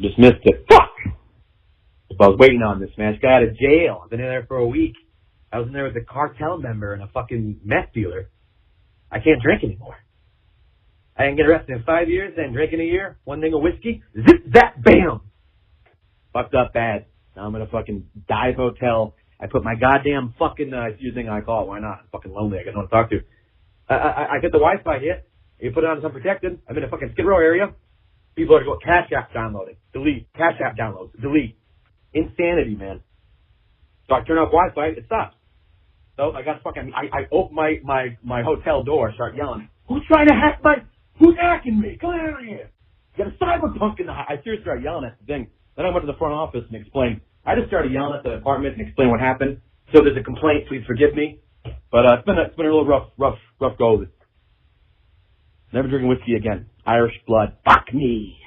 Dismissed it. Fuck! I was waiting on this, man. This guy out of jail. I've been in there for a week. I was in there with a cartel member and a fucking meth dealer. I can't drink anymore. I didn't get arrested in 5 years, then drink in a year. One thing of whiskey. Zip, zap, bam! Fucked up bad. Now I'm in a fucking dive hotel. I put my goddamn fucking, using I call it, why not? I'm fucking lonely. I got no one to talk to. I get the Wi-Fi hit. You put it on as unprotected. I'm in a fucking Skid Row area. People are going, Cash App downloading. Delete. Cash App downloads. Delete. Insanity, man. So I turn off Wi-Fi, it stops. So I got fucking, I open my hotel door, start yelling, who's hacking me? Come out of here. You got a cyberpunk in the house. I seriously started yelling at the thing. Then I went to the front office and explained. I just started yelling at the apartment and explained what happened. So there's a complaint, please forgive me. But it's been a little rough go with it. Never drinking whiskey again. Irish blood. Fuck me.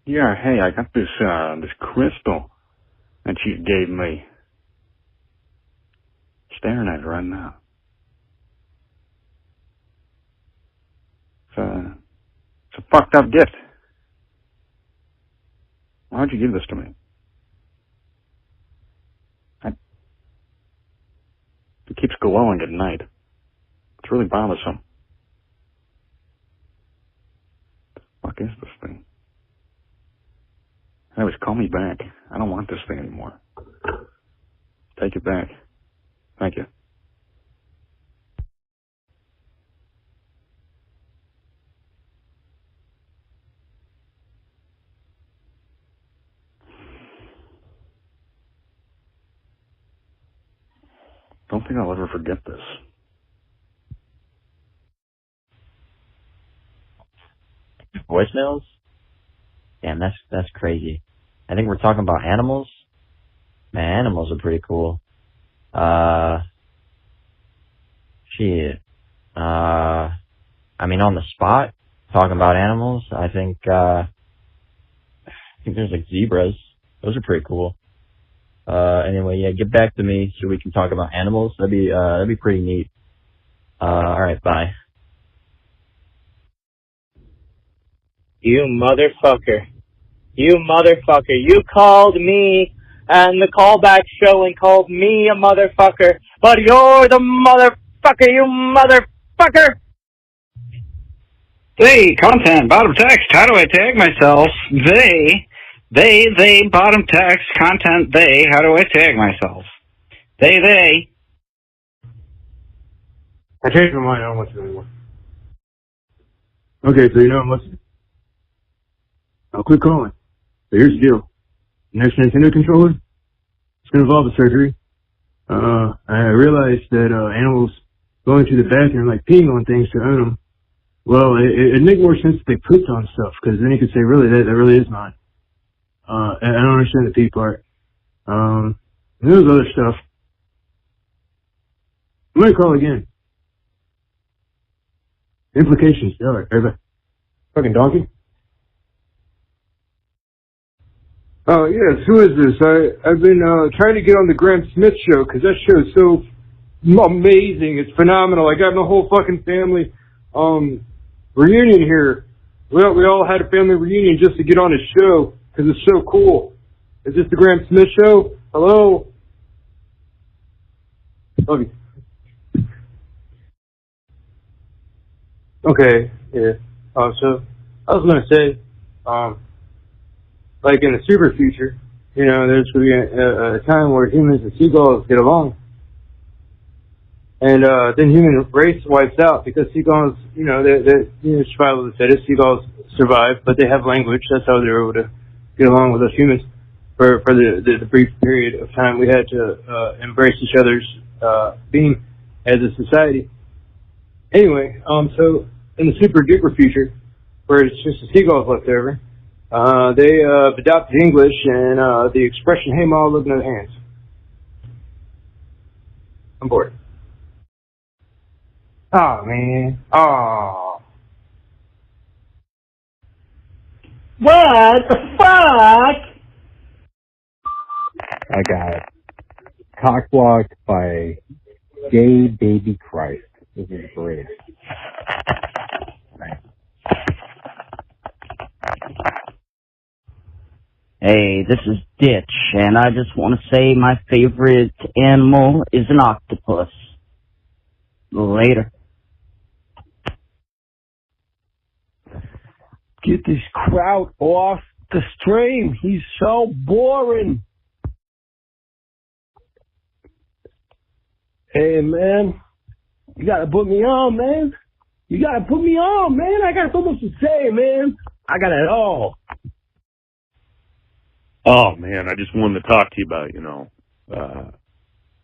Yeah, hey, I got this crystal that you gave me. Staring at it right now. It's a fucked up gift. Why'd you give this to me? It keeps glowing at night. It's really bothersome. What the fuck is this thing? Anyways, call me back. I don't want this thing anymore. Take it back. Thank you. Don't think I'll ever forget this. Voicemails? Damn, that's crazy. I think we're talking about animals. Man, animals are pretty cool. Shit. I mean, on the spot, talking about animals, I think there's like zebras. Those are pretty cool. Anyway, yeah, get back to me so we can talk about animals. That'd be pretty neat. Alright, bye. You motherfucker. You motherfucker. You called me and the callback show and called me a motherfucker. But you're the motherfucker, you motherfucker! They, content, bottom text, how do I tag myself? They, bottom text, content, they, how do I tag myself? They. I changed my mind, I don't want to anymore. Okay, so you know I'm listening. I'll quit calling. So here's the deal. Next Nintendo controller, it's going to involve a surgery. I realized that animals going to the bathroom, like peeing on things to own them, well, it'd make more sense if they pooped on stuff, because then you could say, really, that really is mine. I don't understand the pee part. And there's other stuff. I'm going to call again. Implications. All right, everybody. Fucking donkey. Oh, yes, who is this? I've been trying to get on the Graham Smith show, because that show is so amazing. It's phenomenal. I got my whole fucking family reunion here. Well, we all had a family reunion just to get on his show, because it's so cool. Is this the Graham Smith show? Hello? Love you. Okay, yeah. So, I was going to say, like in the super future, you know, there's going to be a time where humans and seagulls get along. And then human race wipes out because seagulls, you know, survival of the fittest. Seagulls survive, but they have language. That's how they're able to get along with us humans. For the brief period of time we had to embrace each other's being as a society. Anyway, so in the super duper future, where it's just the seagulls left over, they adopted English and the expression, hey ma, looking at the hands. I'm bored. Oh man. Oh. What the fuck? I got cockblocked by Gay Baby Christ. This is great. Right. Hey, this is Ditch, and I just want to say my favorite animal is an octopus. Later. Get this crowd off the stream. He's so boring. Hey, man. You gotta put me on, man. You gotta put me on, man. I got so much to say, man. I got it all. Oh, man, I just wanted to talk to you about,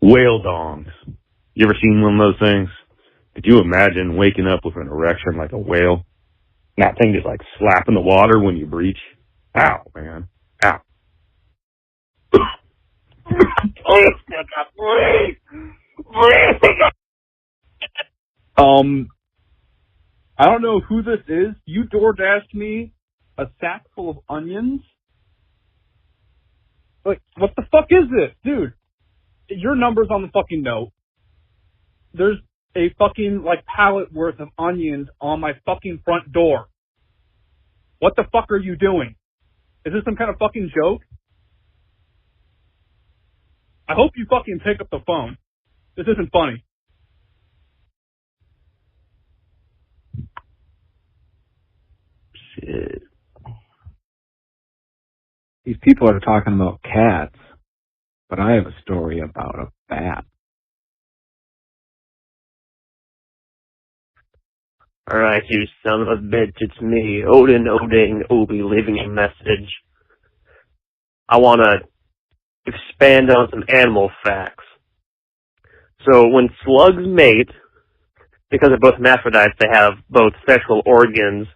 whale dongs. You ever seen one of those things? Could you imagine waking up with an erection like a whale? And that thing just like slapping the water when you breach? Ow, man. Ow. I don't know who this is. You DoorDashed me a sack full of onions? Like, what the fuck is this? Dude, your number's on the fucking note. There's a fucking, pallet worth of onions on my fucking front door. What the fuck are you doing? Is this some kind of fucking joke? I hope you fucking pick up the phone. This isn't funny. Shit. These people are talking about cats, but I have a story about a bat. Alright, you son of a bitch, it's me, Odin, Obi, leaving a message. I want to expand on some animal facts. So, when slugs mate, because they're both hermaphrodites, they have both sexual organs,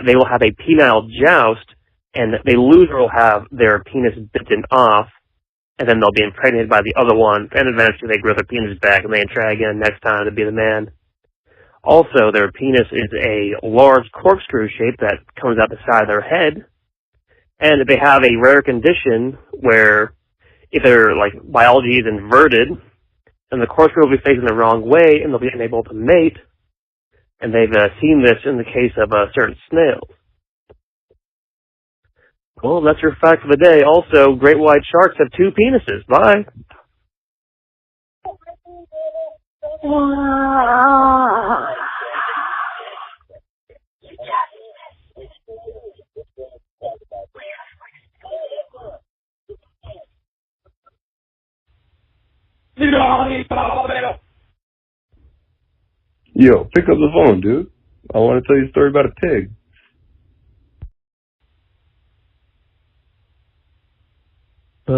they will have a penile joust, and the loser will have their penis bitten off, and then they'll be impregnated by the other one, and eventually they grow their penis back, and they try again next time to be the man. Also, their penis is a large corkscrew shape that comes out the side of their head, and they have a rare condition where if their biology is inverted, then the corkscrew will be facing the wrong way, and they'll be unable to mate, and they've seen this in the case of certain snails. Well, that's your fact for the day. Also, great white sharks have 2 penises. Bye. Yo, pick up the phone, dude. I want to tell you a story about a pig. Hey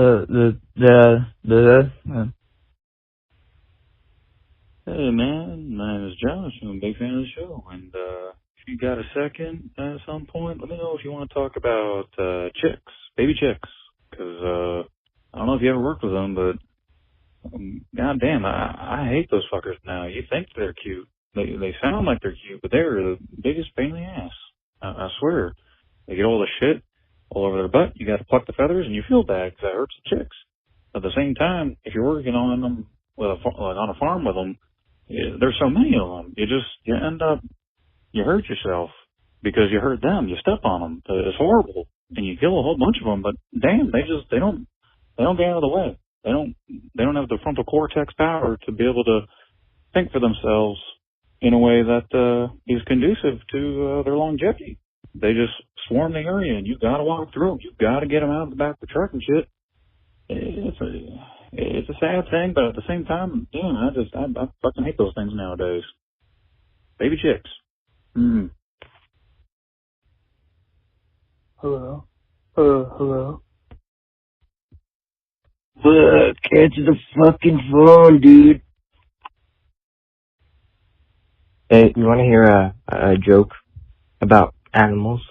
man, my name is Josh. I'm a big fan of the show, and if you got a second at some point, let me know if you want to talk about chicks, baby chicks, because I don't know if you ever worked with them, but goddamn, I hate those fuckers now. You think they're cute, they sound like they're cute, but they're the biggest pain in the ass. I swear, they get all the shit all over their butt. You got to pluck the feathers, and you feel bad because that hurts the chicks. At the same time, if you're working on them on a farm with them, there's so many of them. You end up, you hurt yourself because you hurt them. You step on them. It's horrible, and you kill a whole bunch of them. But damn, they don't get out of the way. They don't have the frontal cortex power to be able to think for themselves in a way that is conducive to their longevity. They just swarm the area, and you got to walk through them. You got to get them out of the back of the truck and shit. It's a sad thing, but at the same time, damn, I fucking hate those things nowadays. Baby chicks. Hello? Hello? Fuck, answer the fucking phone, dude. Hey, you want to hear a joke about animals?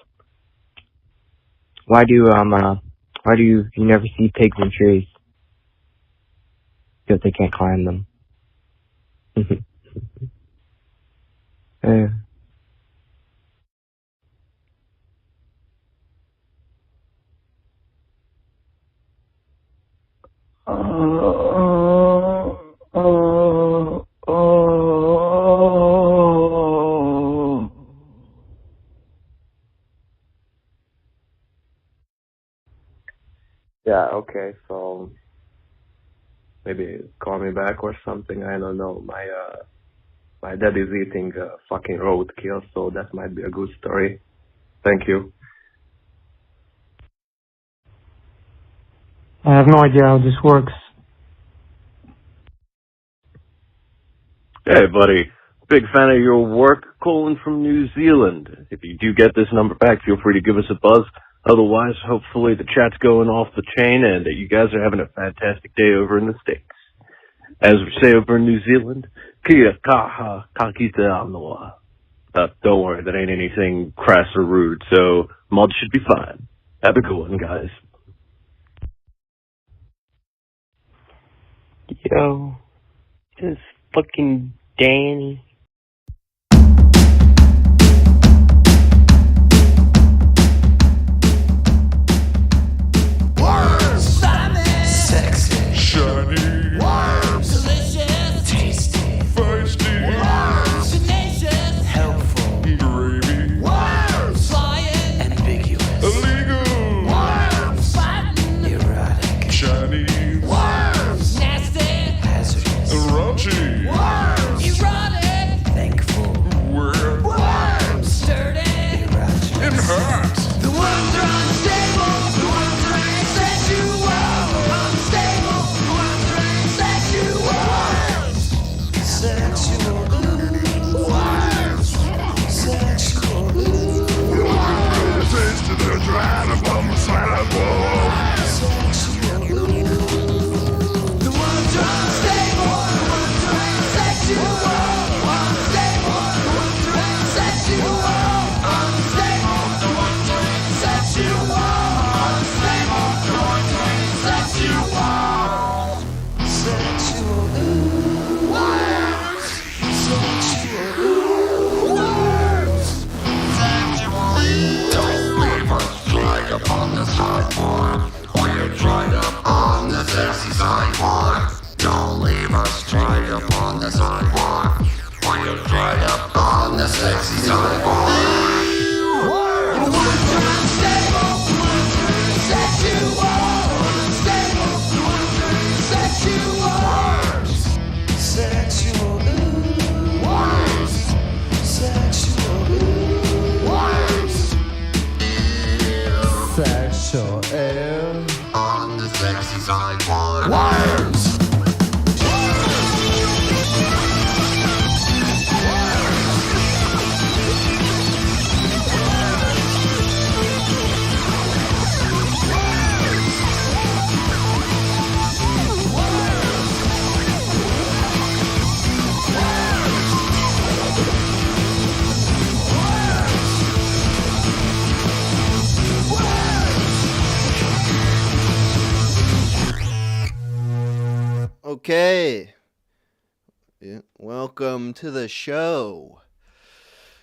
Why do you never see pigs in trees? Because they can't climb them. Yeah. okay, so maybe call me back or something. I don't know. My dad is eating fucking roadkill, so that might be a good story. Thank you. I have no idea how this works. Hey, buddy. Big fan of your work. Calling from New Zealand. If you do get this number back, feel free to give us a buzz. Otherwise, hopefully the chat's going off the chain and you guys are having a fantastic day over in the States. As we say over in New Zealand, kia kaha kakita anoa. Don't worry, that ain't anything crass or rude, so mods should be fine. Have a good one, guys. Yo, this fucking Danny. Worms, sexy, shiny, worms, delicious, tasty, feisty, worms, tenacious, helpful, gravy, worms, flying, ambiguous, illegal, worms, fighting, erotic, Chinese, worms, nasty, hazardous, raunchy, worms, erotic, thankful, weird, worms, dirty, erotic, and hot. The worms are unstable, the worms are asexual, unstable, the worms are asexual, sexual, worms, sexual, the taste of the dried up on the syllable, sexual, the worms are unstable, the worms are asexual, unstable, the worms are asexual, unstable, the worms are asexual, unstable, the worms are asexual, sexual, worms, sexual, worms, don't leave us dried up on the sidewalk. We're dried up on the sexy sidewalk. Don't leave us dried up on the sidewalk. We're dried up on the sexy sidewalk. The worms are unstable, the worms are asexual, unstable, the worms are asexual, sexual, worms, sexual, worms, sexual air on the sexy sidewalk. Worms. Okay. Yeah, welcome to the show.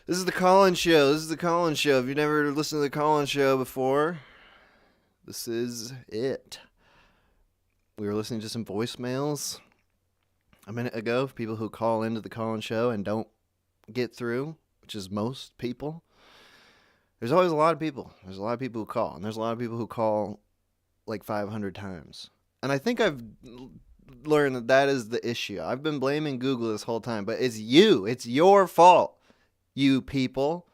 This is the Collins Show. This is the Collins Show. If you've never listened to the Collins Show before, this is it. We were listening to some voicemails a minute ago of people who call into the Collins Show and don't get through, which is most people. There's always a lot of people. There's a lot of people who call, and there's a lot of people who call like 500 times. And I think I've learned that that is the issue. I've been blaming Google this whole time, but it's you. It's your fault, you people.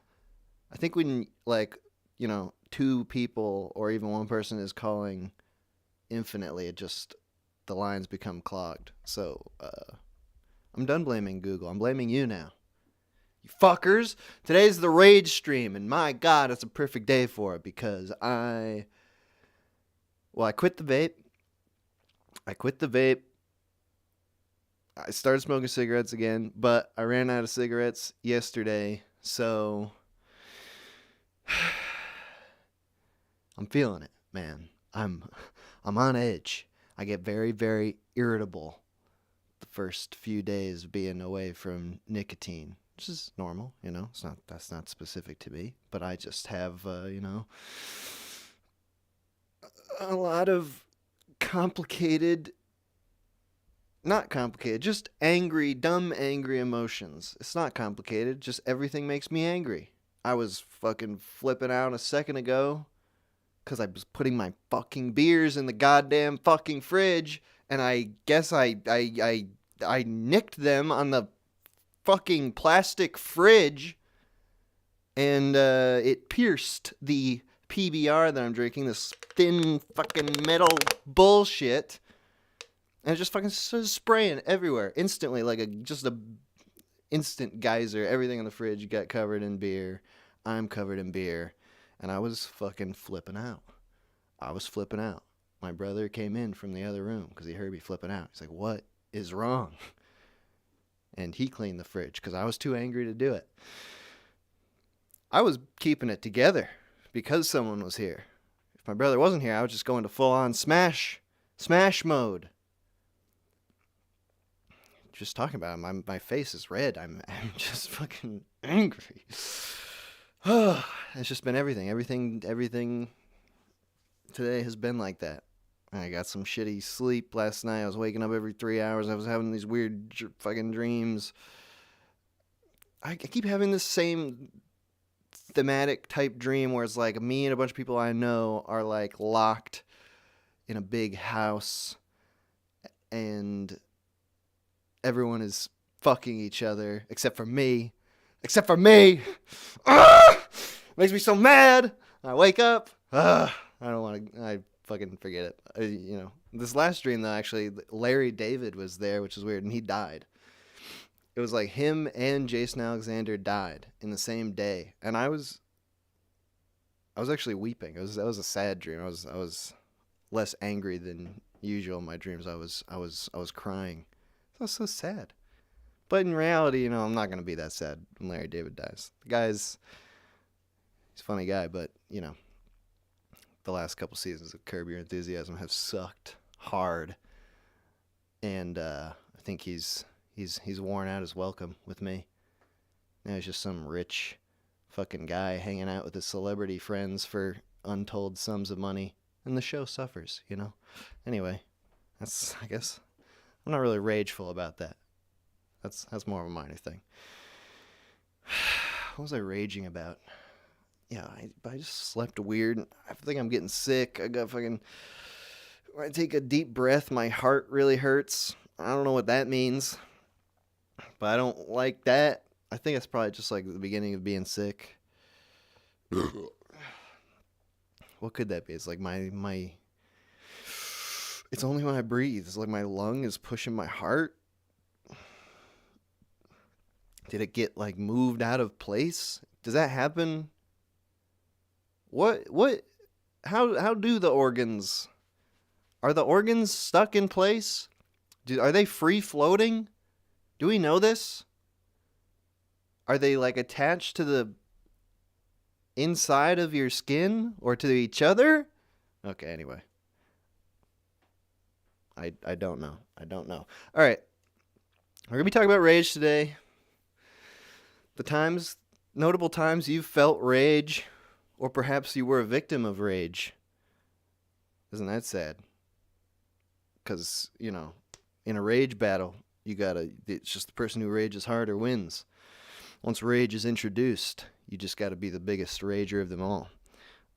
I think when, like, you know, two people or even one person is calling infinitely, it just, the lines become clogged. So, I'm done blaming Google. I'm blaming you now. You fuckers. Today's the Rage stream, and my God, it's a perfect day for it because I quit the vape. I started smoking cigarettes again, but I ran out of cigarettes yesterday, so I'm feeling it, man. I'm on edge. I get very, very irritable the first few days of being away from nicotine, which is normal, you know. That's not specific to me, but I just have you know, a lot of not complicated, just dumb angry emotions. It's not complicated, just everything makes me angry. I was fucking flipping out a second ago because I was putting my fucking beers in the goddamn fucking fridge, and I guess I nicked them on the fucking plastic fridge, and it pierced the PBR that I'm drinking, this thin fucking metal bullshit, and it just fucking started spraying everywhere instantly, like just a instant geyser. Everything in the fridge got covered in beer. I'm covered in beer, and I was fucking flipping out. My brother came in from the other room because he heard me flipping out. He's like, "What is wrong?" And he cleaned the fridge because I was too angry to do it. I was keeping it together because someone was here. If my brother wasn't here, I was just going to full-on smash mode. Just talking about it, my face is red. I'm just fucking angry. It's just been everything. Everything today has been like that. I got some shitty sleep last night. I was waking up every 3 hours. I was having these weird fucking dreams. I keep having this same thematic type dream where it's like me and a bunch of people I know are like locked in a big house and everyone is fucking each other except for me. Makes me so mad. I wake up. I don't want to. I fucking forget it. This last dream though, actually, Larry David was there, which is weird, and he died. It was like him and Jason Alexander died in the same day, and I was actually weeping. That was a sad dream. I was less angry than usual in my dreams. I was crying. That was so sad. But in reality, I'm not gonna be that sad when Larry David dies. He's a funny guy, but the last couple seasons of Curb Your Enthusiasm have sucked hard, and I think he's worn out his welcome with me. Now he's just some rich fucking guy hanging out with his celebrity friends for untold sums of money, and the show suffers. Anyway, I guess I'm not really rageful about that. That's more of a minor thing. What was I raging about? Yeah, I just slept weird. I think I'm getting sick. When I take a deep breath, my heart really hurts. I don't know what that means, but I don't like that. I think it's probably just like the beginning of being sick. What could that be? It's like my it's only when I breathe. It's like my lung is pushing my heart. Did it get like moved out of place? Does that happen? What how do the organs, are the organs stuck in place? Are they free floating? Do we know this? Are they like attached to the inside of your skin or to each other? Okay, anyway. I don't know. All right. We're going to be talking about rage today. Notable times you've felt rage, or perhaps you were a victim of rage. Isn't that sad? Because, in a rage battle, it's just the person who rages harder wins. Once rage is introduced, you just got to be the biggest rager of them all.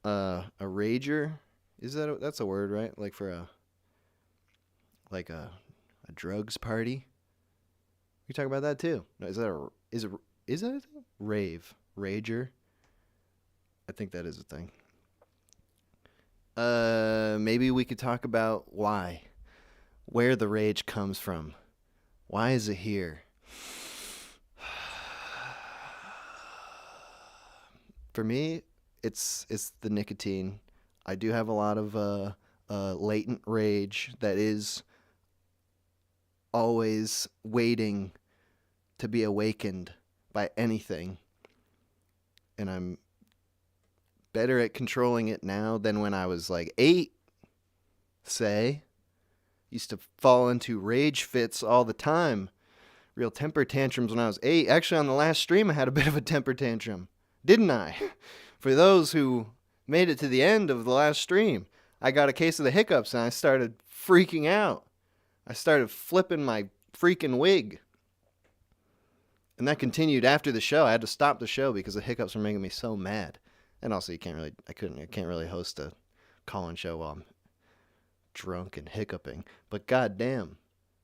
A rager, that's a word, right? Like for a drugs party? We talk about that too. No, is that a thing? Rager? I think that is a thing. Maybe we could talk about where the rage comes from. Why is it here? For me, it's the nicotine. I do have a lot of latent rage that is always waiting to be awakened by anything. And I'm better at controlling it now than when I was like 8, say. Used to fall into rage fits all the time. Real temper tantrums when I was 8. Actually, on the last stream, I had a bit of a temper tantrum. Didn't I? For those who made it to the end of the last stream, I got a case of the hiccups and I started freaking out. I started flipping my freaking wig. And that continued after the show. I had to stop the show because the hiccups were making me so mad. And also, I can't really host call-in show while I'm drunk and hiccuping. But goddamn,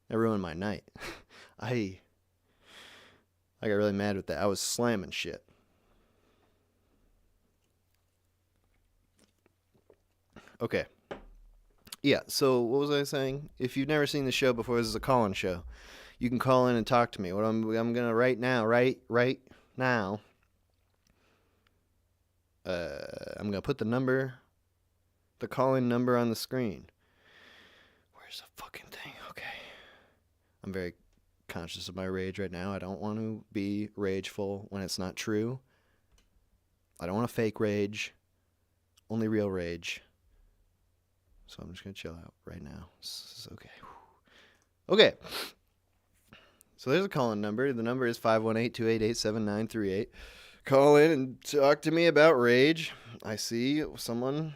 that ruined my night. I got really mad with that. I was slamming shit. Okay. Yeah, so what was I saying? If you've never seen the show before, this is a call-in show. You can call in and talk to me. What I'm going to right now, right now, I'm going to put the call-in number on the screen. Where's the fucking thing? Okay. I'm very conscious of my rage right now. I don't want to be rageful when it's not true. I don't want to fake rage. Only real rage. So I'm just going to chill out right now. This is okay. Okay. So there's a call-in number. The number is 518-288-7938. Call in and talk to me about rage. I see someone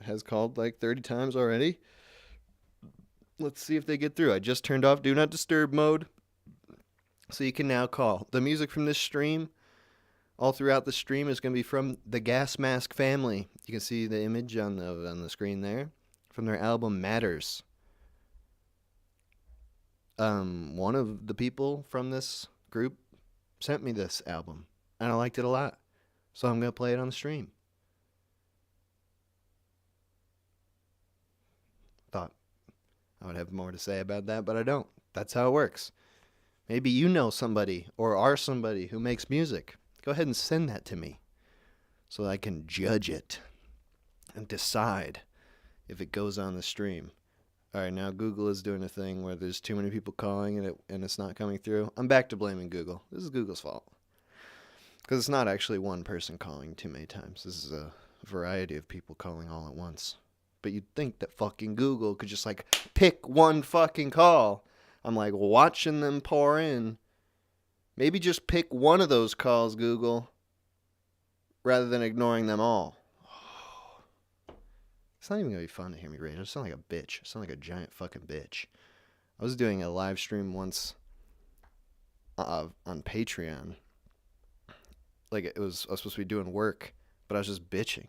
has called like 30 times already. Let's see if they get through. I just turned off Do Not Disturb mode, so you can now call. The music from this stream, all throughout the stream, is going to be from the Gas Mask family. You can see the image on the screen there, from their album Matters. One of the people from this group sent me this album, and I liked it a lot, so I'm going to play it on the stream. Thought I would have more to say about that, but I don't. That's how it works. Maybe you know somebody or are somebody who makes music. Go ahead and send that to me so that I can judge it and decide if it goes on the stream. All right, now Google is doing a thing where there's too many people calling and it's not coming through. I'm back to blaming Google. This is Google's fault. Because it's not actually one person calling too many times. This is a variety of people calling all at once. But you'd think that fucking Google could just like pick one fucking call. I'm like watching them pour in. Maybe just pick one of those calls, Google, rather than ignoring them all. It's not even going to be fun to hear me rage. I sound like a bitch. I sound like a giant fucking bitch. I was doing a live stream once on Patreon. Like I was supposed to be doing work, but I was just bitching.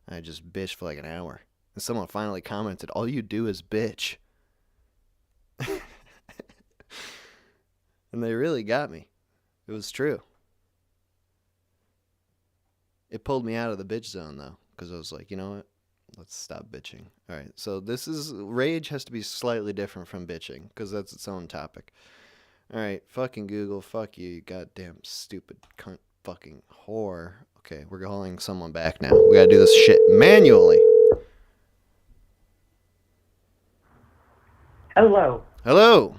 I just bitched for like an hour. And someone finally commented, "All you do is bitch." And they really got me. It was true. It pulled me out of the bitch zone, though, because I was like, you know what? Let's stop bitching. All right, so rage has to be slightly different from bitching, because that's its own topic. All right, fucking Google, fuck you, you goddamn stupid cunt fucking whore. Okay, we're calling someone back now. We gotta do this shit manually. Hello. Hello.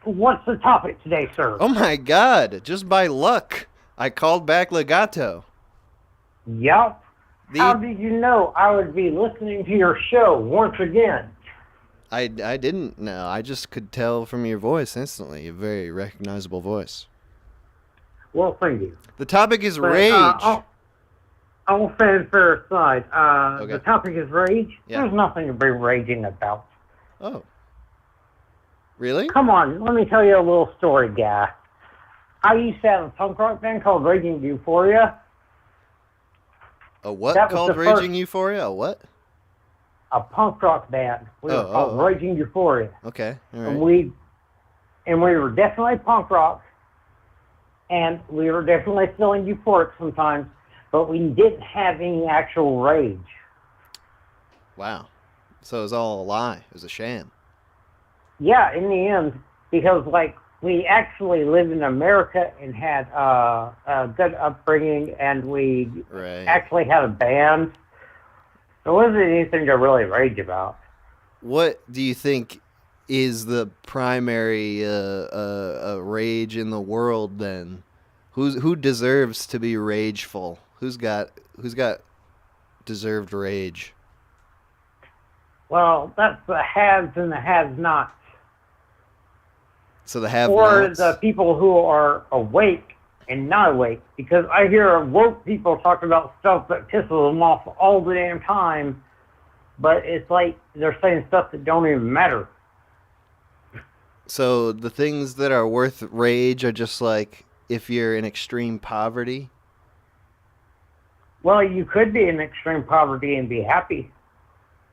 What's the topic today, sir? Oh my god, just by luck, I called back Legato. Yep. How did you know I would be listening to your show once again? I didn't know. I just could tell from your voice instantly. A very recognizable voice. Well, thank you. The topic is But, rage. All fanfare aside, Okay. the topic is rage. Yeah. There's nothing to be raging about. Oh. Really? Come on, let me tell you a little story, guy. I used to have a punk rock band called Raging Euphoria. A what That was called the Raging first- Euphoria? A what? A punk rock band. We were called Raging Euphoria. Okay, all And right. we were definitely punk rock, and we were definitely feeling euphoric sometimes, but we didn't have any actual rage. Wow. So it was all a lie. It was a sham. Yeah, in the end, because like we actually lived in America and had a good upbringing, and we actually had a band. There wasn't anything to really rage about. What do you think is the primary rage in the world then? Who deserves to be rageful? Who's got deserved rage? Well, that's the haves and the have-nots. So the Or have-nots. the people who are awake and not awake. Because I hear woke people talk about stuff that pisses them off all the damn time, but it's like they're saying stuff that don't even matter. So the things that are worth rage are just like if you're in extreme poverty. Well, you could be in extreme poverty and be happy.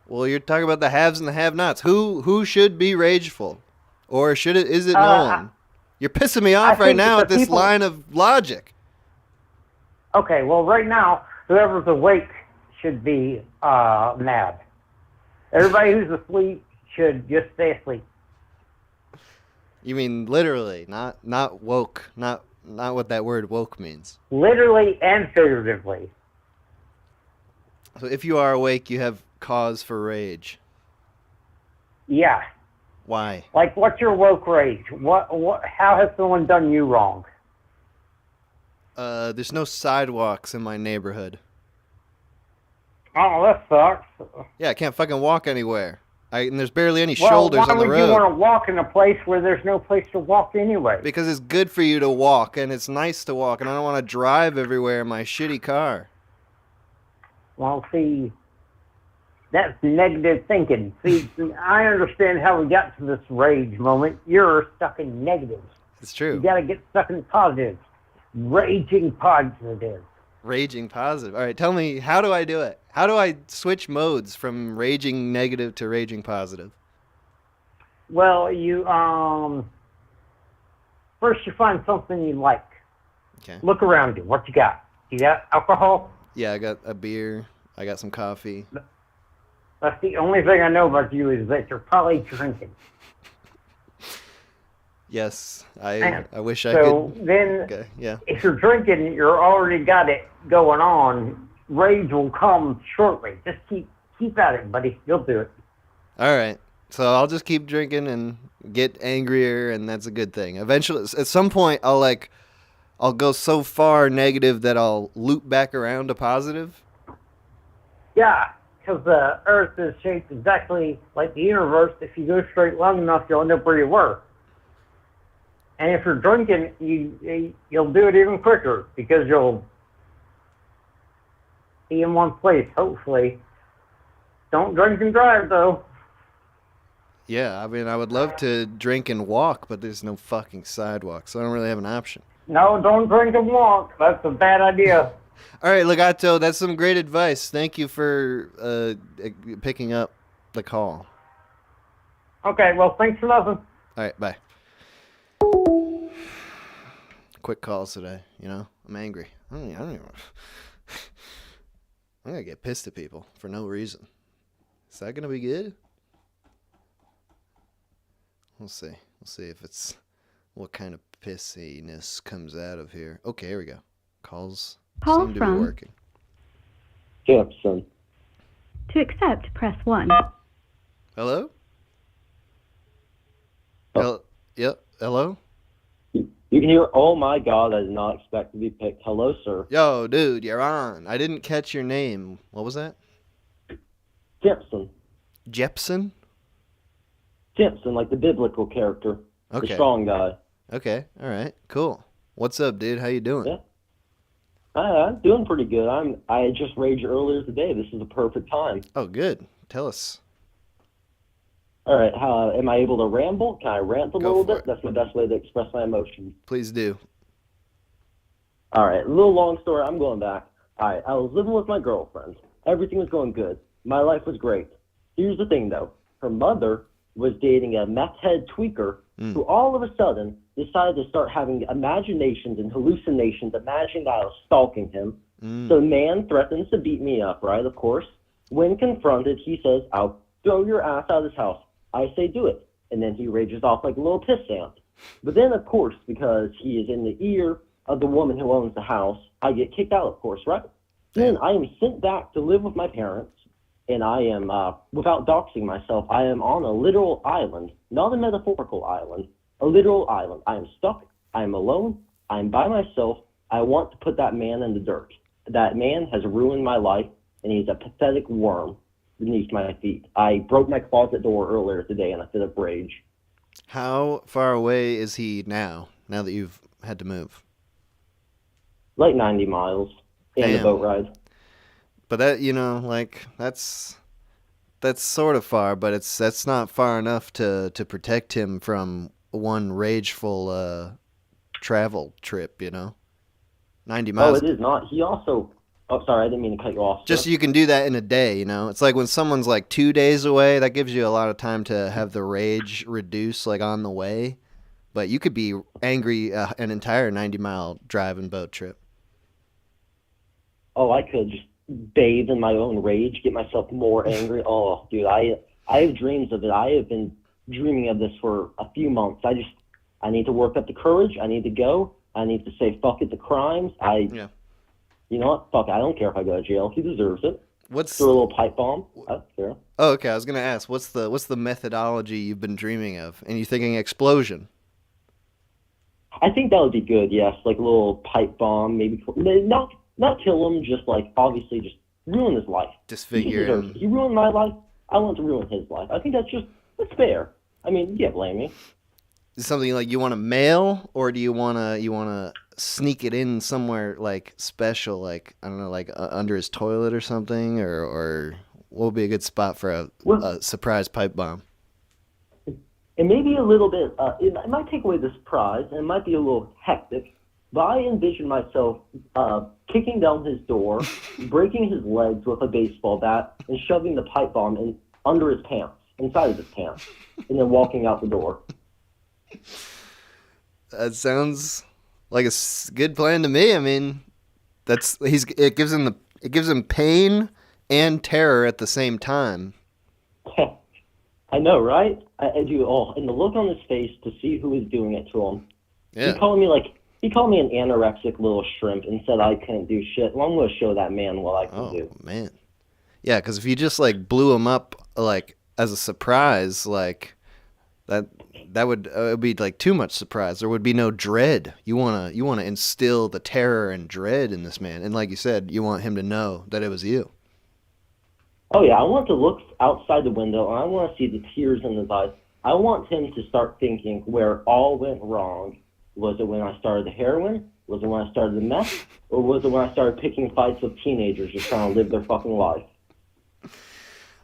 Well, you're talking about the haves and the have-nots. Who should be rageful? Or is it no one? You're pissing me off right now at this line of logic. Okay, well, right now, whoever's awake should be mad. Everybody who's asleep should just stay asleep. You mean literally, not woke, not what that word woke means. Literally and figuratively. So if you are awake, you have cause for rage. Yeah. Why? Like, what's your woke rage? How has someone done you wrong? There's no sidewalks in my neighborhood. Oh, that sucks. Yeah, I can't fucking walk anywhere. And there's barely any shoulders on the road. Why would you want to walk in a place where there's no place to walk anyway? Because it's good for you to walk, and it's nice to walk, and I don't want to drive everywhere in my shitty car. Well, see, that's negative thinking. See, I understand how we got to this rage moment. You're stuck in negatives. It's true. You got to get stuck in positives. Raging positive. Raging positive. All right, tell me, how do I do it? How do I switch modes from raging negative to raging positive? Well, you first you find something you like. Okay. Look around you. What you got? You got alcohol? Yeah, I got a beer. I got some coffee. That's the only thing I know about you is that you're probably drinking. Yes, I wish I could. So then, okay, yeah. If you're drinking, you're already got it going on. Rage will come shortly. Just keep at it, buddy. You'll do it. All right. So I'll just keep drinking and get angrier, and that's a good thing. Eventually, at some point, I'll go so far negative that I'll loop back around to positive. Yeah, because the Earth is shaped exactly like the universe. If you go straight long enough, you'll end up where you were. And if you're drinking, you'll do it even quicker because you'll be in one place, hopefully. Don't drink and drive, though. Yeah, I mean, I would love to drink and walk, but there's no fucking sidewalk, so I don't really have an option. No, don't drink and walk. That's a bad idea. All right, Legato, that's some great advice. Thank you for picking up the call. Okay, well, thanks for nothing. All right, bye. Quick calls today, you know? I'm angry. I don't even... I'm going to get pissed at people for no reason. Is that going to be good? We'll see. We'll see if it's... what kind of pissiness comes out of here. Okay, here we go. Calls seem to be working. Jefferson. To accept, press 1. Hello? Yep, hello? You can hear, oh my God, I did not expect to be picked. Hello, sir. Yo, dude, you're on. I didn't catch your name. What was that? Jepson. Jepson? Jepson, like the biblical character. Okay. The strong guy. Okay, all right, cool. What's up, dude? How you doing? Yeah. I'm doing pretty good. I just raged earlier today. This is a perfect time. Oh, good. Tell us. All right. Am I able to ramble? Can I rant a little bit? That's my best way to express my emotions. Please do. All right. A little long story. I'm going back. All right. I was living with my girlfriend. Everything was going good. My life was great. Here's the thing, though. Her mother was dating a meth head tweaker who all of a sudden decided to start having imaginations and hallucinations, imagining that I was stalking him. So the man threatens to beat me up, right? Of course. When confronted, he says, I'll throw your ass out of this house. I say, do it. And then he rages off like a little pissant. But then, of course, because he is in the ear of the woman who owns the house, I get kicked out, of course, right? Then I am sent back to live with my parents, and I am, without doxing myself, I am on a literal island, not a metaphorical island, a literal island. I am stuck. I am alone. I am by myself. I want to put that man in the dirt. That man has ruined my life, and he's a pathetic worm beneath my feet. I broke my closet door earlier today in a fit of rage. How far away is he now that you've had to move? Like 90 miles in a boat ride. But that, you know, like, that's sort of far, but that's not far enough to protect him from one rageful travel trip, you know? 90 miles. Oh, it is not. He also... Oh, sorry, I didn't mean to cut you off. Just sir. you can do that in a day, you know? It's like when someone's like 2 days away, that gives you a lot of time to have the rage reduce like on the way. But you could be angry an entire 90-mile drive and boat trip. Oh, I could just bathe in my own rage, get myself more angry. Oh, dude, I have dreams of it. I have been dreaming of this for a few months. I need to work up the courage. I need to go. I need to say fuck it to crimes. You know what? Fuck, I don't care if I go to jail. He deserves it. Throw a little pipe bomb. I don't care. Oh, okay. I was gonna ask, what's the methodology you've been dreaming of? And you're thinking explosion. I think that would be good. Yes, like a little pipe bomb, maybe not kill him, just like obviously just ruin his life. Disfigure him. He ruined my life. I want to ruin his life. I think that's fair. I mean, you can't blame me. Is it something like you want to mail, or do you wanna sneak it in somewhere like special, like I don't know, like under his toilet or something, or what would be a good spot for a surprise pipe bomb? It may be a little bit, it might take away the surprise, and it might be a little hectic, but I envision myself kicking down his door, breaking his legs with a baseball bat, and shoving the pipe bomb under his pants, inside of his pants, and then walking out the door. That sounds like a good plan to me. I mean, it gives him pain and terror at the same time. I know, right? I do. Oh, and the look on his face to see who is doing it to him. Yeah. He called me an anorexic little shrimp and said I couldn't do shit. Well, I'm going to show that man what I can do. Oh, man. Yeah, because if you just like blew him up like as a surprise, like that would be like too much surprise. There would be no dread. You wanna instill the terror and dread in this man, and like you said, you want him to know that it was you. Oh yeah, I want to look outside the window and I want to see the tears in his eyes. I want him to start thinking where it all went wrong. Was it when I started the heroin? Was it when I started the meth? Or was it when I started picking fights with teenagers just trying to live their fucking life?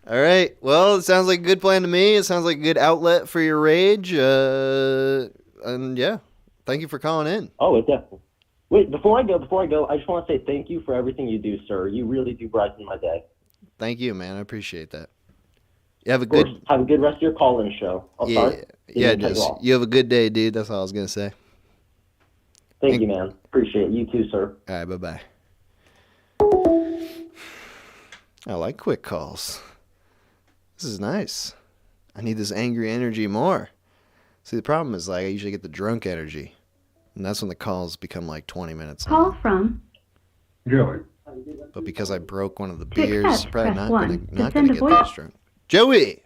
All right. Well, it sounds like a good plan to me. It sounds like a good outlet for your rage. And yeah, thank you for calling in. Oh, it definitely. Wait, before I go, I just want to say thank you for everything you do, sir. You really do brighten my day. Thank you, man. I appreciate that. You have a good rest of your call-in show. I'm sorry. You have a good day, dude. That's all I was gonna say. Thank you, man. Appreciate it. You too, sir. All right, bye-bye. I like quick calls. This is nice. I need this angry energy more. See, the problem is like I usually get the drunk energy, and that's when the calls become like 20 minutes long. Call from Joey. But because I broke one of the beers, probably not gonna send a get voice- this drunk. Joey.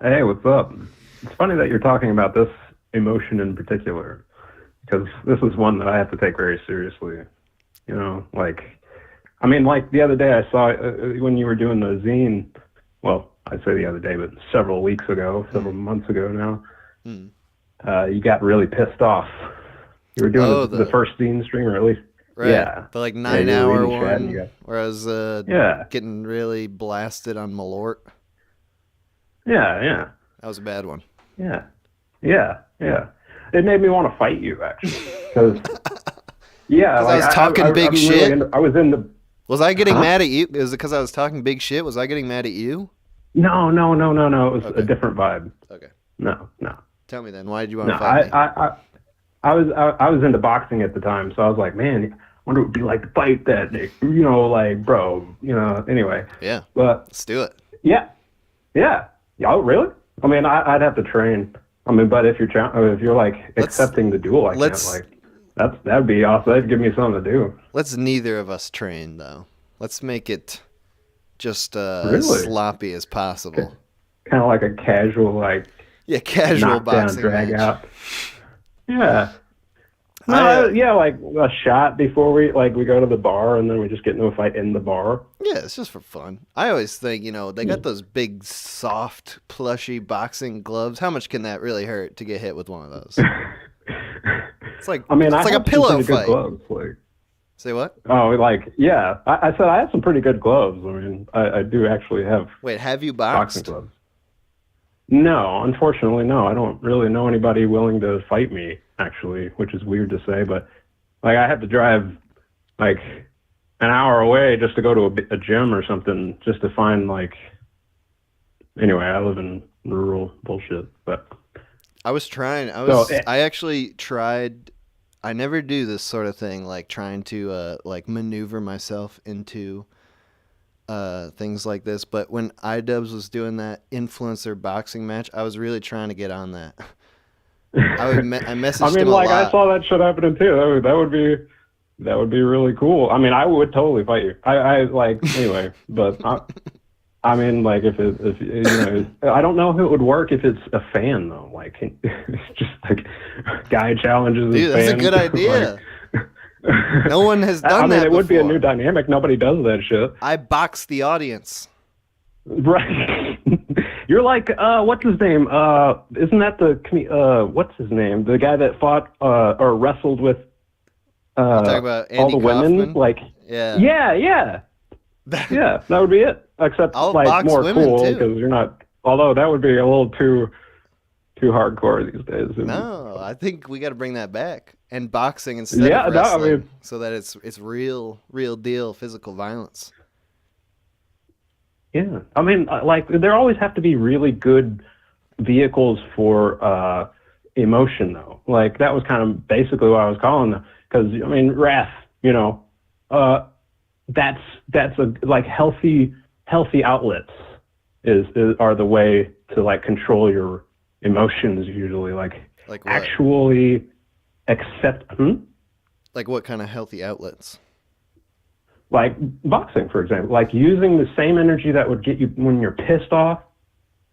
Hey, what's up? It's funny that you're talking about this emotion in particular, because this is one that I have to take very seriously. You know, like the other day I saw when you were doing the zine. Well, I'd say the other day, but several months ago now. You got really pissed off. You were doing the first zine stream, or at least. Right. Yeah. The like 9-hour one chat, where I was getting really blasted on Malort. Yeah. That was a bad one. Yeah. It made me want to fight you, actually. Because, I was talking big shit. Really Was I getting mad at you? Is it because I was talking big shit? Was I getting mad at you? No. It was a different vibe. Okay. No. Tell me then. Why did you want to fight me? I was into boxing at the time, so I was like, man, I wonder what it would be like to fight that Nick. You know, like, bro, anyway. Yeah. But let's do it. Yeah. Oh, really? I mean, I'd have to train. I mean, but if you're like accepting the duel, that'd be awesome. That'd give me something to do. Let's neither of us train though. Let's make it just as sloppy as possible. Kind of like a casual, casual boxing drag match. out. Yeah. Like a shot before we go to the bar, and then we just get into a fight in the bar. Yeah, it's just for fun. I always think, they got those big, soft, plushy boxing gloves. How much can that really hurt to get hit with one of those? It's like it's like a pillow fight. Gloves, Say what? Oh, I said I have some pretty good gloves. I mean, I do actually have. Wait, have you boxed? Boxing gloves. No, unfortunately, no. I don't really know anybody willing to fight me, actually, which is weird to say, but I have to drive an hour away just to go to a gym or something, just to find like. Anyway, I live in rural bullshit, but I actually tried. I never do this sort of thing, like trying to like maneuver myself into things like this. But when iDubbbz was doing that influencer boxing match, I was really trying to get on that. I messaged him a lot. I saw that shit happening too. That would be really cool. I mean, I would totally fight you. I like anyway, but I mean, like if you know, I don't know if it would work if it's a fan though. Like it's just like guy challenges. Dude, that's fans. a good idea. No one has done that. I mean, it would be a before. new dynamic. Nobody does that shit. I box the audience. Right. You're like, what's his name? Isn't that what's his name? The guy that fought or wrestled with talking about Andy all the women? Kaufman? Like, Yeah, yeah, that would be it. Except I'll like box more women, cool too. because you're not. Although that would be a little too hardcore these days. No, I think we got to bring that back and boxing instead of wrestling, so that it's real deal physical violence. Yeah, I mean, like there always have to be really good vehicles for emotion, though. Like that was kind of basically what I was calling them, because I mean, wrath. You know, that's a like healthy outlets are the way to like control your emotions usually. Like what? Actually accept. Like what kind of healthy outlets? Like boxing, for example, like using the same energy that would get you when you're pissed off,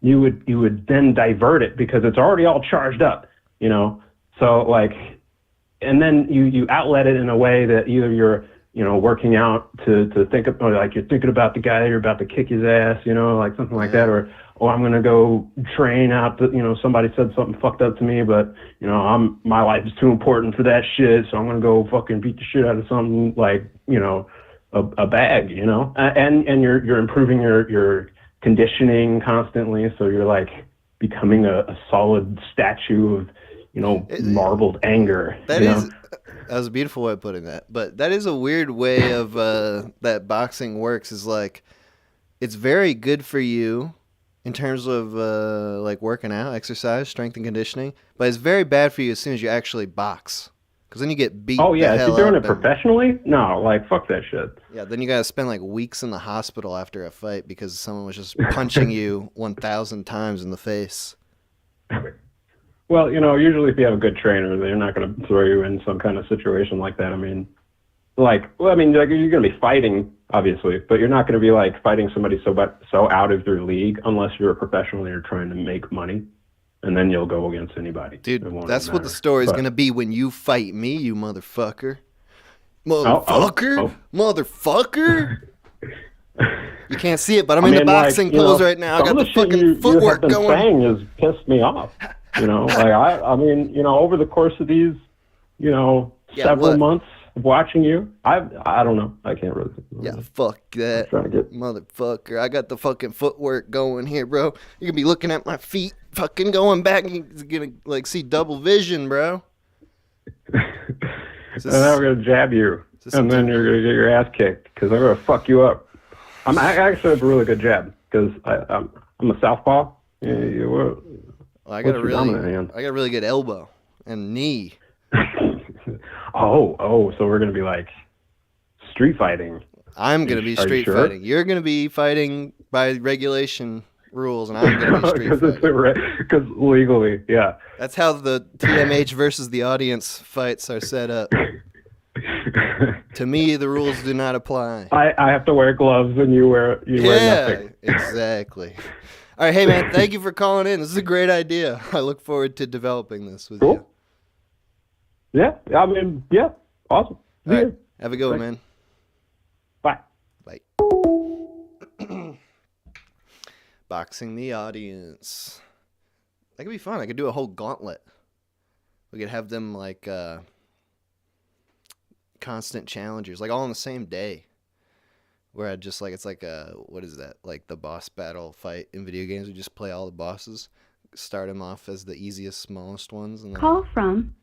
you would then divert it because it's already all charged up, you know? So like, and then you outlet it in a way that either you're, you know, working out to think of, or like you're thinking about the guy you're about to kick his ass, you know, like something like that, or I'm going to go train out you know, somebody said something fucked up to me, but you know, my life is too important for that shit. So I'm going to go fucking beat the shit out of something like, you know, a bag, you know, and you're improving your conditioning constantly, so you're like becoming a solid statue of, you know, marbled anger. That was a beautiful way of putting that, but that is a weird way of that boxing works. Is like it's very good for you in terms of like working out, exercise, strength and conditioning, but it's very bad for you as soon as you actually box. Because then you get beat. Oh yeah, the if hell you're doing up it professionally, no, like fuck that shit. Yeah, then you gotta spend like weeks in the hospital after a fight because someone was just punching you 1,000 times in the face. Well, you know, usually if you have a good trainer, they're not going to throw you in some kind of situation like that. I mean, like you're going to be fighting, obviously, but you're not going to be like fighting somebody so out of your league unless you're a professional and you're trying to make money. And then you'll go against anybody. Dude, that's what the story's going to be when you fight me, you motherfucker. Motherfucker. You can't see it, but I'm in the boxing pose right now. I got the fucking footwork going. going. Saying has pissed me off. You know, like I mean, you know, over the course of these, you know, several months of watching you, I don't know. I can't really. Yeah, fuck that, motherfucker. I got the fucking footwork going here, bro. You're gonna be looking at my feet, fucking going back. You're gonna like see double vision, bro. And then I'm gonna jab you, and then you're gonna get your ass kicked because I'm gonna fuck you up. I actually have a really good jab because I'm a southpaw. Well, I got a really good elbow and knee. Oh, so we're gonna be like street fighting. I'm gonna be street fighting. You're gonna be fighting by regulation rules, and I'm gonna be street fighting. Because legally, yeah. That's how the TMH versus the audience fights are set up. To me, the rules do not apply. I have to wear gloves, and you wear nothing. Exactly. All right, hey man, thank you for calling in. This is a great idea. I look forward to developing this with you. Yeah, I mean, yeah, awesome. All right, have a good one, man. Bye. Bye. Boxing the audience. That could be fun. I could do a whole gauntlet. We could have them like constant challengers, like all on the same day. Where I just like, it's like what is that? Like the boss battle fight in video games. We just play all the bosses, start them off as the easiest, smallest ones. And then... Call from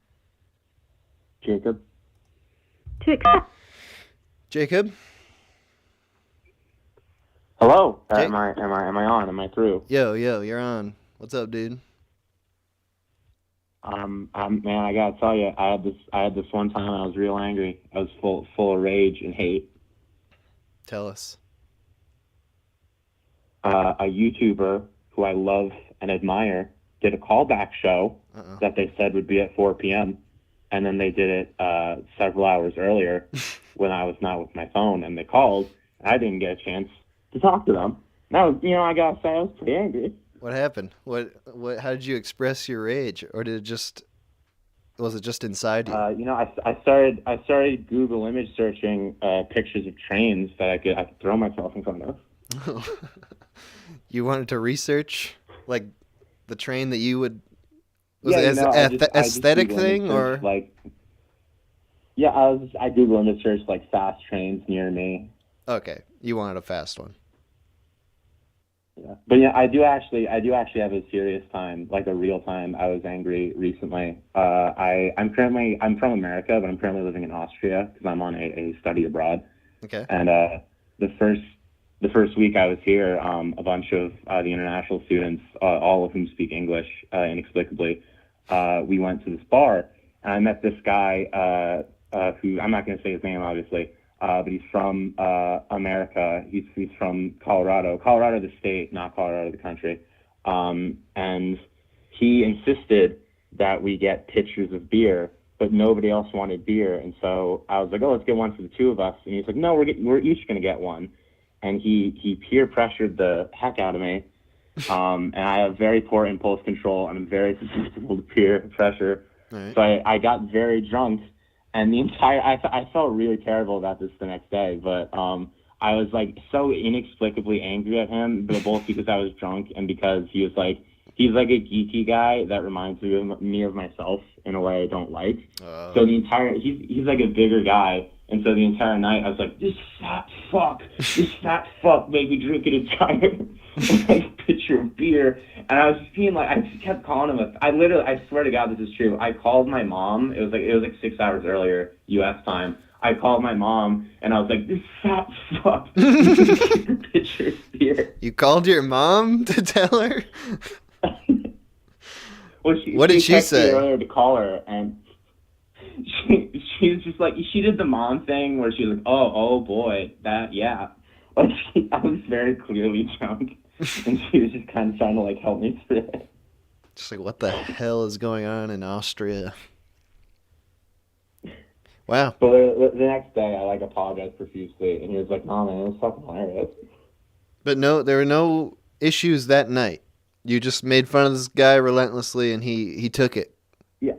Jacob. To accept. Jacob, Hello. Am I on? Am I through? Yo, you're on. What's up, dude? Man, I gotta tell you, I had this one time I was real angry. I was full of rage and hate. Tell us. A YouTuber who I love and admire did a callback show that they said would be at 4 p.m. and then they did it several hours earlier when I was not with my phone, and they called. I didn't get a chance to talk to them. Now, I gotta say, I was pretty angry. What happened? What? How did you express your rage, or was it just inside you? I started Google image searching pictures of trains that I could throw myself in front of. You wanted to research like the train that you would. Was it an aesthetic Google thing, or like? Yeah, I Google image search like fast trains near me. Okay, you wanted a fast one. Yeah, but yeah, I do actually have a serious time, like a real time. I was angry recently. I'm from America, but I'm currently living in Austria because I'm on a study abroad. Okay. And the first week I was here, a bunch of the international students, all of whom speak English inexplicably, we went to this bar, and I met this guy who I'm not going to say his name, obviously. But he's from America. He's from Colorado the state, not Colorado the country. And he insisted that we get pitchers of beer, but nobody else wanted beer. And so I was like, oh, let's get one for the two of us. And he's like, no, we're each going to get one. And he peer pressured the heck out of me. And I have very poor impulse control, and I'm very susceptible to peer pressure. Right. So I got very drunk. And I felt really terrible about this the next day, but I was like so inexplicably angry at him, both because I was drunk and because he's like a geeky guy that reminds me of myself in a way I don't like. So he's like a bigger guy, and so the entire night I was like, this fat fuck made me drink an entire pitcher of beer. And I was just being like, I just kept calling him I swear to God this is true. I called my mom. It was like 6 hours earlier, U.S. time. I called my mom, and I was like, this fat fuck a pitcher of beer. You called your mom to tell her? Well, what did she say? Me earlier to call her, and she was just like, she did the mom thing where she was like, oh boy, that, yeah. Like, I was very clearly drunk, and she was just kind of trying to, like, help me through it. Just like, what the hell is going on in Austria? Wow. But the next day, I, like, apologized profusely, and he was like, no, man, it was fucking hilarious. But no, there were no issues that night. You just made fun of this guy relentlessly, and he took it. Yeah.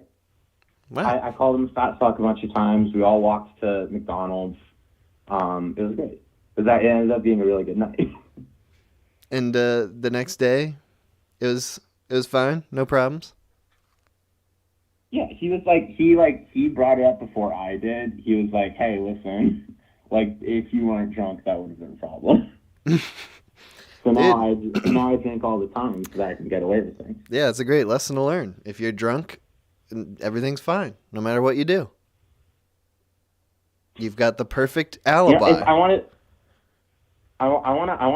Wow. I called him fat fuck a bunch of times. We all walked to McDonald's. It was great. But that ended up being a really good night. And the next day, it was fine, no problems. Yeah, he brought it up before I did. He was like, "Hey, listen, like if you weren't drunk, that would have been a problem." So now I drink all the time so that I can get away with things. Yeah, it's a great lesson to learn. If you're drunk, everything's fine, no matter what you do. You've got the perfect alibi. Yeah, I want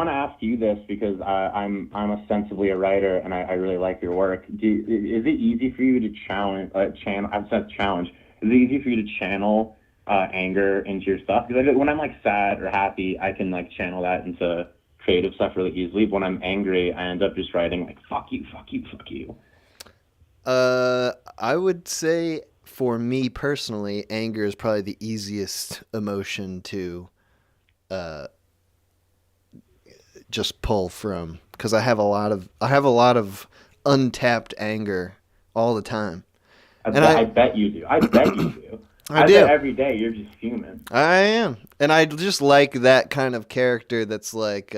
to ask you this because I'm ostensibly a writer and I really like your work. Is it easy for you to channel? I've said challenge. Is it easy for you to channel anger into your stuff? Because when I'm like sad or happy, I can like channel that into creative stuff really easily. But when I'm angry, I end up just writing like fuck you, fuck you, fuck you. I would say for me personally, anger is probably the easiest emotion to just pull from, because I have a lot of untapped anger all the time. I bet you do. I bet you do. I do. Bet every day you're just human. I am, and I just like that kind of character that's like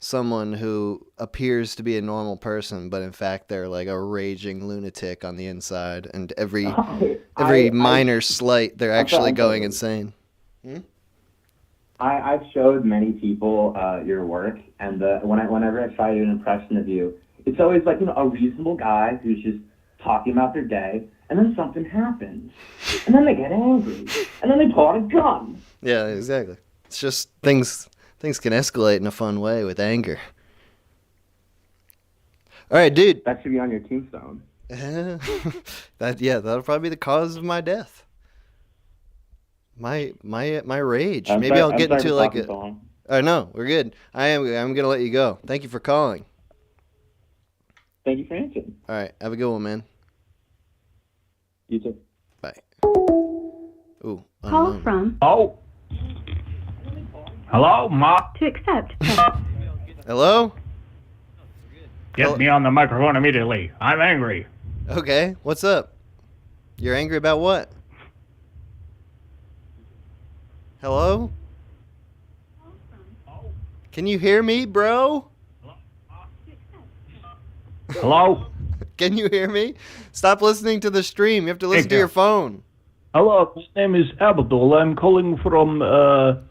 someone who appears to be a normal person, but in fact they're like a raging lunatic on the inside, and every minor slight they're actually going insane. I've showed many people your work, and whenever I try to do an impression of you, it's always like a reasonable guy who's just talking about their day, and then something happens, and then they get angry, and then they pull out a gun. Yeah, exactly. It's just things Things can escalate in a fun way with anger. All right, dude. That should be on your tombstone. That'll probably be the cause of my death. My rage. I'm Maybe sorry- I'll I'm get sorry into for like talking a. so long. No, we're good. I'm gonna let you go. Thank you for calling. Thank you for answering. All right, have a good one, man. You too. Bye. Ooh, Call unknown. from Oh. Hello, Ma. to accept. Hello? Get me on the microphone immediately. I'm angry. Okay, what's up? You're angry about what? Hello? Can you hear me, bro? Hello? Can you hear me? Stop listening to the stream. You have to listen to your phone. Hello, my name is Abdul. I'm calling from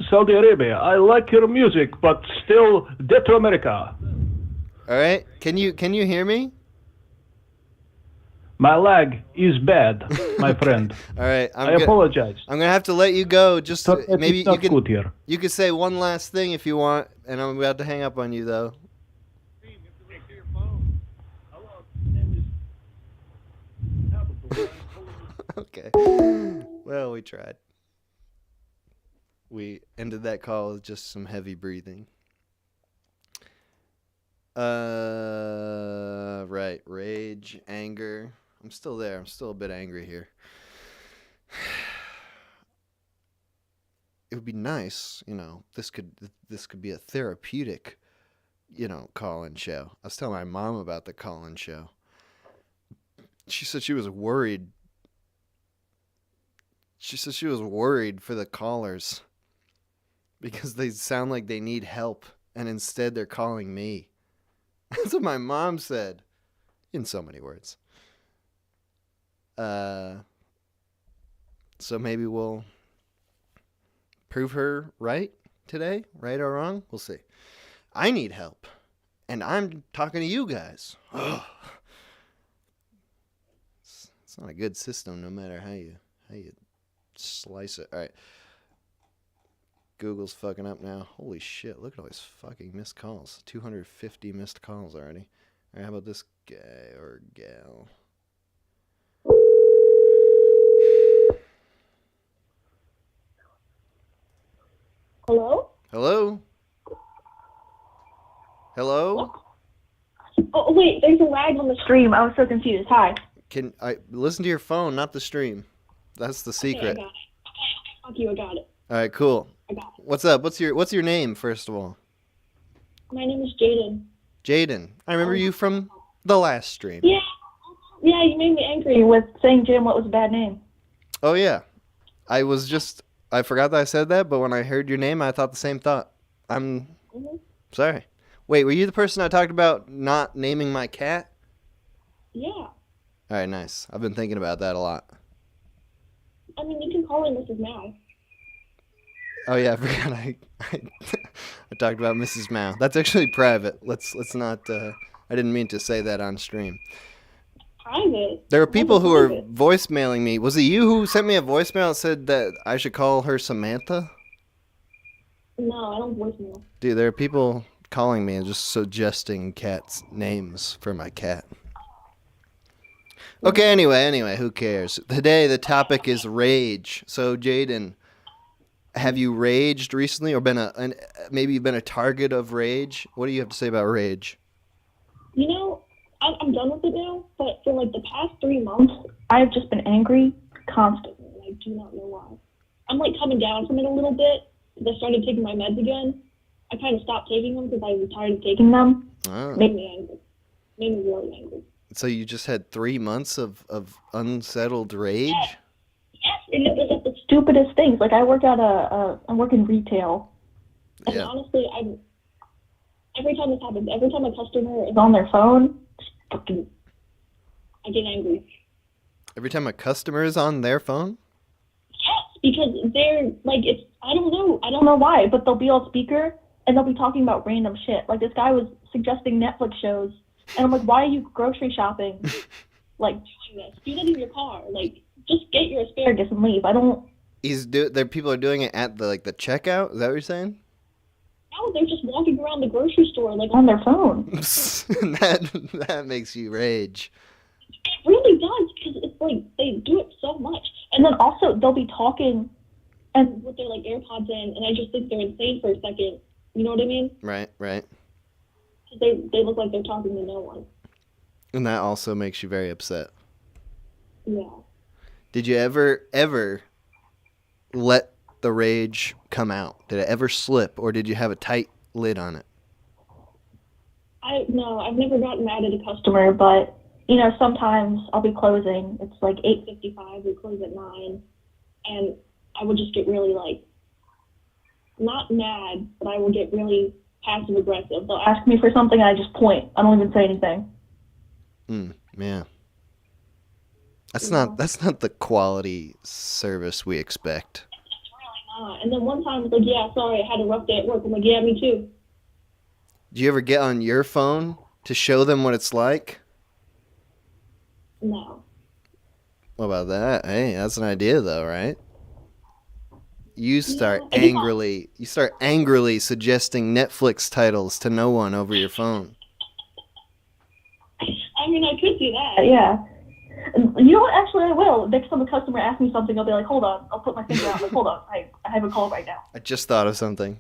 Saudi Arabia. I like your music, but still dead to America. All right. Can you hear me? My lag is bad, my friend. All right. I apologize. I'm gonna have to let you go. Just maybe it's not you good here. You could say one last thing if you want, and I'm about to hang up on you though. Okay. Well, we tried. We ended that call with just some heavy breathing. Right. Rage, anger. I'm still there. I'm still a bit angry here. It would be nice, this could be a therapeutic, call-in show. I was telling my mom about the call-in show. She said she was worried. She said she was worried for the callers because they sound like they need help, and instead they're calling me. That's what my mom said, in so many words. So maybe we'll prove her right today, right or wrong. We'll see. I need help, and I'm talking to you guys. It's not a good system, no matter how you slice it. All right. Google's fucking up now. Holy shit, look at all these fucking missed calls. 250 missed calls already. All right, how about this guy or gal? Hello? Hello? Hello? Oh, wait, there's a lag on the stream. I was so confused. Hi. Can I listen to your phone, not the stream? That's the secret. Okay, I got it. Fuck you, I got it. All right, cool. I got it. What's up? What's your name, first of all? My name is Jaden. Jaden. I remember you from the last stream. Yeah, you made me angry with saying Jim what was a bad name. Oh, yeah. I forgot that I said that, but when I heard your name, I thought the same thought. I'm sorry. Wait, were you the person I talked about not naming my cat? Yeah. All right, nice. I've been thinking about that a lot. I mean, you can call her Mrs. Mao. Oh yeah, I forgot I talked about Mrs. Mao. That's actually private. Let's not I didn't mean to say that on stream. Private? There are people who are voicemailing me. Was it you who sent me a voicemail that said that I should call her Samantha? No, I don't voicemail. Dude, there are people calling me and just suggesting cats' names for my cat. Okay, anyway, who cares? Today the topic is rage. So, Jaden, have you raged recently, or maybe you've been a target of rage? What do you have to say about rage? I'm done with it now, but for like the past 3 months, I've just been angry constantly, and I do not know why. I'm like coming down from it a little bit, because I started taking my meds again. I kind of stopped taking them because I was tired of taking them. Oh. Made me angry. Made me really angry. So you just had 3 months of unsettled rage? Yes, and it was like the stupidest things. Like I work in retail, and honestly, every time this happens, every time a customer is on their phone, I get angry. Every time a customer is on their phone? Yes, because they're like, I don't know why, but they'll be on speaker and they'll be talking about random shit. Like this guy was suggesting Netflix shows, and I'm like, why are you grocery shopping? Like doing this? Do that in your car. Like, just get your asparagus and leave. I don't. People are doing it at the checkout. Is that what you're saying? No, they're just walking around the grocery store like on their phone. that makes you rage. It really does, because it's like they do it so much. And then also they'll be talking and with their like AirPods in, and I just think they're insane for a second. You know what I mean? Right. 'Cause they look like they're talking to no one. And that also makes you very upset. Yeah. Did you ever let the rage come out? Did it ever slip, or did you have a tight lid on it? No, I've never gotten mad at a customer, but you know, sometimes I'll be closing. It's like 8:55. We close at 9, and I would just get really like not mad, but I will get really passive aggressive. They'll ask me for something, and I just point. I don't even say anything. Yeah. That's not the quality service we expect. And then one time, it's like, yeah, sorry, I had a rough day at work. I'm like, yeah, me too. Do you ever get on your phone to show them what it's like? No. What about that? Hey, that's an idea though, right? You start Yeah, angrily suggesting Netflix titles to no one over your phone. I mean, I could do that. Yeah. And you know what? Actually, I will. Next time a customer asks me something, I'll be like, hold on. I'll put my finger out. Like, hold on. I have a call right now. I just thought of something.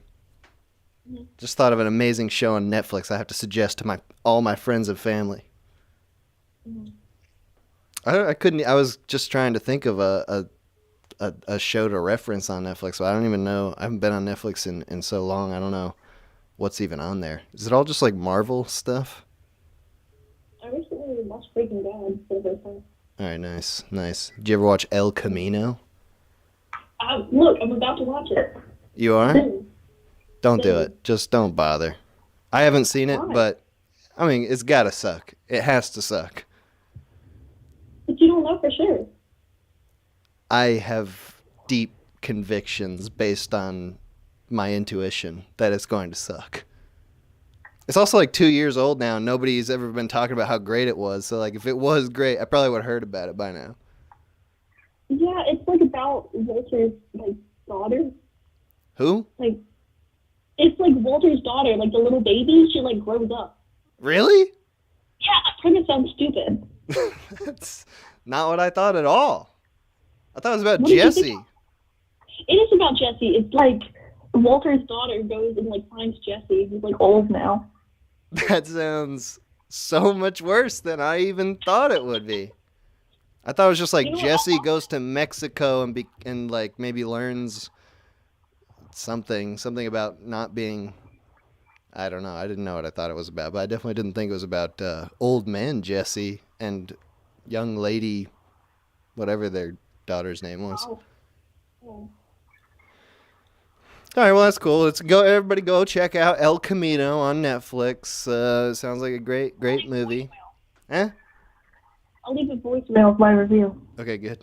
Just thought of an amazing show on Netflix I have to suggest to all my friends and family. I couldn't. I was just trying to think of a show to reference on Netflix, but I don't even know. I haven't been on Netflix in so long. I don't know what's even on there. Is it all just like Marvel stuff? I recently watched Breaking Bad for the first time. All right, nice. Did you ever watch El Camino? Look, I'm about to watch it. You are? Don't do it. Just don't bother. I haven't seen it, but I mean, it's gotta suck. It has to suck. But you don't know for sure. I have deep convictions based on my intuition that it's going to suck. It's also like 2 years old now. Nobody's ever been talking about how great it was. So like, if it was great, I probably would have heard about it by now. Yeah, it's like about Walter's like daughter. Who? Like, it's like Walter's daughter, like the little baby. She like grows up. Really? Yeah, that premise sounds stupid. That's not what I thought at all. I thought it was about What did you Jesse. think? It is about Jesse. It's like Walter's daughter goes and like finds Jesse, who's like old now. That sounds so much worse than I even thought it would be. I thought it was just like Jesse goes to Mexico and like maybe learns something about not being. I don't know. I didn't know what I thought it was about, but I definitely didn't think it was about old man Jesse and young lady, whatever their daughter's name was. Oh. All right, well, that's cool. Everybody go check out El Camino on Netflix. Sounds like a great movie. Eh? I'll leave a voicemail with my review. Okay, good.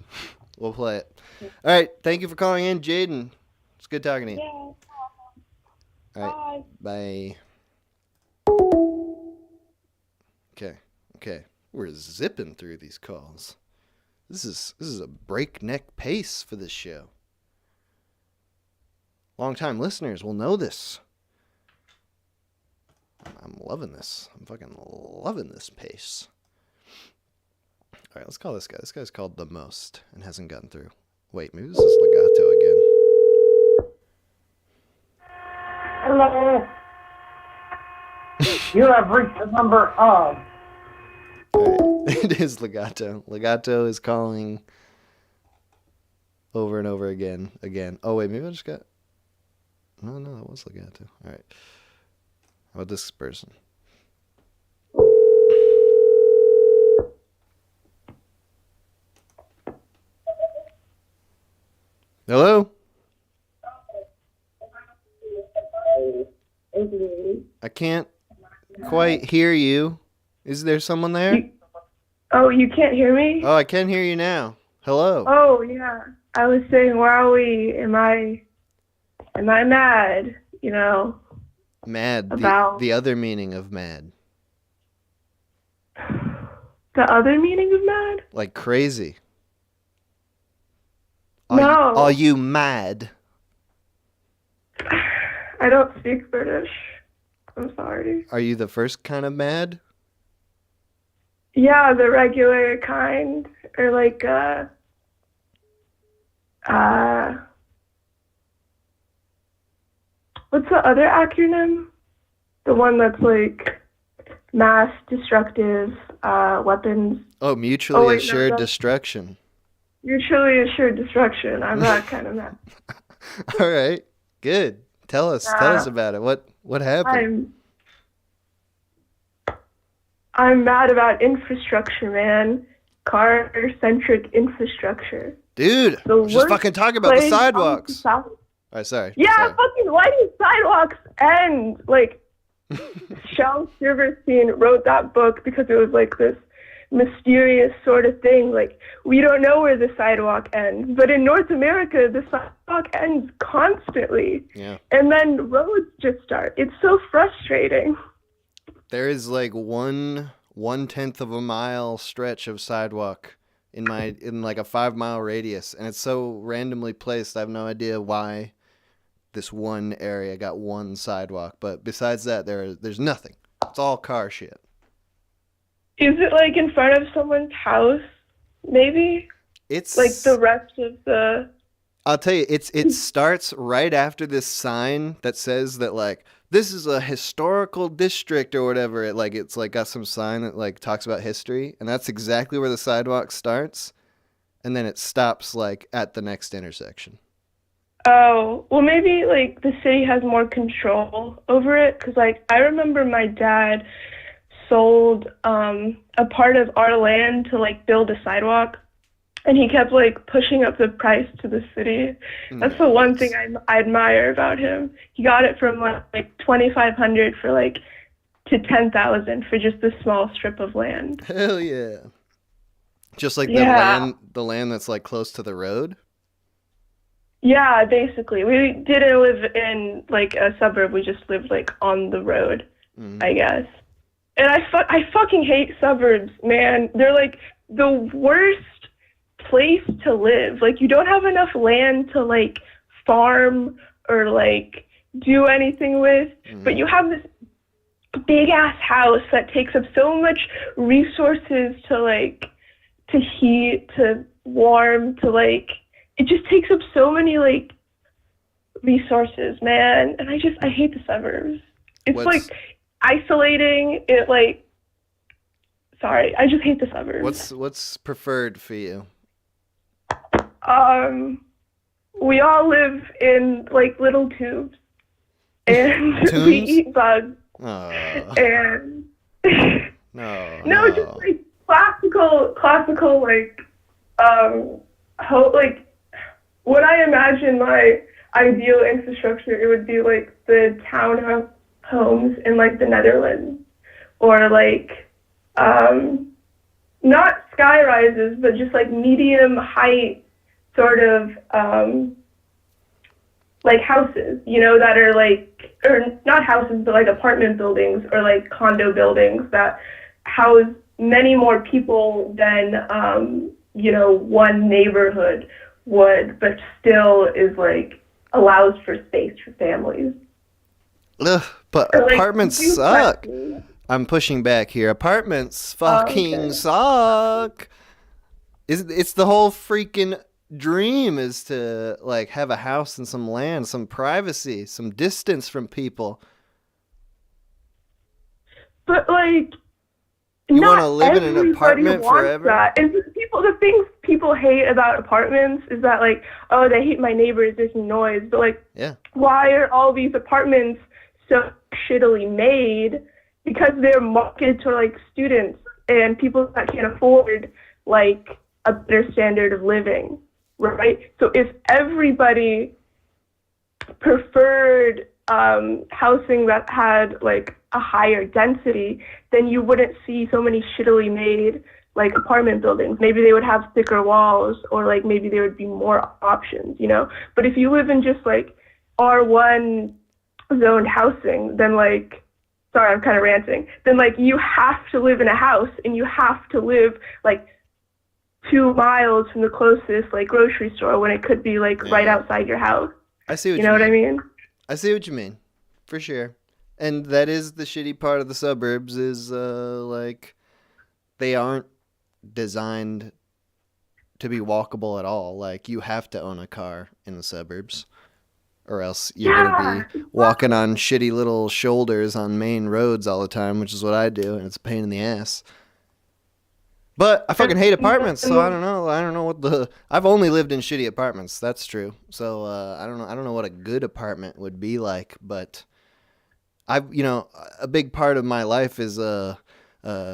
We'll play it. All right, thank you for calling in, Jaden. It's good talking to you. Yeah. All right, bye. Okay. We're zipping through these calls. This is a breakneck pace for this show. Long-time listeners will know this. I'm loving this. I'm fucking loving this pace. All right, let's call this guy. This guy's called The Most and hasn't gotten through. Wait, maybe this is Legato again. Hello. You have reached the number of. It is Legato. Legato is calling over and over again. Oh, wait, maybe I just got... No, that was Legato. All right. How about this person? Hello? I can't quite hear you. Is there someone there? Oh, you can't hear me? Oh, I can hear you now. Hello. Oh, yeah. I was saying, where are we? Am I mad? You know? Mad. About... The other meaning of mad. The other meaning of mad? Like crazy. No. Are you mad? I don't speak British. I'm sorry. Are you the first kind of mad? Yeah, the regular kind, or like what's the other acronym? The one that's like mass destructive weapons. Oh, mutually wait, no, assured that's- destruction. Mutually assured destruction. I'm that kind of mad. All right, good. Tell us about it. What happened? I'm mad about infrastructure, man. Car-centric infrastructure. Dude, The just worst fucking talk about the place on sidewalks. South- All right, sorry. Yeah, sorry. fucking why do sidewalks end? Like, Shel Silverstein wrote that book because it was like this mysterious sort of thing. Like, we don't know where the sidewalk ends, but in North America, the sidewalk ends constantly. Yeah. And then roads just start. It's so frustrating. There is like 1/10 of a mile stretch of sidewalk in like a 5-mile radius, and it's so randomly placed. I have no idea why this one area got one sidewalk, but besides that, there's nothing. It's all car shit. Is it like in front of someone's house? Maybe. It's like the rest of the. I'll tell you, it starts right after this sign that says that like this is a historical district or whatever. It's like got some sign that like talks about history, and that's exactly where the sidewalk starts, and then it stops like at the next intersection. Oh, well, maybe like the city has more control over it, because like I remember my dad sold a part of our land to like build a sidewalk. And he kept like pushing up the price to the city. That's the one thing I admire about him. He got it from like $2,500 for like to $10,000 for just this small strip of land. Hell yeah! Just like the land that's like close to the road. Yeah, basically, we didn't live in like a suburb. We just lived like on the road, I guess. And I fucking hate suburbs, man. They're like the worst place to live. Like, you don't have enough land to like farm or like do anything with, but you have this big ass house that takes up so much resources to like to heat, to warm, to like it just takes up so many like resources, man. And I hate the suburbs. It's like isolating. It like sorry, I just hate the suburbs. What's preferred for you? We all live in like little tubes, and we eat bugs. And no, just like classical like like what I imagine my ideal infrastructure, it would be like the townhouse homes in like the Netherlands, or like not sky rises, but just like medium height sort of like houses, you know, that are like, or not houses, but like apartment buildings or like condo buildings that house many more people than you know, one neighborhood would, but still is like allows for space for families. Ugh, but Or, like, apartments suck. I'm pushing back here. Apartments fucking suck. It's the whole freaking dream is to like have a house and some land, some privacy, some distance from people. But like, You not want to live in an everybody apartment wants forever? That. And the things people hate about apartments is that like, oh, they hate my neighbors, there's noise. But like, yeah, why are all these apartments so shittily made? Because they're marketed to like students and people that can't afford like a better standard of living, right? So if everybody preferred housing that had like a higher density, then you wouldn't see so many shittily made like apartment buildings. Maybe they would have thicker walls, or like maybe there would be more options, you know? But if you live in just like R1 zoned housing, then like, sorry, I'm kind of ranting, then like you have to live in a house, and you have to live like 2 miles from the closest like grocery store when it could be like right outside your house. I see what you know what I mean? I see what you mean. For sure. And that is the shitty part of the suburbs is, like, they aren't designed to be walkable at all. Like, you have to own a car in the suburbs, or else you're going to be walking on shitty little shoulders on main roads all the time, which is what I do, and it's a pain in the ass. But I fucking hate apartments, so I don't know what the... I've only lived in shitty apartments, that's true. So, I don't know what a good apartment would be like, but a big part of my life is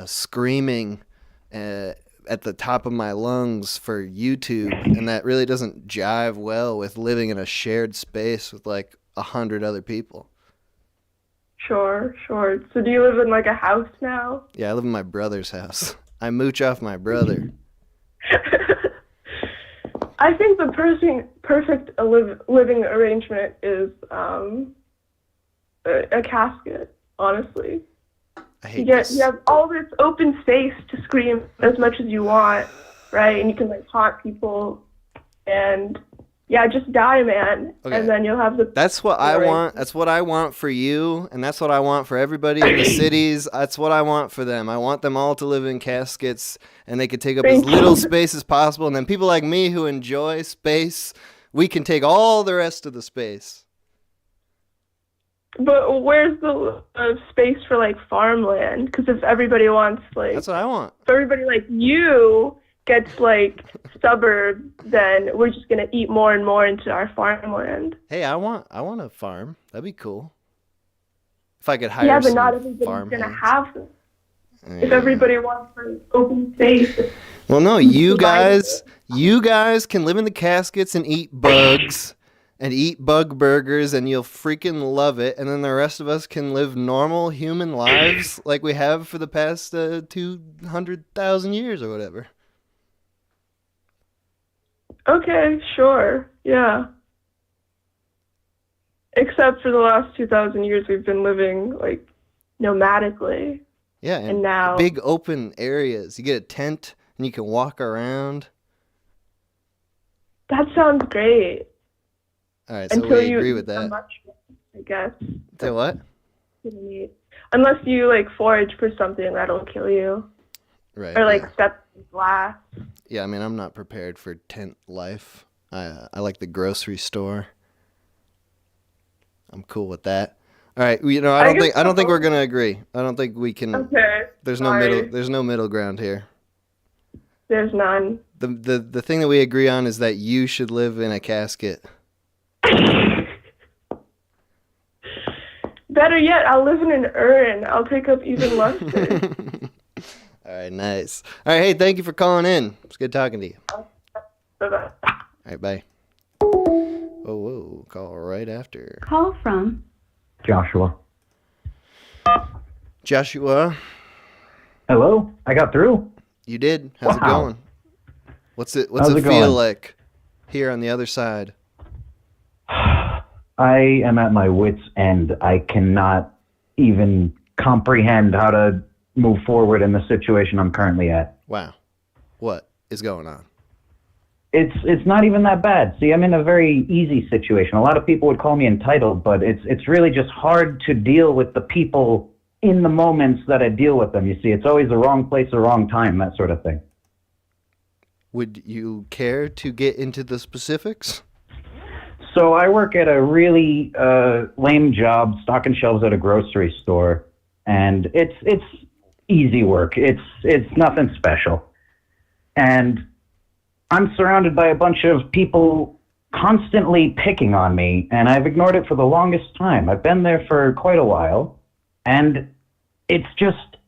screaming at the top of my lungs for YouTube, and that really doesn't jive well with living in a shared space with like 100 other people. Sure. So do you live in like a house now? Yeah, I live in my brother's house. I mooch off my brother. I think the perfect living arrangement is a casket, honestly. I hate You have all this open space to scream as much as you want, right? And you can like haunt people, and just die, man. Okay. And then you'll have the... That's what I want. That's what I want for you, and that's what I want for everybody in the cities. That's what I want for them. I want them all to live in caskets, and they could take up as little space as possible. And then people like me who enjoy space, we can take all the rest of the space. But where's the space for like farmland? Because if everybody wants like... That's what I want. If everybody like you gets like suburbs, then we're just gonna eat more and more into our farmland. Hey, I want a farm. That'd be cool. If I could hire but not some everybody's gonna farmhands. have them. Yeah. If everybody wants an open space. Well, no, you guys can live in the caskets and eat bugs and eat bug burgers, and you'll freaking love it. And then the rest of us can live normal human lives like we have for the past 200,000 years or whatever. Okay, sure, yeah. Except for the last 2,000 years, we've been living like nomadically. Yeah, and now big open areas. You get a tent and you can walk around. That sounds great. All right, so Until we you agree with eat so that. much, I guess. Say what? Unless you like forage for something that'll kill you. Right. Or like step in glass. Yeah, I mean, I'm not prepared for tent life. I like the grocery store. I'm cool with that. All right, I don't think we're gonna agree. I don't think we can. Okay. There's sorry. no middle ground here. There's none. The thing that we agree on is that you should live in a casket. Better yet, I'll live in an urn. I'll take up even less space. All right, nice. All right, hey, thank you for calling in. It's good talking to you. Bye-bye. All right, bye. Whoa, call right after. Call from Joshua. Joshua. Hello? I got through? You did. How's it Wow. going? What's it How's it feel going? like here on the other side? I am at my wit's end. I cannot even comprehend how to move forward in the situation I'm currently at. Wow. What is going on? It's not even that bad. See, I'm in a very easy situation. A lot of people would call me entitled, but it's really just hard to deal with the people in the moments that I deal with them. You see, it's always the wrong place, the wrong time, that sort of thing. Would you care to get into the specifics? So I work at a really lame job, stocking shelves at a grocery store, and it's easy work. It's nothing special. And I'm surrounded by a bunch of people constantly picking on me, and I've ignored it for the longest time. I've been there for quite a while, and it's just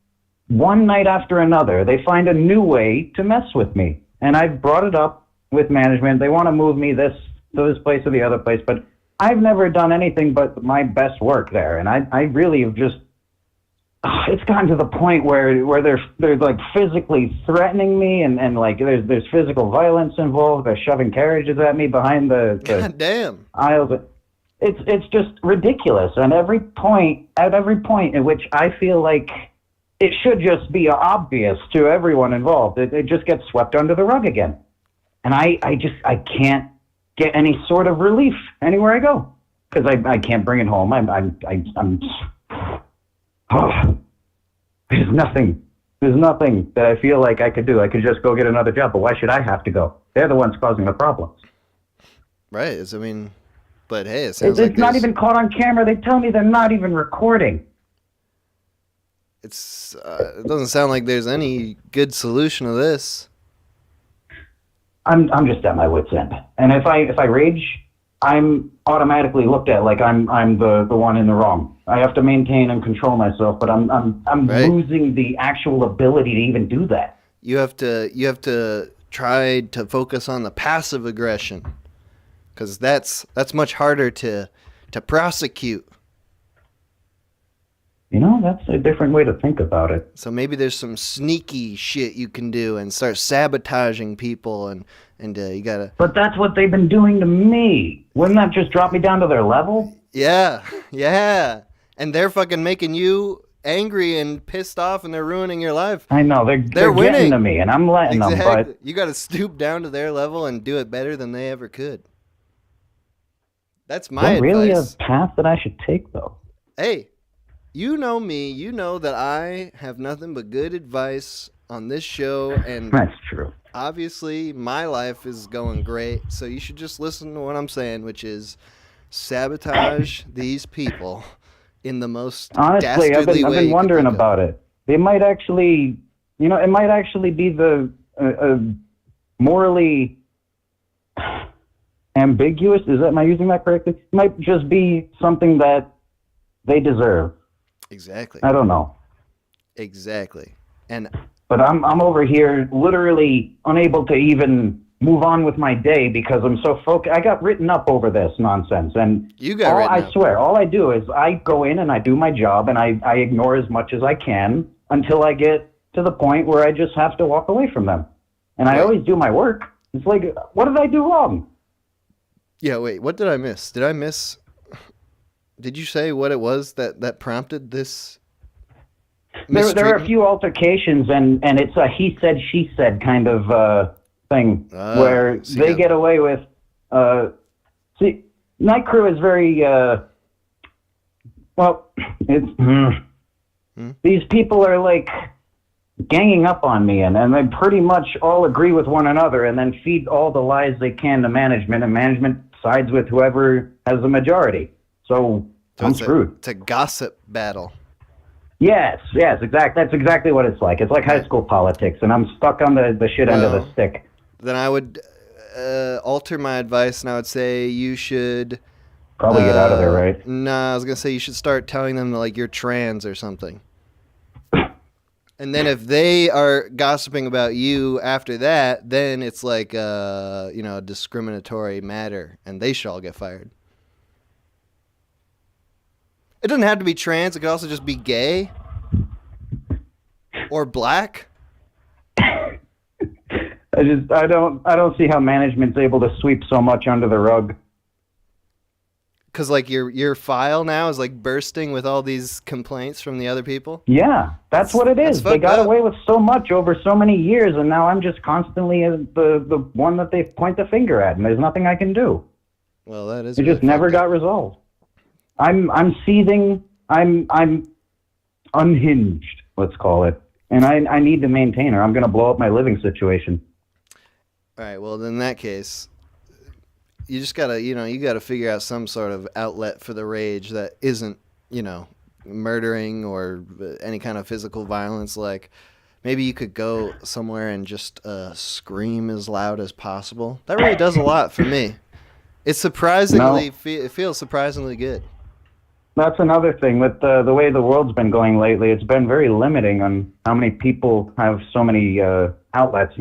one night after another, they find a new way to mess with me. And I've brought it up with management. They want to move me to this place or the other place, but I've never done anything but my best work there. And I really have just, it's gotten to the point where they're like physically threatening me, and like there's physical violence involved. They're shoving carriages at me behind the God damn. aisles. It's just ridiculous. And at every point in which I feel like it should just be obvious to everyone involved, it just gets swept under the rug again. And I can't get any sort of relief anywhere I go. because I can't bring it home. I'm oh, there's nothing that I feel like I could do. I could just go get another job, but why should I have to go? They're the ones causing the problems. Right. I mean, but hey, it sounds like it's not even caught on camera. They tell me they're not even recording. It doesn't sound like there's any good solution to this. I'm just at my wit's end, and if I rage, I'm automatically looked at like I'm the one in the wrong. I have to maintain and control myself, but I'm right. losing the actual ability to even do that. You have to try to focus on the passive aggression, because that's much harder to prosecute. You know, that's a different way to think about it. So maybe there's some sneaky shit you can do and start sabotaging people, and you gotta. But that's what they've been doing to me. Wouldn't that just drop me down to their level? Yeah. And they're fucking making you angry and pissed off, and they're ruining your life. I know they're winning. getting to me, and I'm letting them. But you got to stoop down to their level and do it better than they ever could. That's my advice. Really a path that I should take, though. Hey. You know me. You know that I have nothing but good advice on this show, and that's true. Obviously, my life is going great, so you should just listen to what I'm saying, which is sabotage these people in the most honestly. I've been wondering about it. They might actually, it might actually be the morally ambiguous. Am I using that correctly? It might just be something that they deserve. Exactly. I don't know. Exactly. But I'm over here literally unable to even move on with my day because I'm so focused. I got written up over this nonsense, and I swear, all I do is I go in and I do my job, and I ignore as much as I can until I get to the point where I just have to walk away from them. And I always do my work. It's like, what did I do wrong? Yeah, wait, what did I miss? Did you say what it was that prompted this? There are a few altercations, and it's a he said, she said kind of thing where they get away with. See, Night Crew is very these people are like ganging up on me, and they pretty much all agree with one another, and then feed all the lies they can to management, and management sides with whoever has the majority. So I'm screwed. It's a gossip battle. Yes, exactly. That's exactly what it's like. It's like high school politics, and I'm stuck on the shit end of the stick. Then I would alter my advice, and I would say you should probably get out of there, right? Nah, I was gonna say you should start telling them like you're trans or something. And then if they are gossiping about you after that, then it's like a discriminatory matter, and they should all get fired. It doesn't have to be trans. It could also just be gay or black. I don't see how management's able to sweep so much under the rug. Because like your file now is like bursting with all these complaints from the other people. Yeah, that's what it is. They got away with so much over so many years, and now I'm just constantly the one that they point the finger at, and there's nothing I can do. Well, that is. It just never got resolved. I'm seething. I'm unhinged. Let's call it, and I need to maintain her. I'm going to blow up my living situation. All right. Well, in that case, you just gotta figure out some sort of outlet for the rage that isn't murdering or any kind of physical violence. Like maybe you could go somewhere and just scream as loud as possible. That really does a lot for me. It's surprisingly it feels surprisingly good. That's another thing with the way the world's been going lately. It's been very limiting on how many people have so many outlets.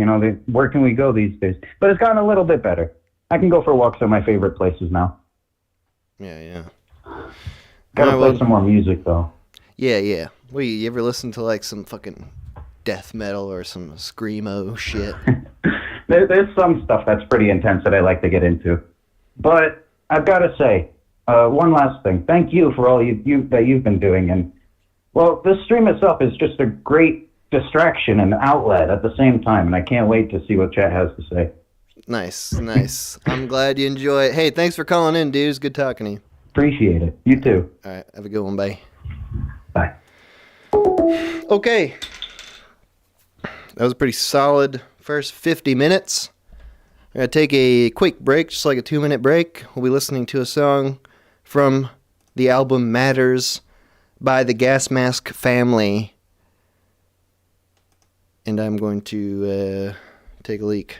Where can we go these days? But it's gotten a little bit better. I can go for walks at my favorite places now. Yeah. Gotta play some more music though. Yeah. Well, you ever listen to like some fucking death metal or some screamo shit? There's some stuff that's pretty intense that I like to get into. But I've got to say, one last thing. Thank you for all that you've been doing. And, well, this stream itself is just a great distraction and outlet at the same time, and I can't wait to see what chat has to say. Nice. I'm glad you enjoy it. Hey, thanks for calling in, dude. It's good talking to you. Appreciate it. You too. All right. Have a good one. Bye. Bye. Okay. That was a pretty solid first 50 minutes. We're going to take a quick break, just like a 2-minute break. We'll be listening to a song from the album Matters by the Gas Mask Family. And I'm going to take a leak.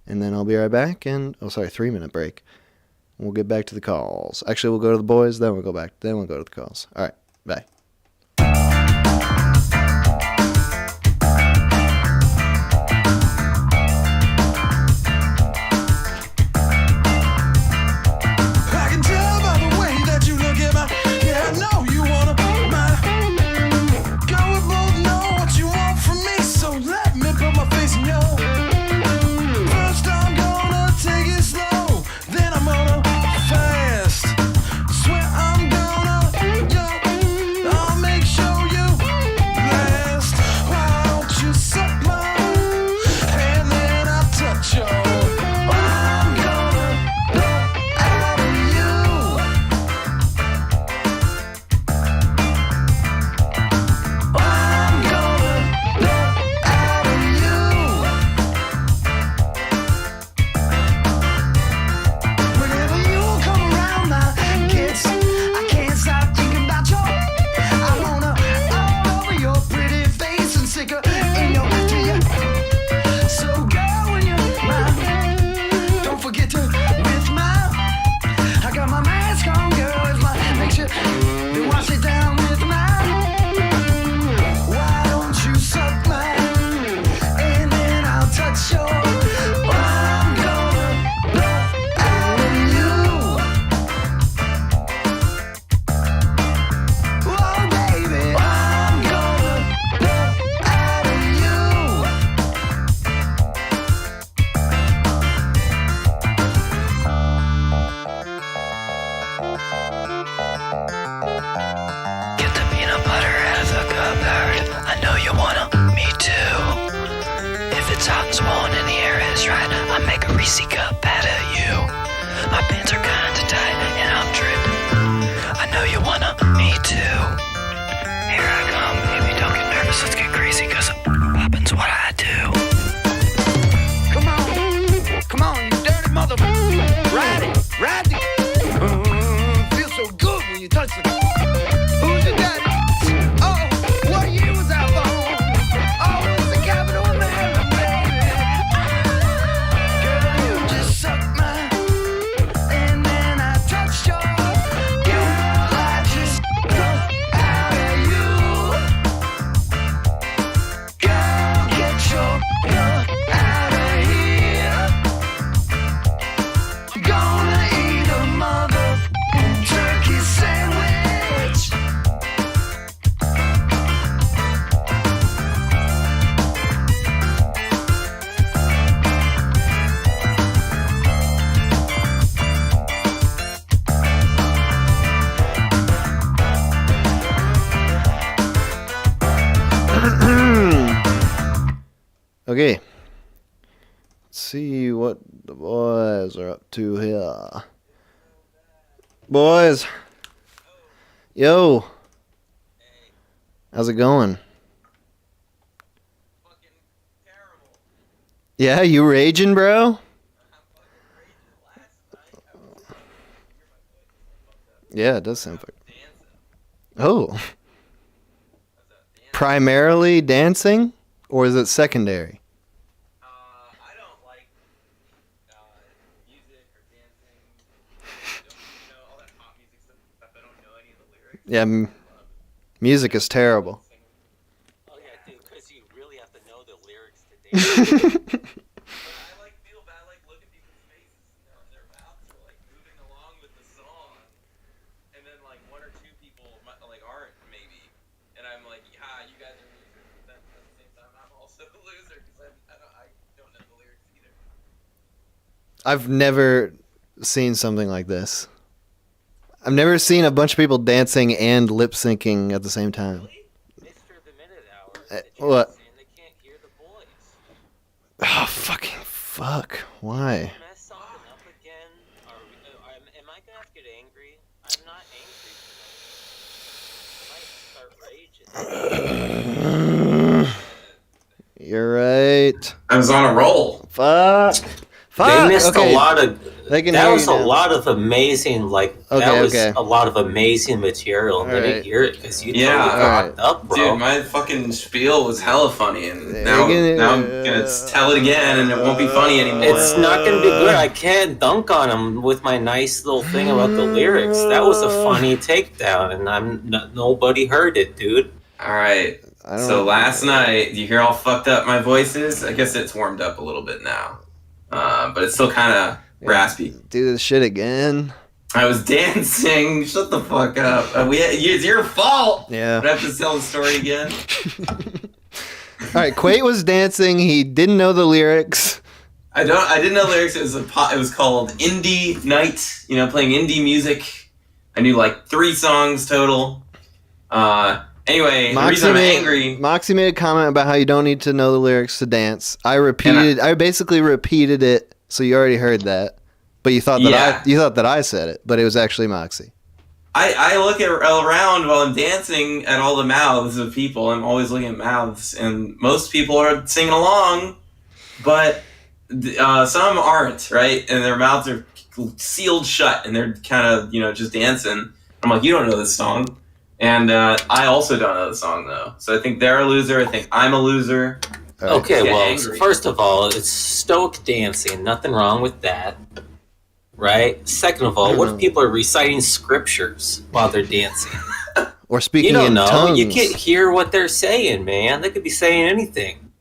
And then I'll be right back. And 3-minute break. We'll get back to the calls. Actually, we'll go to the boys, then we'll go back. Then we'll go to the calls. All right. Bye. Okay. Let's see what the boys are up to here. Boys. Yo. How's it going? Yeah, you raging, bro? Yeah, it does sound like. Oh. Primarily dancing? Or is it secondary? Yeah, music is terrible. Oh yeah, dude, because you really have to know the lyrics to dance. But I feel bad, look at people's faces and their mouths are moving along with the song, and then one or two people aren't maybe, and I'm yeah, you guys are losers. But then at the same time, I'm also a loser because I don't know the lyrics either. I've never seen something like this. I've never seen a bunch of people dancing and lip syncing at the same time. Really? Mr. The Minute Hour. What? They can't hear the boys. Oh, fucking fuck. Why? Mess something up again? Am I gonna have to get angry? You're right. I was on a roll. Fuck. They missed Okay. a lot of. They can That hear was you a now. lot of amazing, like that was okay. a lot of amazing material, and they didn't hear it because you totally fucked up, bro. Dude, my fucking spiel was hella funny, and now I'm gonna tell it again, and it won't be funny anymore. It's not gonna be good. I can't dunk on him with my nice little thing about the lyrics. That was a funny takedown, and nobody heard it, dude. All right. So last night, do you hear how fucked up my voice is? I guess it's warmed up a little bit now, but it's still kind of raspy. Do this shit again. I was dancing. Shut the fuck up. It's your fault. Yeah. I have to tell the story again. All right, Quate was dancing. He didn't know the lyrics. I didn't know the lyrics. It was called Indie Night. You know, playing indie music. I knew like 3 songs total. Anyway, the reason I'm angry. Moxie made a comment about how you don't need to know the lyrics to dance. I basically repeated it, so you already heard that. But you thought that I said it, but it was actually Moxie. I look around while I'm dancing at all the mouths of people. I'm always looking at mouths, and most people are singing along, but some aren't, right? And their mouths are sealed shut, and they're kind of, just dancing. I'm like, you don't know this song. And I also don't know the song, though. So I think they're a loser. I think I'm a loser. Okay, well, first of all, it's stoic dancing. Nothing wrong with that. Right? Second of all, what if people are reciting scriptures while they're dancing? Or speaking in tongues. tongues. You can't hear what they're saying, man. They could be saying anything.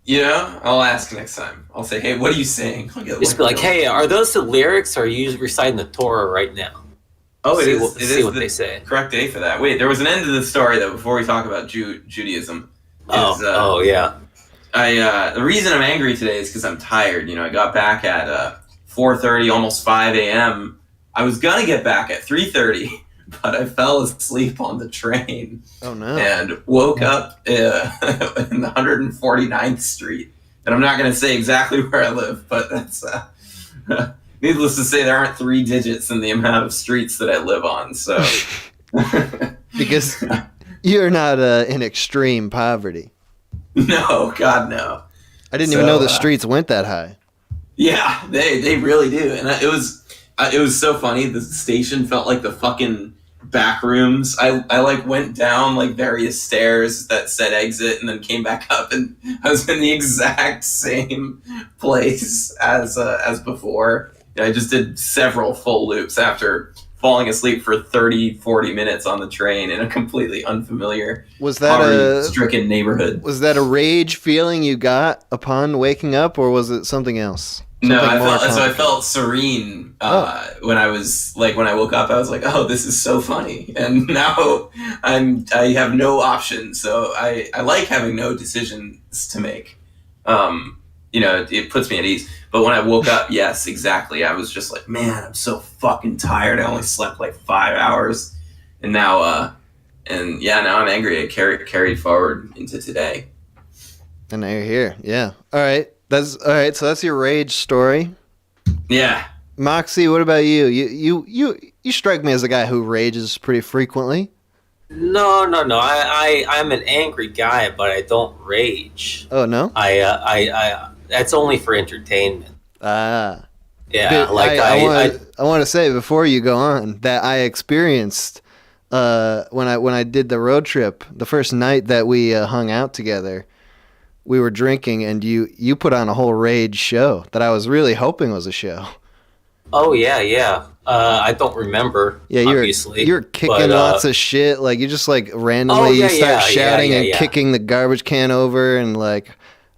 I'll ask next time. I'll say, hey, what are you saying? Just be like, hey, are those the lyrics, or are you reciting the Torah right now? Oh, it See is. what- It see is what the they say. correct day for that. Wait, there was an end to the story though. Before we talk about Judaism. Yeah. The reason I'm angry today is because I'm tired. I got back at 4:30, almost 5 a.m. I was gonna get back at 3:30, but I fell asleep on the train. Oh no! And woke up in the 149th Street. And I'm not gonna say exactly where I live, but that's. Needless to say, there aren't 3 digits in the amount of streets that I live on. So, because you're not in extreme poverty. No, God, no. I didn't even know the streets went that high. Yeah, they really do, and it was so funny. The station felt like the fucking back rooms. I like went down like various stairs that said exit, and then came back up, and I was in the exact same place as before. I just did several full loops after falling asleep for 30-40 minutes on the train in a completely unfamiliar, poverty-stricken neighborhood. Was that a rage feeling you got upon waking up, or was it something else? No, I felt serene when I woke up. I was like, "Oh, this is so funny," and now I have no options. So I like having no decisions to make. It puts me at ease. But when I woke up, yes, exactly. I was just like, man, I'm so fucking tired. I only slept like 5 hours, and now I'm angry. I carried forward into today. And now you're here. Yeah. All right. That's all right. So that's your rage story. Yeah. Moxie, what about you? You strike me as a guy who rages pretty frequently. No. I'm an angry guy, but I don't rage. Oh no. I that's only for entertainment. Ah. Yeah, But I want to say before you go on that I experienced when I did the road trip, the first night that we hung out together, we were drinking, and you put on a whole rage show that I was really hoping was a show. Oh yeah. I don't remember. Yeah, obviously. you're kicking lots of shit. Like you just like randomly start shouting and kicking the garbage can over, and like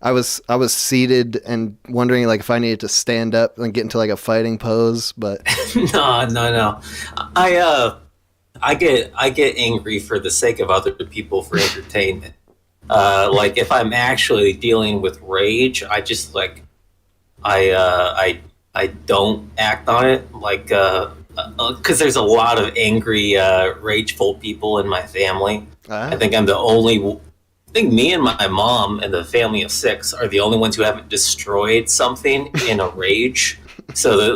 I was seated and wondering like if I needed to stand up and get into like a fighting pose, but no. I get angry for the sake of other people for entertainment. Like if I'm actually dealing with rage, I just like I don't act on it, like because there's a lot of angry, rageful people in my family. I think I'm the only. I think me and my mom and the family of 6 are the only ones who haven't destroyed something in a rage. So that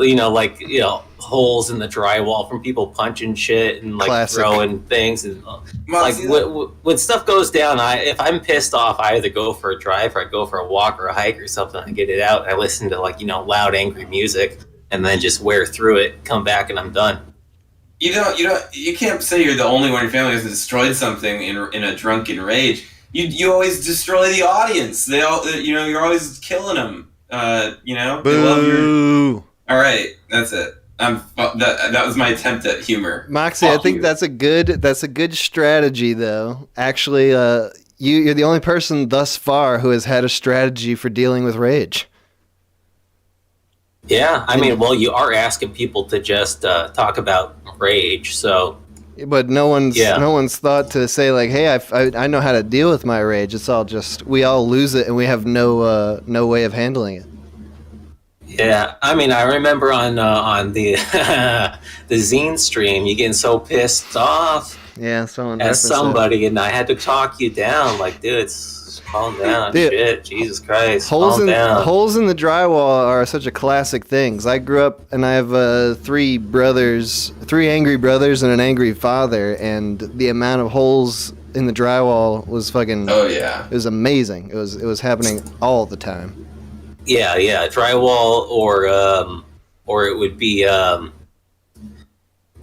holes in the drywall from people punching shit and like Classic. throwing things and like when stuff goes down, if I'm pissed off, I either go for a drive or I go for a walk or a hike or something. I get it out. I listen to like loud, angry music, and then just wear through it. Come back and I'm done. You can't say you're the only one in your family who's destroyed something in a drunken rage. You always destroy the audience. They all, you're always killing them. They love your. All right, that's it. That was my attempt at humor. Moxie, I think that's a good strategy, though. Actually, you're the only person thus far who has had a strategy for dealing with rage. Yeah, I mean, well, you are asking people to just talk about rage, so. But no one's thought to say like, hey, I know how to deal with my rage. It's all just we all lose it and we have no way of handling it. Yeah, I mean, I remember on the the zine stream, you getting so pissed off. Yeah, someone as somebody, and I had to talk you down. Like, dude, calm down. Dude, shit, Jesus Christ, holes calm down. Holes in the drywall are such a classic thing. I grew up and I have three angry brothers and an angry father, and the amount of holes in the drywall was fucking. Oh yeah, it was amazing. It was happening all the time. Yeah, drywall or it would be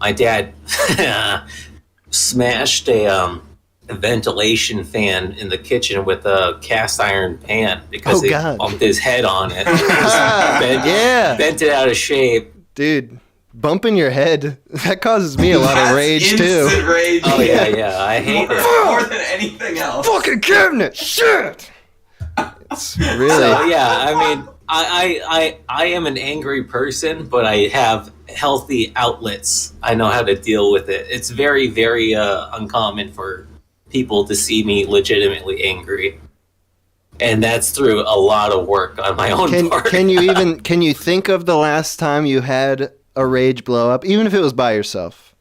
my dad smashed a ventilation fan in the kitchen with a cast iron pan because he bumped his head on it. Bent it out of shape. Dude, bumping your head, that causes me a lot of rage too. Rage. Oh yeah, I hate it. More than anything else. Fucking cabinet, shit! Really? So, yeah, I mean, I am an angry person, but I have healthy outlets. I know how to deal with it. It's very, very uncommon for people to see me legitimately angry, and that's through a lot of work on my own part. Can you think of the last time you had a rage blow up, even if it was by yourself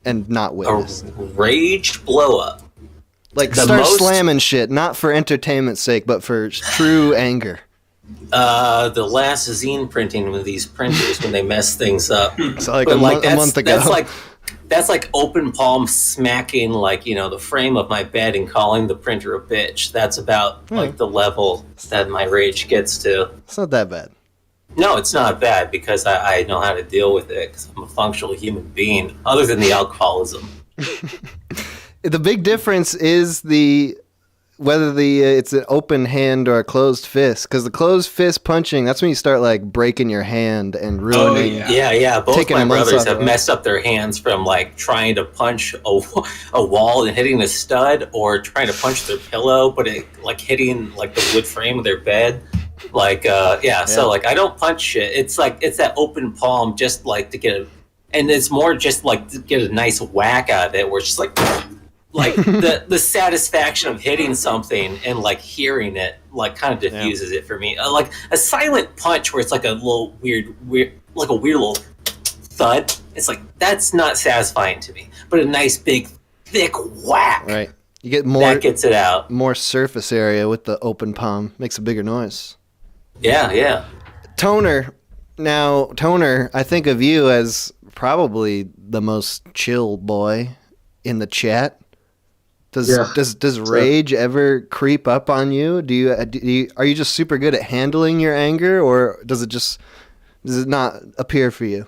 and not witnessed? A rage blow up. Like start slamming shit, not for entertainment's sake, but for true anger. The last zine printing with these printers when they mess things up. So like a month ago. That's like open palm smacking the frame of my bed and calling the printer a bitch. That's about like the level that my rage gets to. It's not that bad. No, it's not bad because I know how to deal with it because I'm a functional human being, other than the alcoholism. The big difference is whether it's an open hand or a closed fist. Because the closed fist punching, that's when you start like breaking your hand and ruining. Oh, yeah. Both my brothers have messed up their hands from like trying to punch a wall and hitting a stud, or trying to punch their pillow, but it like hitting like the wood frame of their bed. So like I don't punch shit. It's that open palm just like to get and it's more just like to get a nice whack out of it, where it's just like the satisfaction of hitting something and like hearing it like kind of diffuses it for me. Like a silent punch where it's like a little weird like a weird little thud. It's like that's not satisfying to me. But a nice big thick whack. Right. You get more that gets it out. More surface area with the open palm. Makes a bigger noise. Yeah. Toner. Now, Toner, I think of you as probably the most chill boy in the chat. Does rage ever creep up on you? Are you just super good at handling your anger, or does it not appear for you?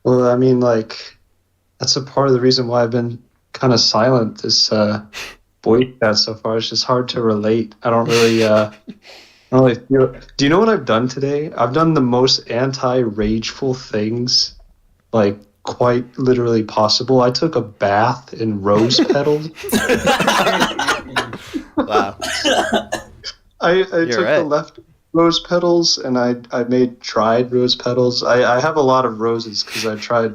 Well, I mean, like that's a part of the reason why I've been kind of silent this boy chat so far. It's just hard to relate. I don't really feel it. Do you know what I've done today? I've done the most anti-rageful things, like quite literally possible. I took a bath in rose petals. Wow. I took the left rose petals and I made dried rose petals. I have a lot of roses because I tried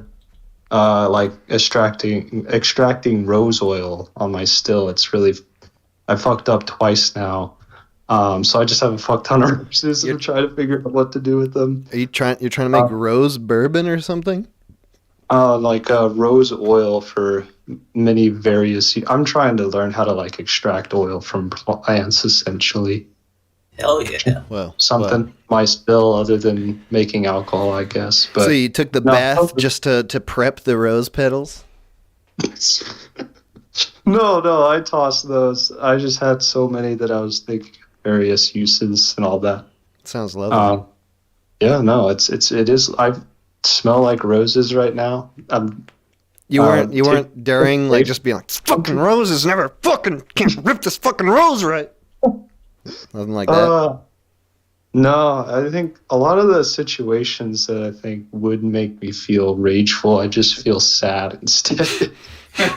like extracting rose oil on my still. I fucked up twice now. So I just have a fuck ton of roses and I'm trying to figure out what to do with them. You're trying to make rose bourbon or something? Like rose oil for many various. I'm trying to learn how to like extract oil from plants, essentially. Hell yeah. Well, something my spill other than making alcohol, I guess. But so you took the bath just to prep the rose petals? No, I tossed those. I just had so many that I was thinking of various uses and all that. Sounds lovely. Yeah, no, it is. I smell like roses right now. You weren't daring like just being like, fucking roses never fucking can't rip this fucking rose right. Nothing like that. No, I think a lot of the situations that I think would make me feel rageful, I just feel sad instead.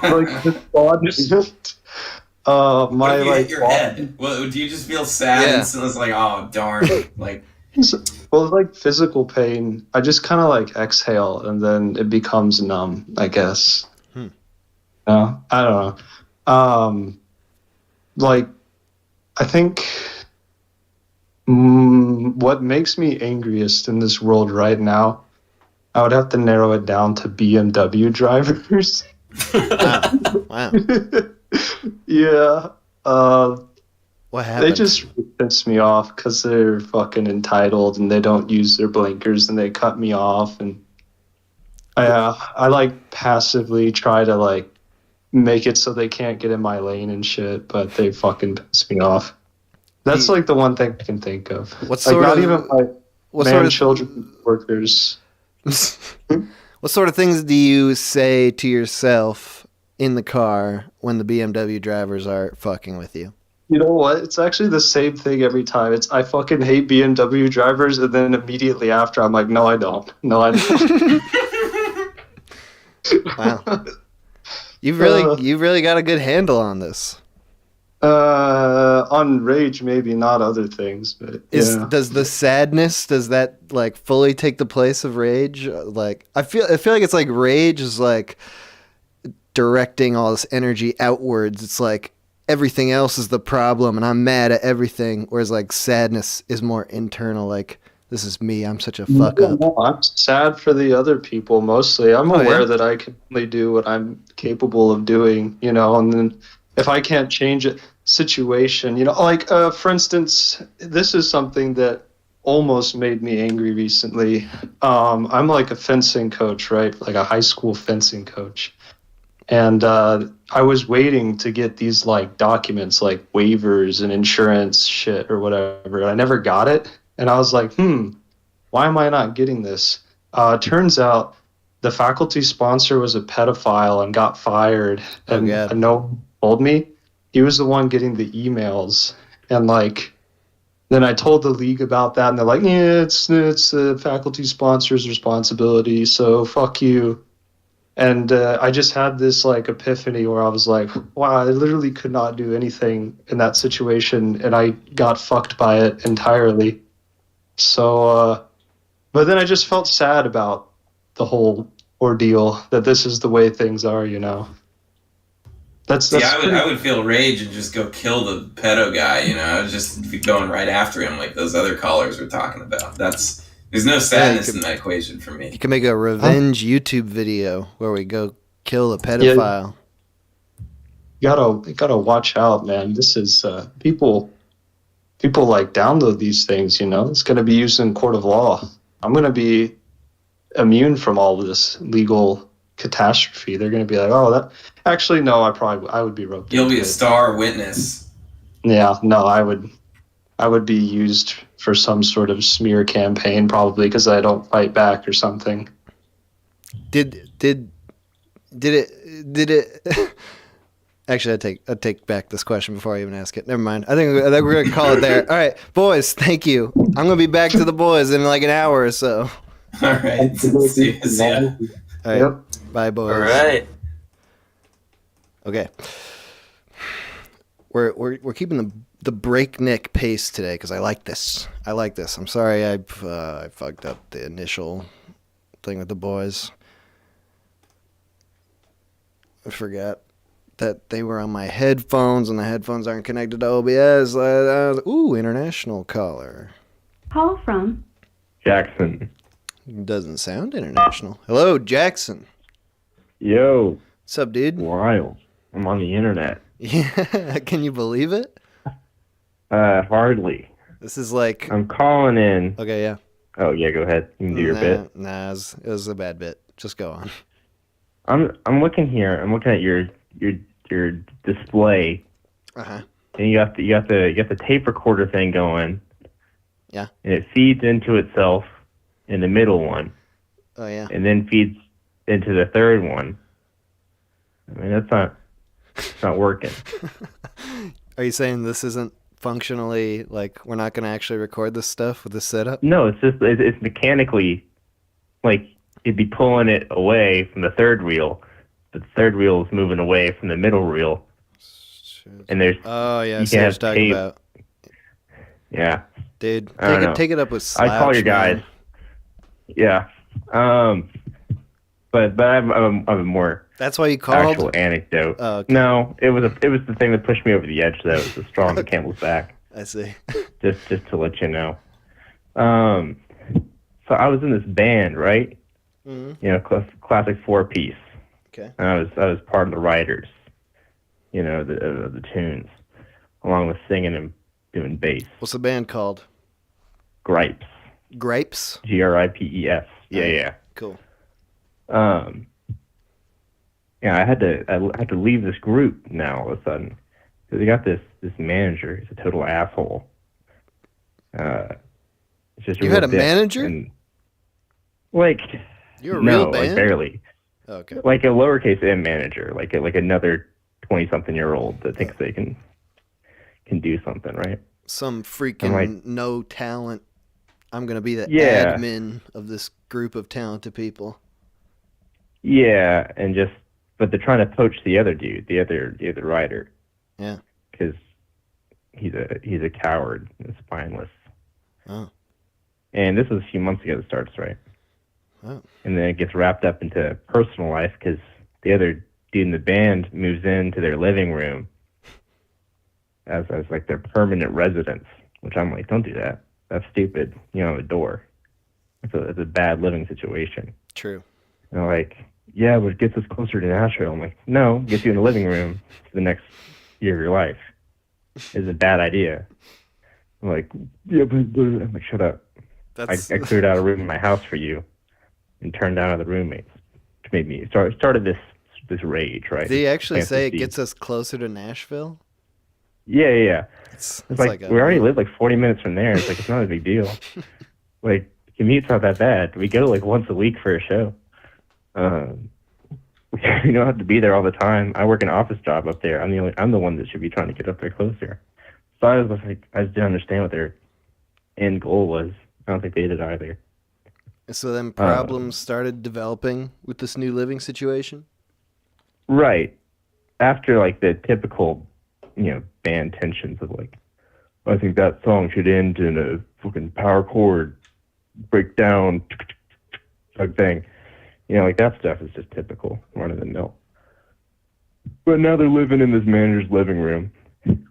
Like this thought. What if you hit your head? Well, do you just feel sad and so it's like, oh darn, like? Well, it's like physical pain. I just kind of like exhale and then it becomes numb, I guess. No, I don't know. Like, I think what makes me angriest in this world right now, I would have to narrow it down to BMW drivers. Wow. Yeah. What happened? They just piss me off because they're fucking entitled and they don't use their blinkers and they cut me off. And I like passively try to like make it so they can't get in my lane and shit, but they fucking piss me off. That's like the one thing I can think of. What like sort not of even like children workers. What sort of things do you say to yourself in the car when the BMW drivers are fucking with you? You know what? It's actually the same thing every time. It's I fucking hate BMW drivers, and then immediately after I'm like, no, I don't. No, I don't. Wow. You've really got a good handle on this. On rage, maybe not other things, but yeah. Does the sadness, does that like fully take the place of rage? Like I feel like it's like rage is like directing all this energy outwards. It's like everything else is the problem and I'm mad at everything, whereas like sadness is more internal, like this is me, I'm such a fuck up. No, I'm sad for the other people mostly. I'm aware that I can only do what I'm capable of doing, you know, and then if I can't change a situation, you know, like for instance, this is something that almost made me angry recently. I'm like a fencing coach, right? Like a high school fencing coach. And I was waiting to get these like documents like waivers and insurance shit or whatever. I never got it. And I was like, why am I not getting this? Turns out the faculty sponsor was a pedophile and got fired. And no one told me. He was the one getting the emails. And like, then I told the league about that. And they're like, yeah, it's the faculty sponsor's responsibility. So fuck you. And I just had this like epiphany where I was like, wow, I literally could not do anything in that situation. And I got fucked by it entirely. So, but then I just felt sad about the whole ordeal, that this is the way things are, you know. I would feel rage and just go kill the pedo guy, you know, just be going right after him like those other callers were talking about. There's no sadness in that equation for me. You can make a revenge YouTube video where we go kill a pedophile. You gotta watch out, man. This is people like download these things, you know. It's gonna be used in court of law. I'm gonna be immune from all of this legal catastrophe. They're gonna be like, oh, that actually no, I would be roped. You'll be a star witness. Yeah, no, I would be used for some sort of smear campaign, probably because I don't fight back or something. Did it? Actually, I take back this question before I even ask it. Never mind. I think we're gonna call it there. All right, boys. Thank you. I'm gonna be back to the boys in like an hour or so. All right. See ya. All right. Yep. Bye, boys. All right. Okay. We're keeping the breakneck pace today because I like this. I'm sorry I fucked up the initial thing with the boys. I forgot that they were on my headphones and the headphones aren't connected to OBS. International caller. Call from Jackson. Doesn't sound international. Hello, Jackson. Yo. What's up, dude? Wild. I'm on the internet. Yeah, can you believe it? Hardly. This is like... I'm calling in. Okay, yeah. Oh, yeah, go ahead. You can do your bit. Nah, it was a bad bit. Just go on. I'm looking here. I'm looking at your display. Uh-huh. And you got the tape recorder thing going. Yeah. And it feeds into itself in the middle one. Oh, yeah. And then feeds into the third one. I mean, it's not working. Are you saying this isn't functionally, like, we're not going to actually record this stuff with this setup? No, it's mechanically, like, it'd be pulling it away from the third reel, but the third reel is moving away from the middle reel. And there's... Oh, yeah, you I see what can you're have talking tape. about. Yeah. Dude, I don't know. take it up with Slouch, I call your guys. man. Yeah. But I have a more That's why you called? actual anecdote. Oh, okay. No, it was the thing that pushed me over the edge, though. It was the straw on the camel's back. I see. just to let you know. So I was in this band, right? Mm-hmm. You know, classic 4-piece. Okay. And I was part of the writers. You know, the tunes, along with singing and doing bass. What's the band called? Gripes. Gripes? Gripes. Yeah. Cool. Yeah, I had to leave this group now all of a sudden because they got this manager. He's a total asshole. It's just You had a manager? And, like, You're a no, real band? like barely. Okay. Like a lowercase m manager, like another 20-something-year-old that thinks they can do something, right? Some freaking like, no talent. I'm going to be the Yeah. admin of this group of talented people. Yeah, but they're trying to poach the other dude, the other writer. Yeah. Because he's a coward and spineless. Oh. And this was a few months ago that starts, right? Oh. And then it gets wrapped up into personal life because the other dude in the band moves into their living room as like their permanent residence, which I'm like, don't do that. That's stupid. You know, a door. It's a bad living situation. True. And they're like, yeah, but it gets us closer to Nashville. I'm like, no, it gets you in the living room for the next year of your life. It's a bad idea. I'm like, yeah, but I'm like, shut up. I cleared out a room in my house for you and turned down other roommates, which made me started this rage, right? Did he actually say it Fantasy. gets us closer to Nashville? Yeah. It's like like we already live like 40 minutes from there. It's like it's not a big deal. Like commute's not that bad. We go like once a week for a show. We don't have to be there all the time. I work an office job up there. I'm the one that should be trying to get up there closer. So I was like, I just didn't understand what their end goal was. I don't think they did either. So then problems started developing with this new living situation? Right. After like the typical, band tensions of like, I think that song should end in a fucking power chord breakdown type thing. Like that stuff is just typical, run of the mill. But now they're living in this manager's living room,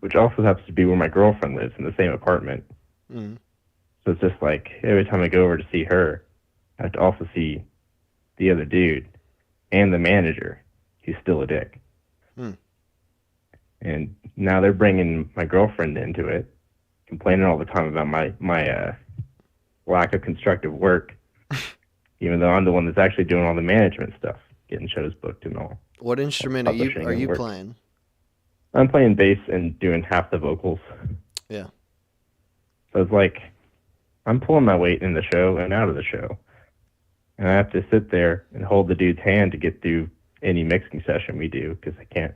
which also happens to be where my girlfriend lives in the same apartment. Mm. So it's just like every time I go over to see her, I have to also see the other dude and the manager. He's still a dick. Hmm. And now they're bringing my girlfriend into it, complaining all the time about my lack of constructive work, even though I'm the one that's actually doing all the management stuff, getting shows booked and all. What instrument are Publishing you and work. playing? I'm playing bass and doing half the vocals. Yeah. So it's like I'm pulling my weight in the show and out of the show. And I have to sit there and hold the dude's hand to get through any mixing session we do because I can't.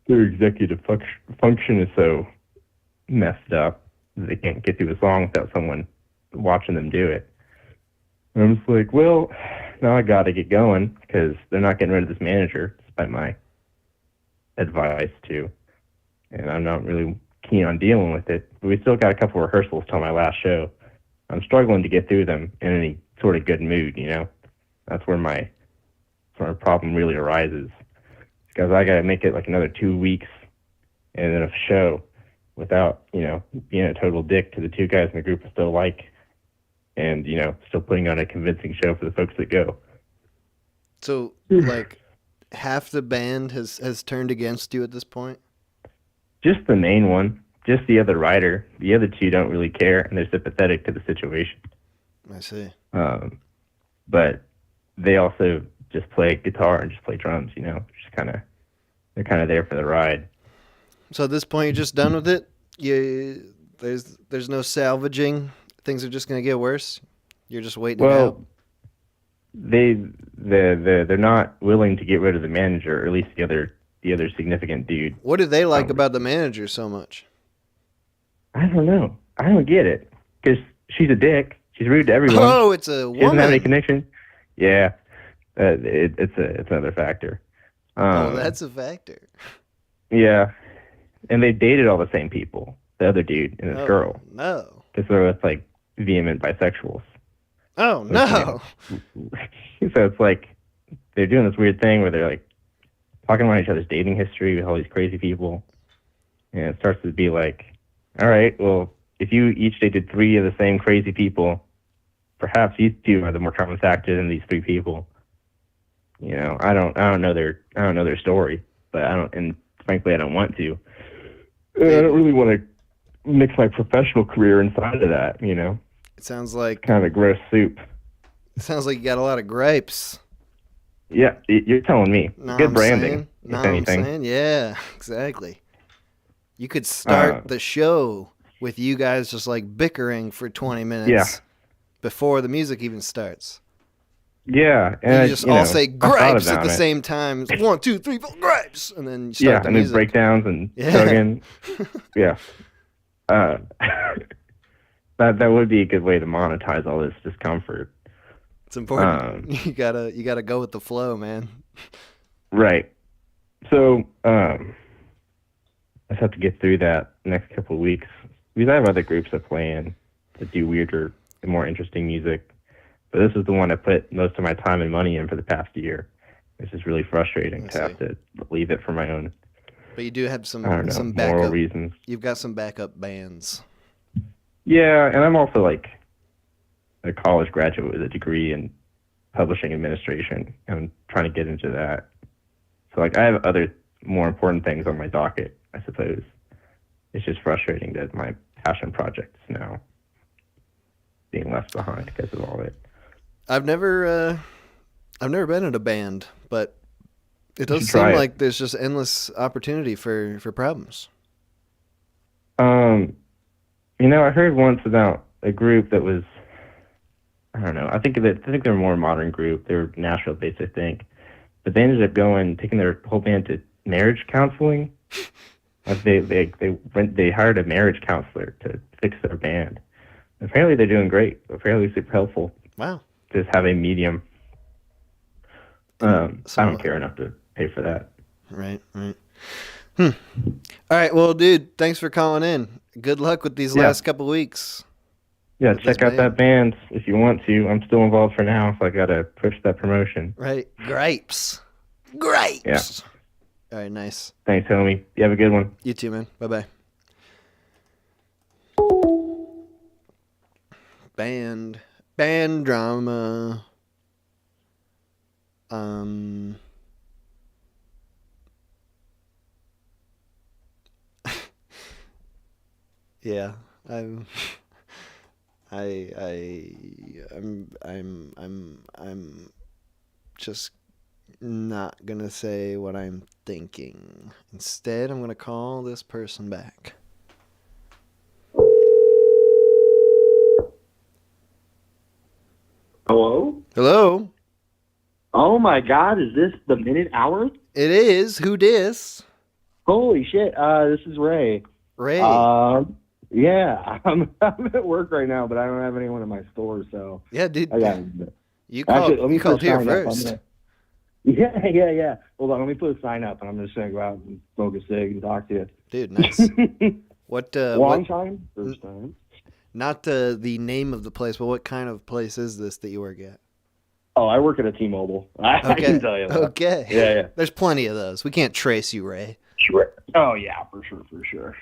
Their executive function is so messed up that they can't get through a song without someone watching them do it. And I'm just like, well, now I got to get going because they're not getting rid of this manager, despite my advice too. And I'm not really keen on dealing with it. But we still got a couple rehearsals till my last show. I'm struggling to get through them in any sort of good mood, That's where my problem really arises. Because I got to make it like another 2 weeks and then a show without, being a total dick to the two guys in the group I still like and, still putting on a convincing show for the folks that go. So, like, half the band has turned against you at this point? Just the main one. just the other rider. The other two don't really care, and they're sympathetic to the situation. I see. But they also just play guitar and just play drums. Just they're kind of there for the ride. So at this point, you're just done with it. There's no salvaging. Things are just gonna get worse. You're just waiting it out. They're not willing to get rid of the manager, or at least the other significant dude. What do they like about the manager so much? I don't know. I don't get it. Because she's a dick. She's rude to everyone. Oh, it's a woman. She doesn't have any connection. Yeah, it's another factor. That's a factor. Yeah, and they dated all the same people. The other dude and this girl. No. Because they're with like vehement bisexuals. Oh no. So it's like they're doing this weird thing where they're like talking about each other's dating history with all these crazy people, and it starts to be like, all right, well, if you each dated 3 of the same crazy people, perhaps these 2 are the more common factor than these 3 people. I don't know their story, but and frankly, I don't want to. I don't really want to mix my professional career inside of that. It sounds like kind of a gross soup. It sounds like you got a lot of gripes. Yeah, you're telling me. Good branding, if anything. I'm saying? Yeah, exactly. You could start the show with you guys just like bickering for 20 minutes before the music even starts. Yeah, and you just all say gripes at the same time. 1, 2, 3, 4 gripes, and then you start the music. And then breakdowns and chugging. Yeah. That would be a good way to monetize all this discomfort. It's important. You gotta go with the flow, man. Right. So I just have to get through that next couple of weeks because I have other groups that play in that do weirder and more interesting music. But this is the one I put most of my time and money in for the past year. It's just really frustrating to have to leave it for my own. But you do have some moral backup reasons. You've got some backup bands. Yeah, and I'm also like a college graduate with a degree in publishing administration. I'm trying to get into that. So like I have other more important things on my docket, I suppose. It's just frustrating that my passion project is now being left behind because of all it. I've never been in a band, but it does seem like there's just endless opportunity for problems. I heard once about a group that was, I don't know, I think they were a more modern group. They were Nashville-based, I think. But they ended up taking their whole band to marriage counseling. Like they hired a marriage counselor to fix their band. Apparently they're doing great. Apparently super helpful. Wow. Just have a medium. I don't care enough to pay for that. Right. All right, well, dude, thanks for calling in. Good luck with these last couple weeks. Yeah, check out that band if you want to. I'm still involved for now, so I gotta push that promotion. Right. Gripes. Yeah. All right, nice. Thanks, homie. You have a good one. You too, man. Bye-bye. Band drama. Yeah, I'm just not gonna say what I'm thinking. Instead, I'm gonna call this person back. Hello? Hello? Oh my god, is this the Minute Hour? It is. Who dis? Holy shit, this is Ray. Ray? Yeah, I'm at work right now, but I don't have anyone in my store, so... Yeah, dude. You called here first. Yeah. Hold on, let me put a sign up, and I'm just going to go out and smoke a cig and talk to you. Dude, nice. Long time? First time. Not the name of the place, but what kind of place is this that you work at? Oh, I work at a T-Mobile. I can tell you that. Okay. Yeah. There's plenty of those. We can't trace you, Ray. Sure. Oh, yeah, for sure.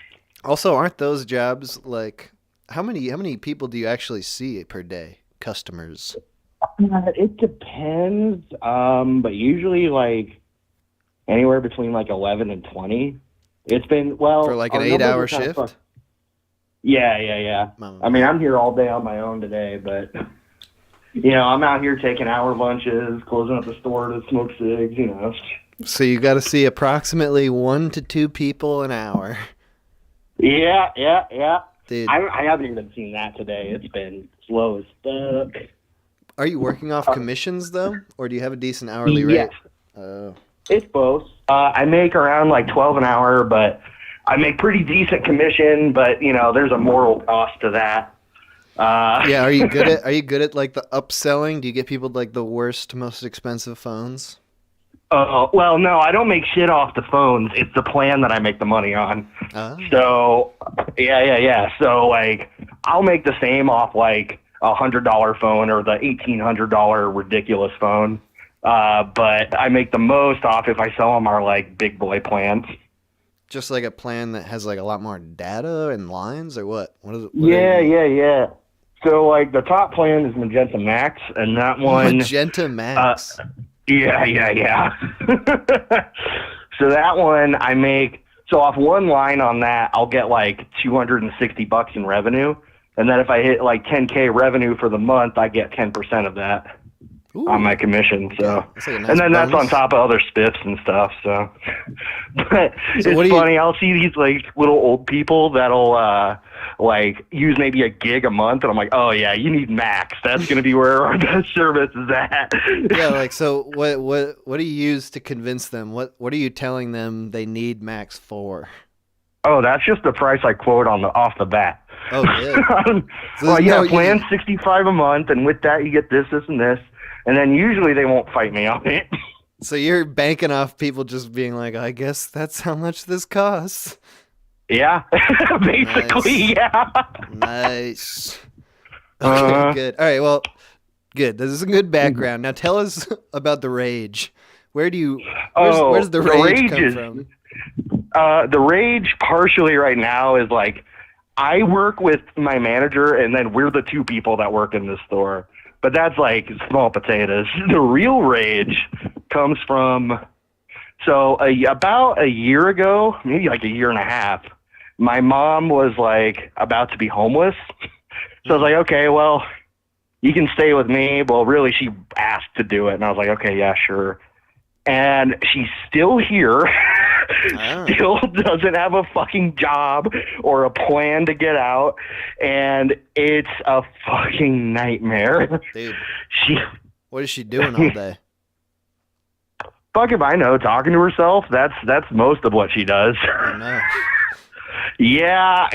Also, aren't those jobs like how many people do you actually see per day? Customers. It depends, but usually like anywhere between like 11 and 20. It's been for like an 8-hour shift. Yeah. I mean, I'm here all day on my own today, but I'm out here taking hour lunches, closing up the store to smoke cigs. So you got to see approximately 1 to 2 people an hour. Yeah. Dude. I haven't even seen that today. It's been slow as fuck. Are you working off commissions though, or do you have a decent hourly rate? Yes. Oh. It's both. I make around like 12 an hour, but I make pretty decent commission. But there's a moral cost to that. Yeah, are you good at like the upselling? Do you get people like the worst, most expensive phones? Well, no, I don't make shit off the phones. It's the plan that I make the money on. Oh. So, yeah. So, like, I'll make the same off like $100 phone or the $1,800 ridiculous phone. But I make the most off if I sell them our like big boy plans. Just like a plan that has like a lot more data and lines, or what? What is it? Yeah. So like the top plan is Magenta Max, and that one Magenta Max. Yeah. So that one I make. So off one line on that, I'll get like $260 in revenue, and then if I hit like 10K revenue for the month, I get 10% of that. Ooh. On my commission. So, like a nice and then bonus. that's on top of other spiffs and stuff. So, but So it's funny. I'll see these like little old people that'll like use maybe a gig a month, and I'm like, oh yeah, you need Max. That's gonna be where our best service is at. Yeah, like so. What do you use to convince them? What are you telling them they need Max for? Oh, that's just the price I quote off the bat. Oh, good. Well, yeah, plan $65 a month, and with that you get this, and this. And then usually they won't fight me on it. So you're banking off people just being like, I guess that's how much this costs. Yeah, basically, yeah. Nice. Okay, good. All right, well, good. This is a good background. Now tell us about the rage. Where does the rage come from? The rage partially right now is like, I work with my manager, and then we're the two people that work in the store. But that's like small potatoes. The real rage comes from, about a year ago, maybe like a year and a half, my mom was like about to be homeless. So I was like, okay, well, you can stay with me. Well, really, she asked to do it. And I was like, okay, yeah, sure. And she's still here. Still doesn't have a fucking job or a plan to get out, and it's a fucking nightmare. Dude, what is she doing all day? Fuck if I know. Talking to herself. That's most of what she does. Oh, no. Yeah.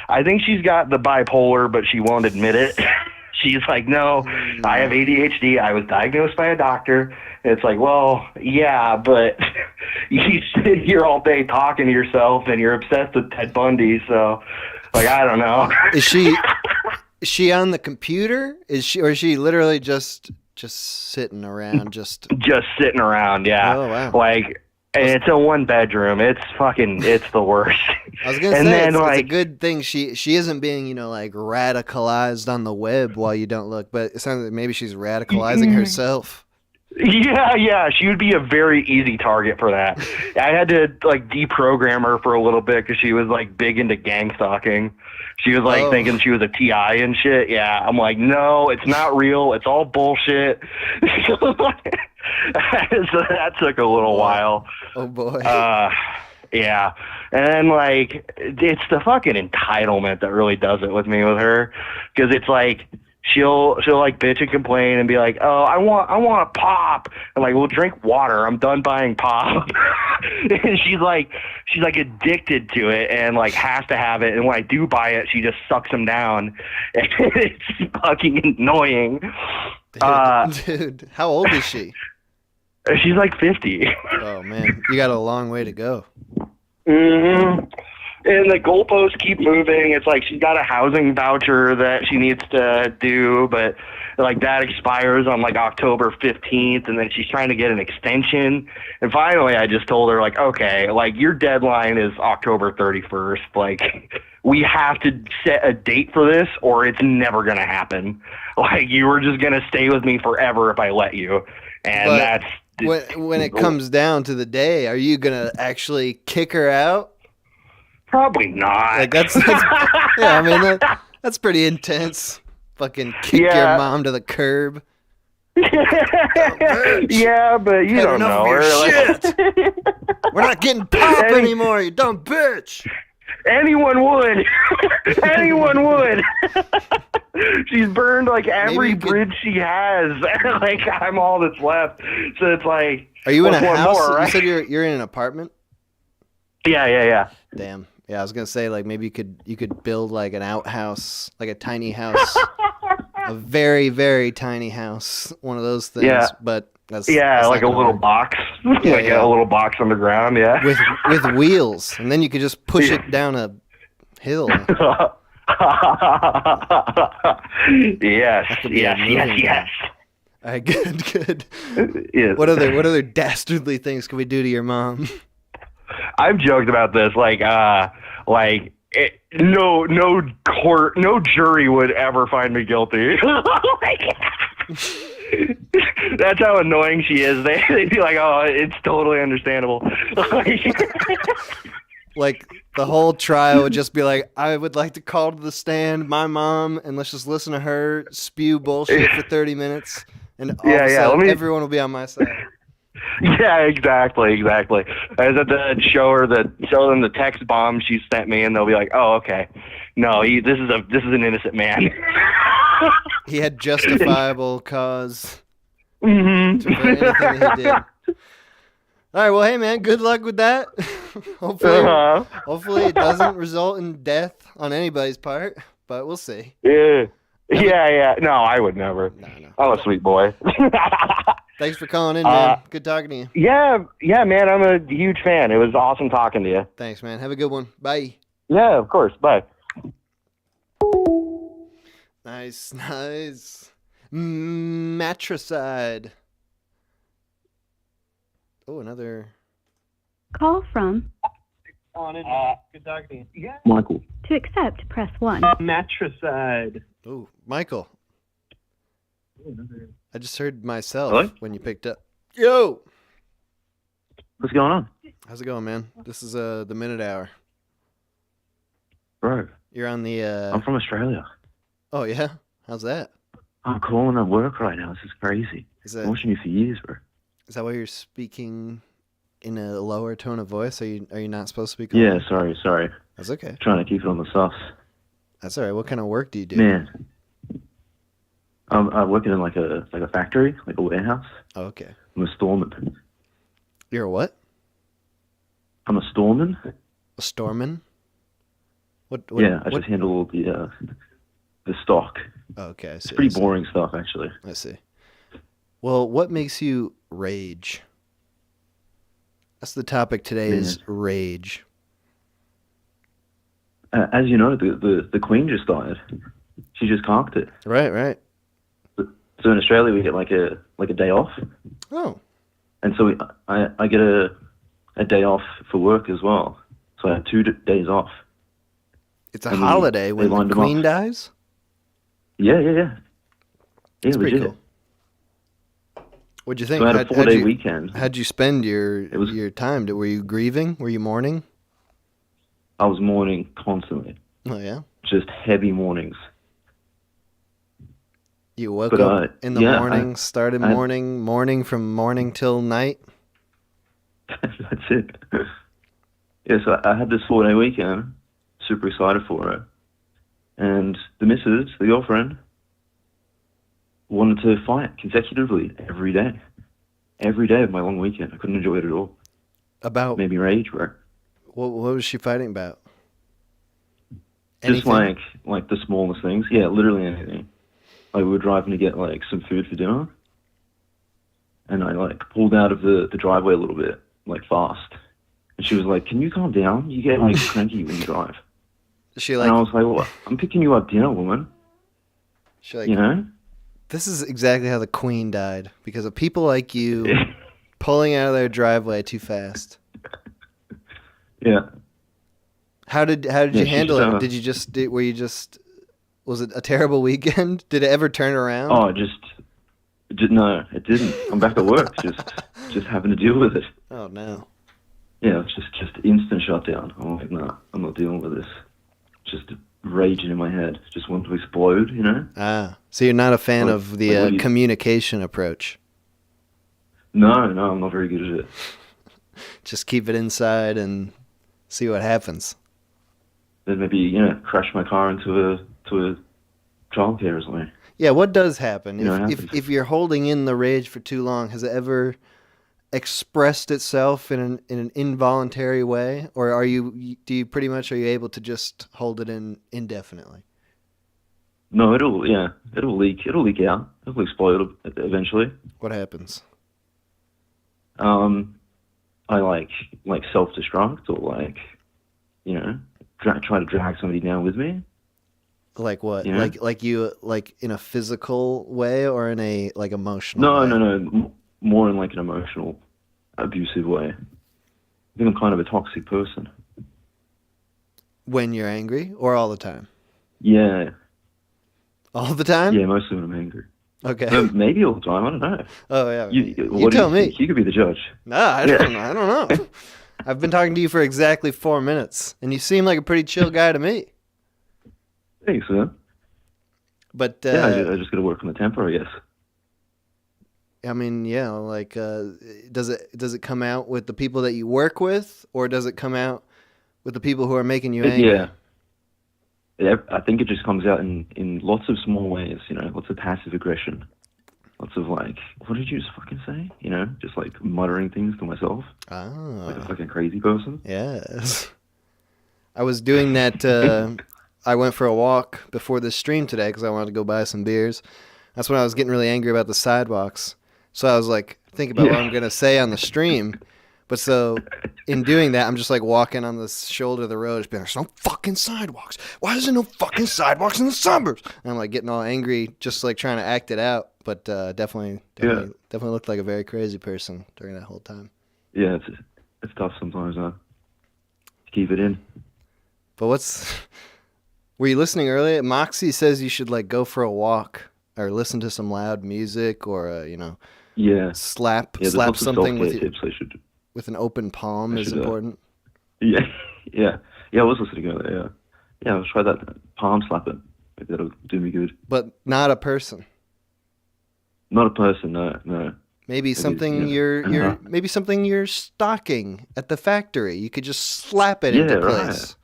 I think she's got the bipolar, but she won't admit it. She's like, no, I have ADHD. I was diagnosed by a doctor. And it's like, well, yeah, but you sit here all day talking to yourself, and you're obsessed with Ted Bundy. So, like, I don't know. Is she on the computer? Or is she literally just sitting around? Just sitting around, yeah. Oh, wow. Like, and it's a 1-bedroom. It's the worst. I was gonna say it's a good thing she isn't being like radicalized on the web while you don't look, but it sounds like maybe she's radicalizing herself. Yeah, she would be a very easy target for that. I had to like deprogram her for a little bit because she was like big into gang stalking. She was like thinking she was a TI and shit. Yeah, I'm like, no, it's not real. It's all bullshit. So that took a little while. Oh boy. Yeah, and then like it's the fucking entitlement that really does it with me with her, because it's like she'll like bitch and complain and be like, oh, I want a pop. I'm like, well, drink water. I'm done buying pop. And she's like addicted to it and like has to have it. And when I do buy it, she just sucks them down. And it's fucking annoying. Dude, how old is she? She's like 50. Oh man, you got a long way to go. Mm-hmm. And the goalposts keep moving. It's like she's got a housing voucher that she needs to do, but like that expires on like October 15th, and then she's trying to get an extension. And finally, I just told her like, okay, like your deadline is October 31st. Like we have to set a date for this, or it's never gonna happen. Like you were just gonna stay with me forever if I let you, and But that's when it comes down to the day, are you gonna actually kick her out? Probably not. Like that's yeah. I mean that's pretty intense. Fucking kick your mom to the curb. Yeah, but you Had don't enough know of your her. shit. We're not getting pop anymore, you dumb bitch. Anyone would. Anyone would. She's burned like every bridge she has. Like I'm all that's left. So it's like. Are you in a what's one house? more, right? You said you're in an apartment? Yeah. Damn. Yeah, I was gonna say like maybe you could build like an outhouse, like a tiny house, a very very tiny house, one of those things. Yeah. But that's like a not gonna little work. box, Yeah, like yeah. a little box on the ground. Yeah. with wheels, and then you could just push it down a hill. Yes. That could be a moving Yes. All right, good. Yes. What other dastardly things can we do to your mom? I've joked about this, no court, no jury would ever find me guilty. That's how annoying she is. They'd be like, "Oh, it's totally understandable." Like the whole trial would just be like, I would like to call to the stand my mom, and let's just listen to her spew bullshit for 30 minutes, and all of a sudden, everyone will be on my side. Yeah, exactly. I was at the show them the text bomb she sent me, and they'll be like, "Oh, okay, no, this is an innocent man." He had justifiable cause Mm-hmm. for anything he did. All right, well, hey man, good luck with that. Hopefully it doesn't result in death on anybody's part, but we'll see. Yeah. No, I would never. No. I'm a sweet boy. Thanks for calling in, man. Good talking to you. Yeah, man, I'm a huge fan. It was awesome talking to you. Thanks, man. Have a good one. Bye. Yeah, of course. Bye. Nice. Matricide. Oh, another. Call from. On it. Good talking to you. Yeah. Michael. To accept, press 1. Matricide. Oh, Michael. I just heard myself Hello? when you picked up. Yo! What's going on? How's it going, man? This is the Minute Hour. Bro, You're on the. I'm from Australia. Oh, yeah? How's that? I'm calling at work right now. This is crazy. Is that- I'm watching you for years, bro. Is that why you're speaking in a lower tone of voice? Are you not supposed to speak? Yeah, sorry. That's okay. Trying to keep it on the sauce. That's all right. What kind of work do you do? Man, I'm working in like a factory, like a warehouse. Oh, okay. I'm a storeman. You're a what? I'm a storeman. A storeman? What? Yeah, I just handle all the stock. Oh, okay, I see. It's pretty boring stuff, actually. I see. Well, what makes you rage? That's the topic today. Is rage. As you know, the Queen just died. She just conked it. Right. So in Australia, we get like a day off. Oh. And so I get a day off for work as well. So I have 2 days off. It's a holiday when the Queen dies? Yeah. That's pretty legit. cool. What'd you think? So I had a 4-day weekend. How'd you spend your time? Were you grieving? Were you mourning? I was mourning constantly. Oh, yeah? Just heavy mornings. You woke up in the morning, started mourning from morning till night? That's it. Yeah, so I had this 4-day weekend. Super excited for it. And the missus, the girlfriend, wanted to fight consecutively every day. Every day of my long weekend. I couldn't enjoy it at all. About? Made me rage, bro. What was she fighting about? Just Anything? like the smallest things. Yeah, literally anything. Like we were driving to get like some food for dinner. And I like pulled out of the driveway a little bit, like fast. And she was like, "Can you calm down? You get like cranky when you drive." She and I was like, "Well, I'm picking you up dinner, woman." She like, you know? This is exactly how the Queen died, because of people like you pulling out of their driveway too fast. Yeah. How did you handle it? Did you just was it a terrible weekend? Did it ever turn around? Oh, no, it didn't. I'm back at work, just having to deal with it. Oh no. yeah, it's just instant shutdown. I'm like, nah, I'm not dealing with this. Just raging in my head, just want to explode, you know? Ah, so you're not a fan Like- of the like, what do you- communication approach. No, I'm not very good at it. Just keep it inside and see what happens. Then maybe, crash my car into a childcare or something. Yeah, what does happen? You know, it If happens. if you're holding in the rage for too long, has it ever expressed itself in an involuntary way, or are you able to just hold it in indefinitely? No, it'll leak out. It'll explode eventually. What happens? I like self-destruct or try to drag somebody down with me. Like what? Yeah. Like you in a physical way or in a emotional? No. More in an emotional, abusive way. I think I'm kind of a toxic person. When you're angry or all the time? Yeah. All the time? Yeah, mostly when I'm angry. Okay. Maybe all the time. I don't know. Oh yeah. What do tell you me. think? You could be the judge. No, I don't know. I've been talking to you for exactly 4 minutes, and you seem like a pretty chill guy to me. Thanks, man. But Yeah, I just got to work on the temper, I guess. I mean, yeah, does it come out with the people that you work with, or does it come out with the people who are making you angry? Yeah, I think it just comes out in lots of small ways, lots of passive aggression. Lots of what did you just fucking say? Just muttering things to myself. Like a fucking crazy person. Yes. I was doing that, I went for a walk before this stream today because I wanted to go buy some beers. That's when I was getting really angry about the sidewalks. So I was thinking about what I'm going to say on the stream. But so in doing that, I'm just walking on the shoulder of the road, just being there's no fucking sidewalks. Why is there no fucking sidewalks in the suburbs? And I'm getting all angry, just trying to act it out. But definitely looked like a very crazy person during that whole time. Yeah, it's tough sometimes, huh? Keep it in. But were you listening earlier? Moxie says you should go for a walk or listen to some loud music or slap there's lots of something self-care tips I should. with an open palm is important. Yeah. I was listening earlier. Yeah, I'll try that palm slapping. Maybe that'll do me good. But not a person. Not a person, no. Maybe something maybe something you're stocking at the factory. You could just slap it into place. Right.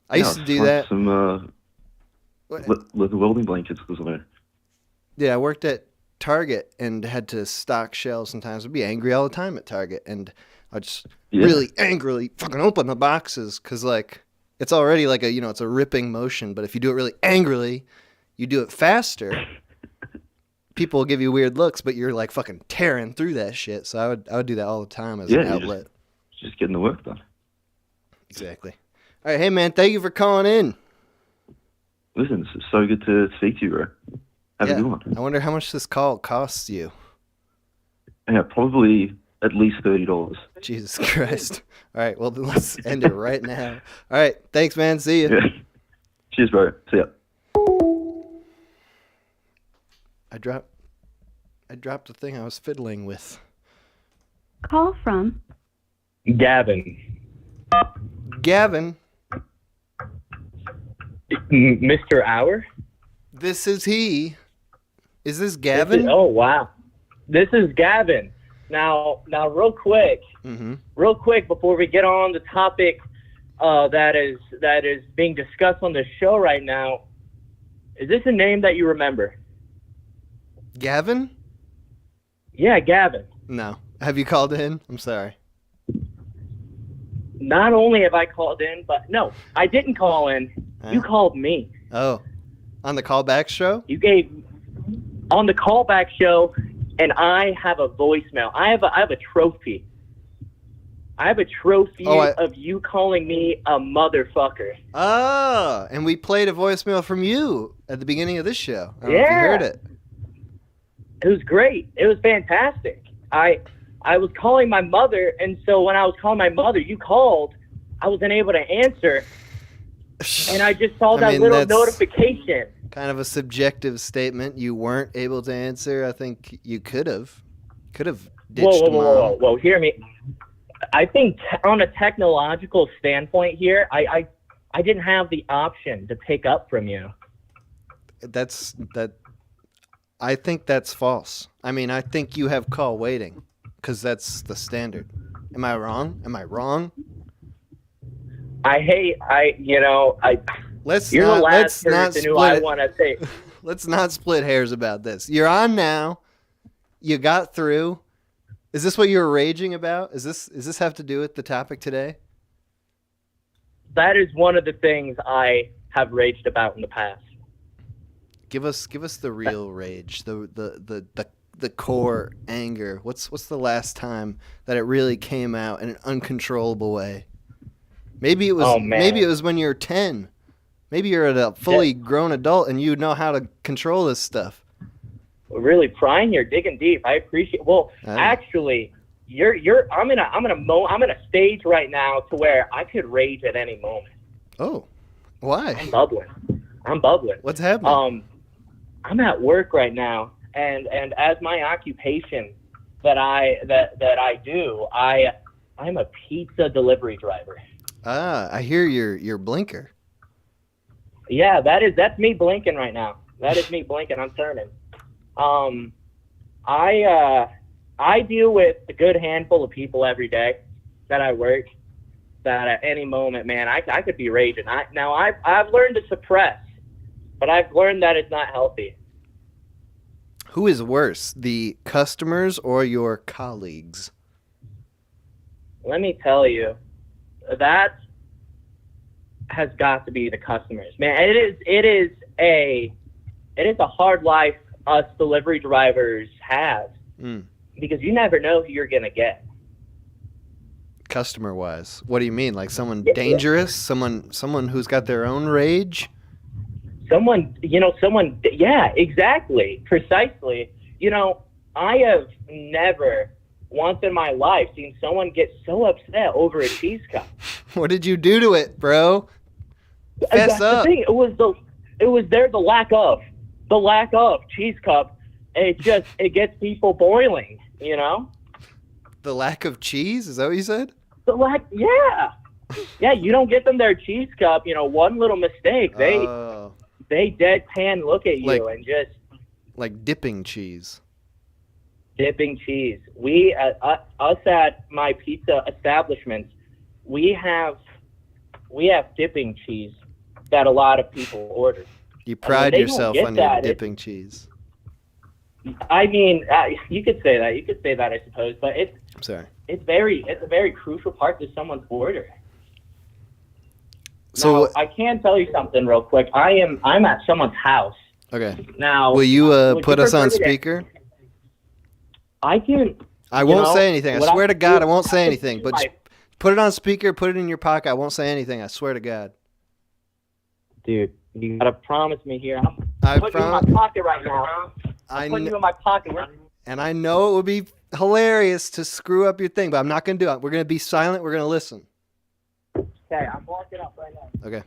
I used to do that. Some leather welding blankets or something. Yeah, I worked at Target and had to stock shelves sometimes. I'd be angry all the time at Target, and I'd just really angrily fucking open the boxes because it's already it's a ripping motion. But if you do it really angrily, you do it faster. People will give you weird looks, but you're fucking tearing through that shit. So I would do that all the time as an outlet. Just getting the work done. Exactly. All right, hey man, thank you for calling in. Listen, it's so good to speak to you, bro. Have a good one. I wonder how much this call costs you. Yeah, probably at least $30. Jesus Christ. All right, well, then let's end it right now. All right, thanks, man. See you. Yeah. Cheers, bro. See ya. I dropped the thing I was fiddling with. Call from Gavin. Gavin? Mr. Hour? This is he. Is this Gavin? Oh, wow. This is Gavin. Now, real quick, before we get on the topic that is being discussed on the show right now, is this a name that you remember? Gavin? Yeah, Gavin. No. Have you called in? I'm sorry. Not only have I called in, but no, I didn't call in. You called me. Oh. On the callback show? You gave on the callback show, and I have a voicemail. I have a trophy. I have a trophy of you calling me a motherfucker. Oh, and we played a voicemail from you at the beginning of this show. I don't know if you heard it. It was great. It was fantastic. I was calling my mother, and so when I was calling my mother, you called. I wasn't able to answer, and I just saw that little that's notification. Kind of a subjective statement. You weren't able to answer. I think you could have. Ditched Mom. Whoa. Hear me. I think on a technological standpoint here, I didn't have the option to pick up from you. I think that's false. I mean, I think you have call waiting because that's the standard. Am I wrong? Am I wrong? You're the last person who I want to say. Let's not split hairs about this. You're on now. You got through. Is this what you were raging about? Does this have to do with the topic today? That is one of the things I have raged about in the past. Give us the real rage, the core anger. What's the last time that it really came out in an uncontrollable way? Maybe it was when you were 10. Maybe you're a fully grown adult and you know how to control this stuff. Really prying here, digging deep. I appreciate. Well, actually, I'm in a stage right now to where I could rage at any moment. Oh, why? I'm bubbling. What's happening? I'm at work right now, and as my occupation that I do, I'm a pizza delivery driver. I hear your blinker. Yeah, that's me blinking right now. That is me blinking. I'm turning. I deal with a good handful of people every day that I work. That at any moment, man, I could be raging. I've learned to suppress, but I've learned that it's not healthy. Who is worse, the customers or your colleagues? Let me tell you, that has got to be the customers. Man, it is a hard life us delivery drivers have because you never know who you're gonna get. Customer wise, what do you mean? Like someone dangerous, someone who's got their own rage? Someone, yeah, exactly, precisely. I have never once in my life seen someone get so upset over a cheese cup. What did you do to it, bro? Fess up. The thing. It was the lack of cheese cup. It gets people boiling. The lack of cheese? Is that what you said? Yeah. You don't get them their cheese cup. One little mistake, they deadpan look at you and just like dipping cheese. Dipping cheese. We us at my pizza establishments, we have dipping cheese that a lot of people order. You pride yourself on your dipping cheese. I mean, you could say that. You could say that, I suppose. But I'm sorry. It's a very crucial part to someone's order. So now, I can tell you something real quick. I'm at someone's house. Okay. Now, will you put us on speaker? I can. I won't say anything. I swear to God, I won't say anything. But just put it on speaker. Put it in your pocket. I won't say anything. I swear to God. Dude, you gotta promise me here. I'm putting you in my pocket right now. I'm putting you in my pocket. And I know it would be hilarious to screw up your thing, but I'm not gonna do it. We're gonna be silent. We're gonna listen. Okay, I'm walking up right now. Okay.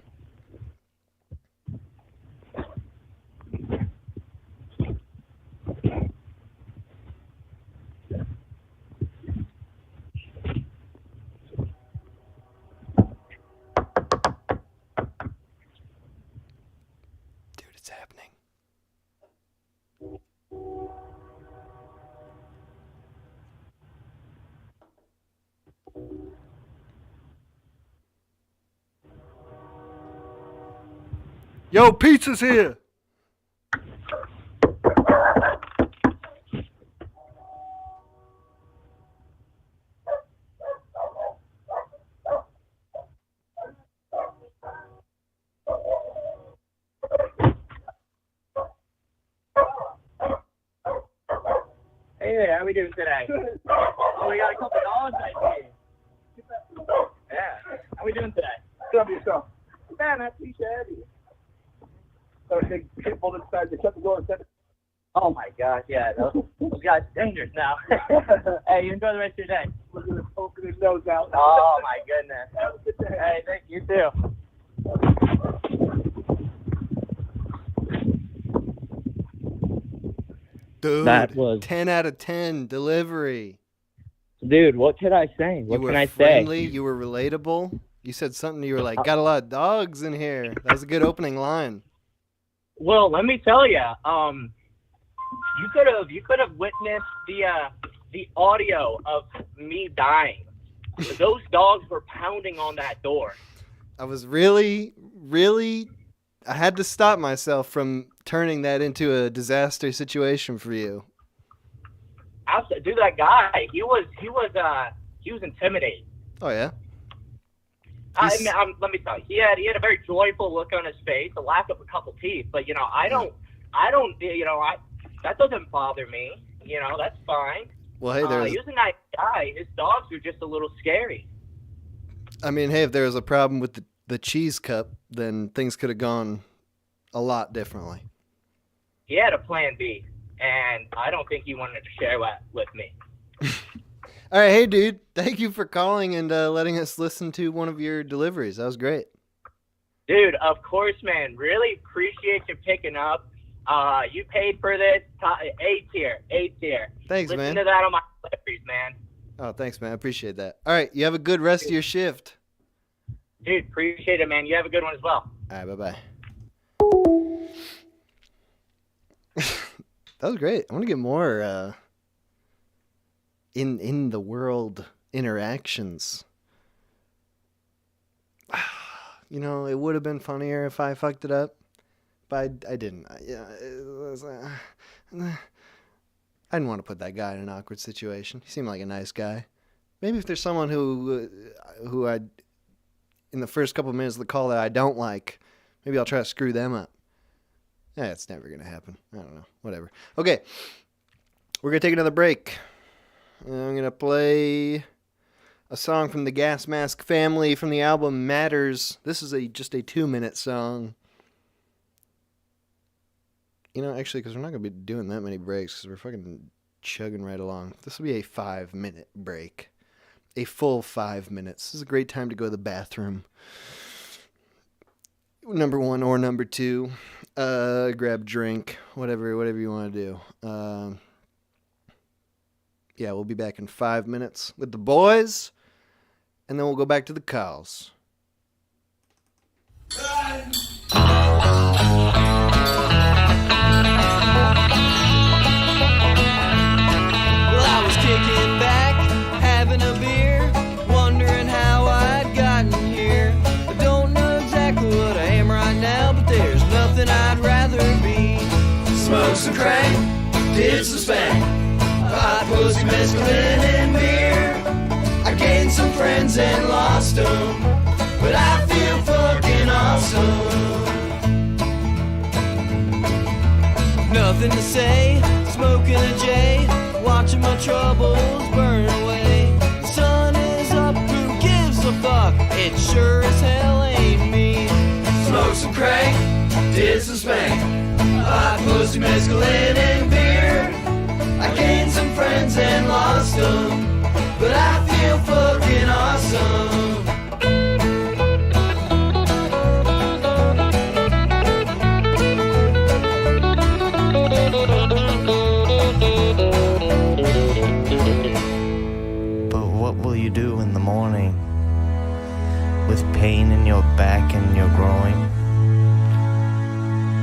Dude, it's happening. Yo, pizza's here. Hey, how we doing today? Oh, we got a couple dollars right here. Yeah. How we doing today? Tell me yourself. Man, I appreciate it. So they people decided to shut the door and said, Oh my gosh, yeah, those guys are dangerous now. Hey, you enjoy the rest of your day. Look at him poking his nose out. Oh my goodness. Hey, thank you too. Dude, That was 10 out of 10 delivery. Dude, what could I say? What You were can I friendly. say? You were relatable. You said something. You were like, "Got a lot of dogs in here." That was a good opening line. Well, let me tell you, you could have witnessed the audio of me dying. Those dogs were pounding on that door. I was really, I had to stop myself from turning that into a disaster situation for you. Dude, that guy, he was intimidating. Oh yeah. Let me tell you, he had a very joyful look on his face, a lack of a couple teeth. But that doesn't bother me. That's fine. Well, hey, he was a nice guy. His dogs were just a little scary. I mean, hey, if there was a problem with the cheese cup, then things could have gone a lot differently. He had a plan B, and I don't think he wanted to share that with me. All right, hey, dude, thank you for calling and letting us listen to one of your deliveries. That was great. Dude, of course, man. Really appreciate you picking up. You paid for this. A tier. Thanks, Listen man. to that on my deliveries, man. Oh, thanks, man. I appreciate that. All right, you have a good rest of your shift. Dude, appreciate it, man. You have a good one as well. All right, bye-bye. That was great. I want to get more in the world interactions. It would have been funnier if I fucked it up, but I didn't. I didn't want to put that guy in an awkward situation. He seemed like a nice guy. Maybe if there's someone who I, in the first couple of minutes of the call that I don't like, maybe I'll try to screw them up. It's never going to happen. I don't know. Whatever. Okay. We're going to take another break. I'm going to play a song from the Gas Mask family from the album Matters. This is just a 2-minute song. Actually, because we're not going to be doing that many breaks because we're fucking chugging right along. This will be a 5-minute break. A full 5 minutes. This is a great time to go to the bathroom. Number 1 or number 2. Grab a drink. Whatever you want to do. Yeah, we'll be back in 5 minutes with the boys. And then we'll go back to the calls. Kicking back, having a beer, wondering how I'd gotten here. I don't know exactly what I am right now, but there's nothing I'd rather be. Smoke some crack, did some spank, hot pussy, mescaline, and beer. I gained some friends and lost them, but I feel fucking awesome. Nothing to say, smoking a J, watching my troubles burn away. The sun is up, who gives a fuck? It sure as hell ain't me. Smoke some crack, did some spank, hot pussy, mescaline, and beer. I gained some friends and lost them, but I feel fucking awesome. What will you do in the morning with pain in your back and your groin?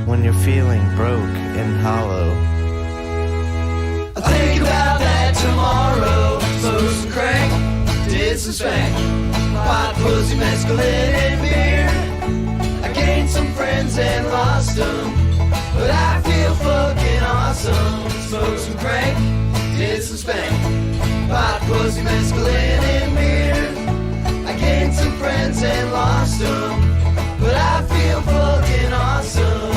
When you're feeling broke and hollow, I'll think about that tomorrow. Smoke some crack, did some spank, hot pussy, mescaline, and beer. I gained some friends and lost them, but I feel fucking awesome. Smoke some crack, did some spank, hot pussy, mescaline, and beer. I gained some friends and lost them, but I feel fucking awesome.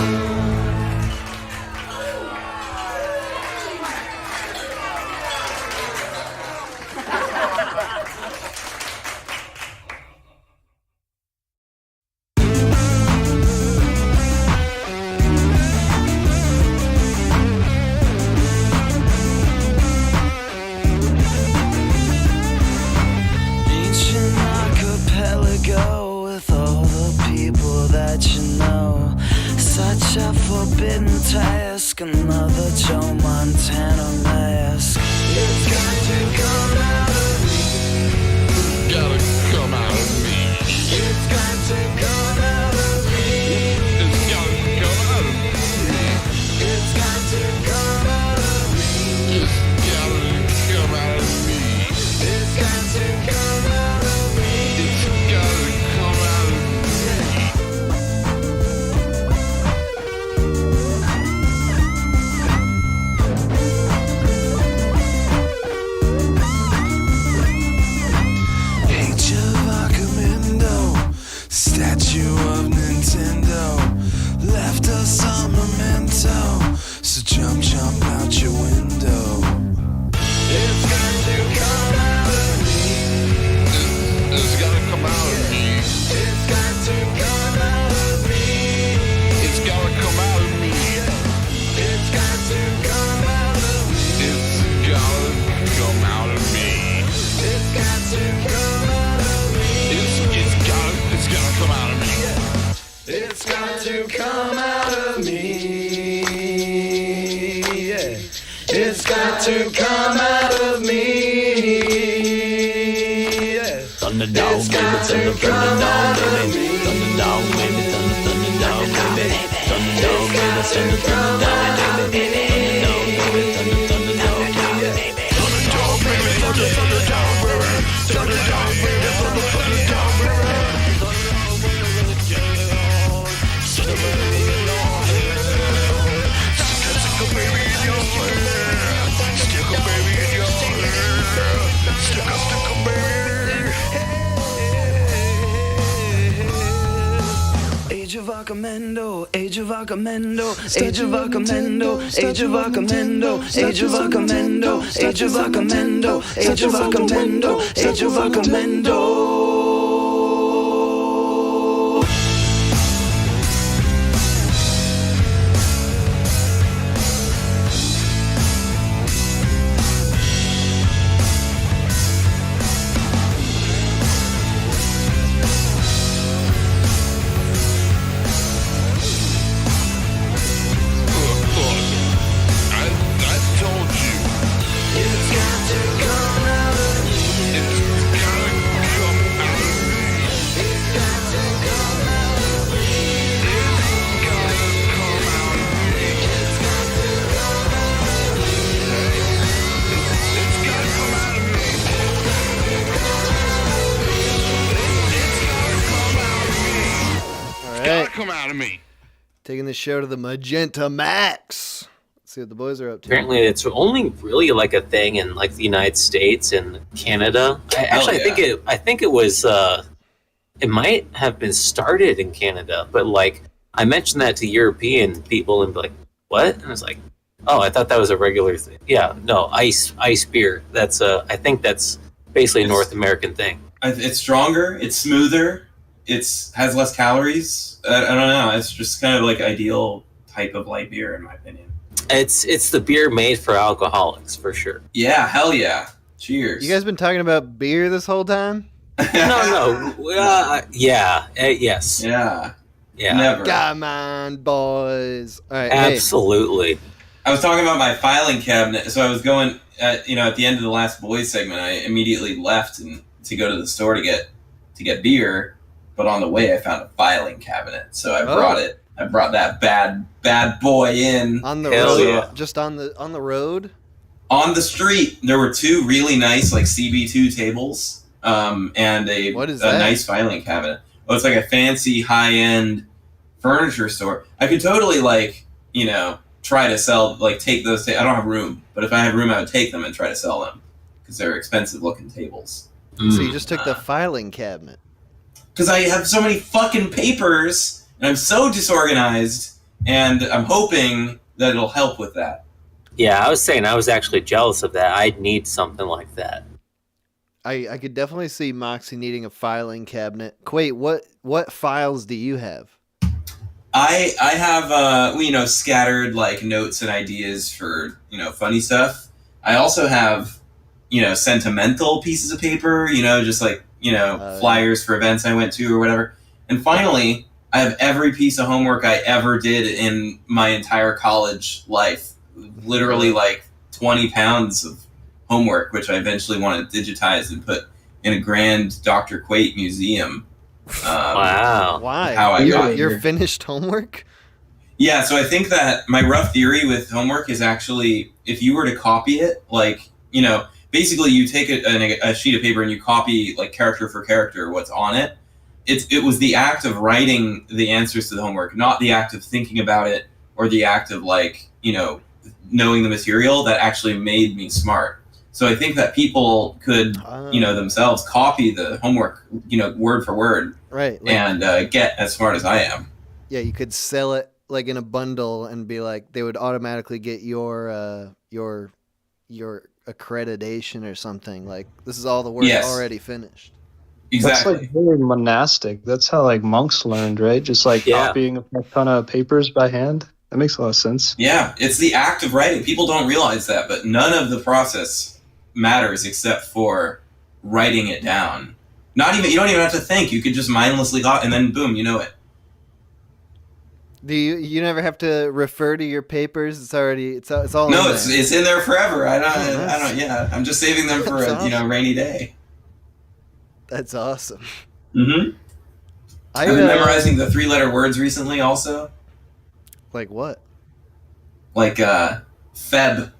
Such a forbidden task, another Joe Montana mask. It's got to come out of to come out of me. Thunderdog, baby, thunderdog, baby, thunderdog, baby, thunderdog, baby, thunderdog, baby, thunderdog, baby, Age of Archimendo, Age of Archimendo, Age of Archimendo, Age of Archimendo, Age of Archimendo, Age of Archimendo, Age of Archimendo, Age of Archimendo. Come out of me. Taking the show to the Magenta Max. Let's see what the boys are up to. Apparently, it's only really like a thing in like the United States and Canada. I think it was. It might have been started in Canada, but like I mentioned that to European people and be like, "What?" And I was like, "Oh, I thought that was a regular thing." Yeah, no, ice beer. That's I think that's basically a North American thing. It's stronger. It's smoother. Has less calories. I don't know. It's just kind of like ideal type of light beer, in my opinion. It's the beer made for alcoholics, for sure. Yeah, hell yeah. Cheers. You guys been talking about beer this whole time? No. Yes. Yeah. Never. Come on, boys. All right. Absolutely. Hey. I was talking about my filing cabinet. So I was going, at the end of the last boys segment, I immediately left to go to the store to get beer. But on the way, I found a filing cabinet, so I brought it. I brought that bad boy in on the road. Yeah. Just on the road. On the street, there were two really nice like CB2 tables, and a nice filing cabinet. Well, it's like a fancy high-end furniture store. I could totally try to sell take those. I don't have room, but if I had room, I would take them and try to sell them because they're expensive-looking tables. So you just took the filing cabinet. Because I have so many fucking papers, and I'm so disorganized, and I'm hoping that it'll help with that. Yeah, I was saying I was actually jealous of that. I'd need something like that. I could definitely see Moxie needing a filing cabinet. Wait, what files do you have? I have scattered notes and ideas for funny stuff. I also have sentimental pieces of paper. Just flyers for events I went to or whatever. And finally, I have every piece of homework I ever did in my entire college life. Literally 20 pounds of homework, which I eventually want to digitize and put in a grand Dr. Quate museum. Wow. Why? How I got your here. finished homework? Yeah, so I think that my rough theory with homework is actually, if you were to copy it, basically, you take a sheet of paper and you copy character for character what's on it. It was the act of writing the answers to the homework, not the act of thinking about it or the act of knowing the material that actually made me smart. So I think that people could themselves copy the homework word for word, right, and get as smart as I am. Yeah, you could sell it in a bundle and be they would automatically get your accreditation or something. This is all the work already finished. Exactly. That's very monastic. That's how monks learned, right? Just copying a ton of papers by hand. That makes a lot of sense. Yeah, it's the act of writing. People don't realize that, but none of the process matters except for writing it down. You don't even have to think. You could just mindlessly and then boom, you know it. Do you never have to refer to your papers? It's already it's all. No, in it's there. it's in there forever. I don't. Oh, nice. I don't. Yeah, I'm just saving them for That's a rainy day. That's awesome. Mm-hmm. I've been memorizing the 3-letter words recently. Also, like what? Like Feb.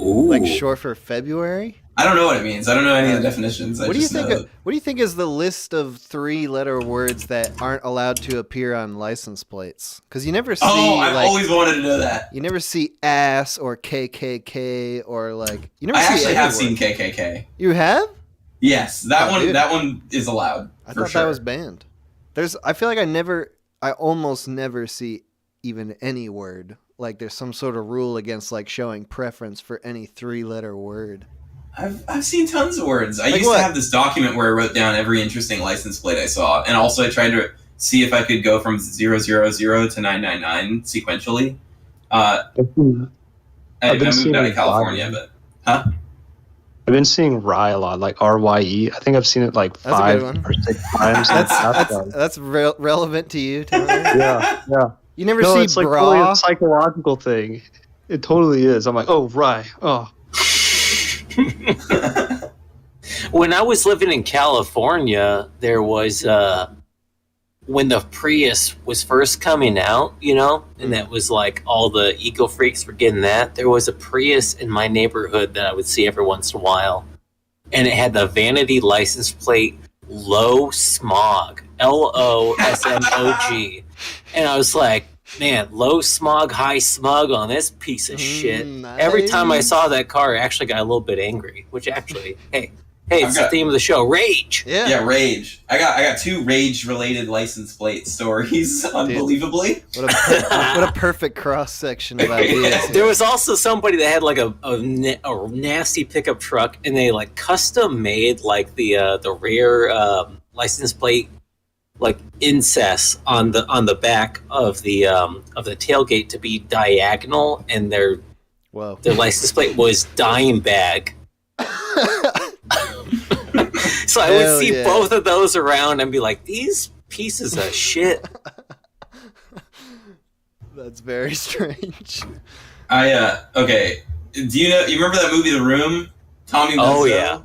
Ooh. Like short for February? I don't know what it means. I don't know any of the definitions. What do you think? What do you think is the list of 3-letter words that aren't allowed to appear on license plates? Because you never see. Oh, I've always wanted to know that. You never see ass or KKK or like. You never I see actually have any seen word. KKK. You have? Yes, that one. Dude. That one is allowed. I for thought sure. that was banned. I feel like I almost never see even any word. Like there's some sort of rule against like showing preference for any 3-letter word. I've seen tons of words. I Like used what? to have this document where I wrote down every interesting license plate I saw, and also I tried to see if I could go from 000 to 999 sequentially. I moved out of California, but I've been seeing Rye a lot, like RYE. I think I've seen it like That's a 5 good one. or 6 times. That's relevant to you, Tyler. Yeah. You never No, see it's like bra? totally a psychological thing. It totally is. I'm like, oh, Rye. Oh. When I was living in California, there was when the Prius was first coming out, and that was like all the eco freaks were getting that. There was a Prius in my neighborhood that I would see every once in a while, and it had the vanity license plate low smog, LOSMOG, and I was like, man, low smog, high smug on this piece of shit. Nice. Every time I saw that car, I actually got a little bit angry, which actually, hey, it's the theme of the show, rage. Yeah, rage. I got 2 rage-related license plate stories, unbelievably. What a perfect cross section of ideas. There was also somebody that had like a nasty pickup truck, and they like custom made like the rear license plate like incest on the back of the tailgate to be diagonal, and their license plate was dime bag. So I would see both of those around and be like, these pieces of shit. That's very strange. Okay. Do you remember that movie The Room? Tommy Wiseau? Oh yeah.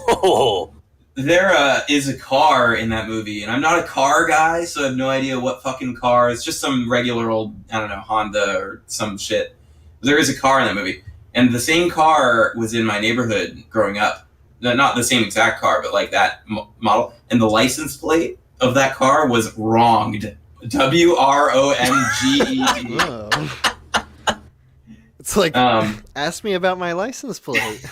Oh. There is a car in that movie, and I'm not a car guy, so I have no idea what fucking car. It's just some regular old, I don't know, Honda or some shit. There is a car in that movie, and the same car was in my neighborhood growing up. Not the same exact car, but like that model. And the license plate of that car was wronged. WRONGED. It's like, ask me about my license plate.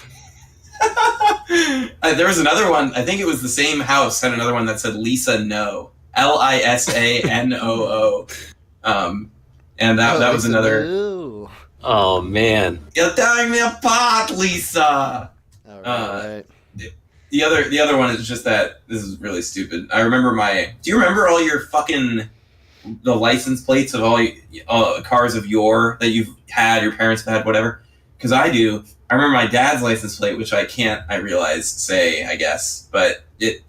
There was another one. I think it was the same house had another one that said Lisa No. LISANOO. And that was another. Ooh. Oh man. You're tearing me apart, Lisa. All right. The other one is just that this is really stupid. I remember do you remember all your the license plates of all cars of that you've had, your parents have had, whatever? Because I do. I remember my dad's license plate, which I realize, say, I guess, but it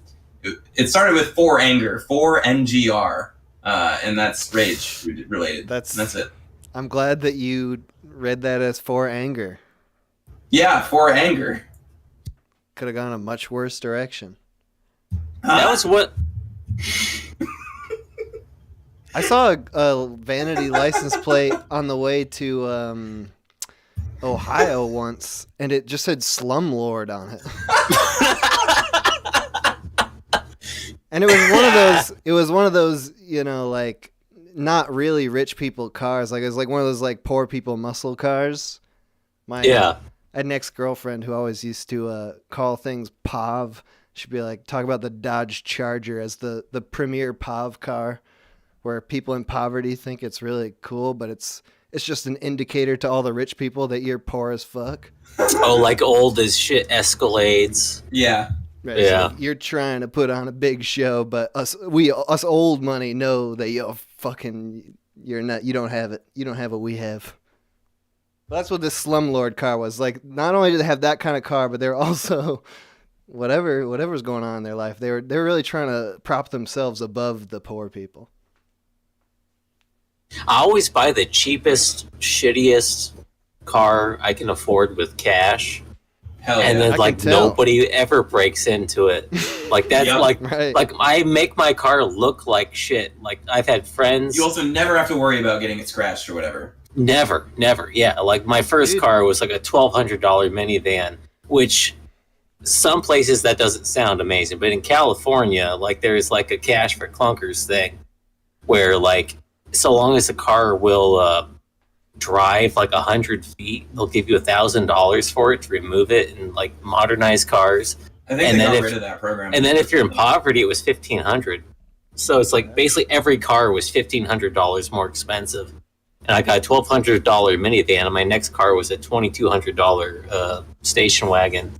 started with 4 anger, 4 NGR, and that's rage related. That's it. I'm glad that you read that as 4 anger. Yeah, 4 anger. Could have gone a much worse direction. That was what I saw a vanity license plate on the way to Ohio once, and it just said Slumlord on it. And it was one of those, like not really rich people cars. Like it was like one of those like poor people muscle cars. I had an ex-girlfriend who always used to call things POV. She'd be like, talk about the Dodge Charger as the premier POV car, where people in poverty think it's really cool, but it's just an indicator to all the rich people that you're poor as fuck. Oh, like old as shit Escalades. Yeah. Right, so you're trying to put on a big show, but us old money know that you don't have it. You don't have what we have. That's what this slumlord car was. Like, not only did they have that kind of car, but they're also whatever's going on in their life. They're really trying to prop themselves above the poor people. I always buy the cheapest, shittiest car I can afford with cash. Hell and yeah. then I like can tell. nobody ever breaks into it. Like that's Yep. like I make my car look like shit. Like I've had friends. You also never have to worry about getting it scratched or whatever. Never. Yeah, like my first car was like a $1,200 minivan, which some places that doesn't sound amazing, but in California, like there's like a cash for clunkers thing, where like so long as the car will drive like 100 feet, they'll give you $1,000 for it to remove it and like modernize cars. I think and they then got rid of that program. And then if you're in poverty, it was $1,500. So it's like basically every car was $1,500 more expensive. And I got a $1,200 minivan, and my next car was a $2,200 station wagon.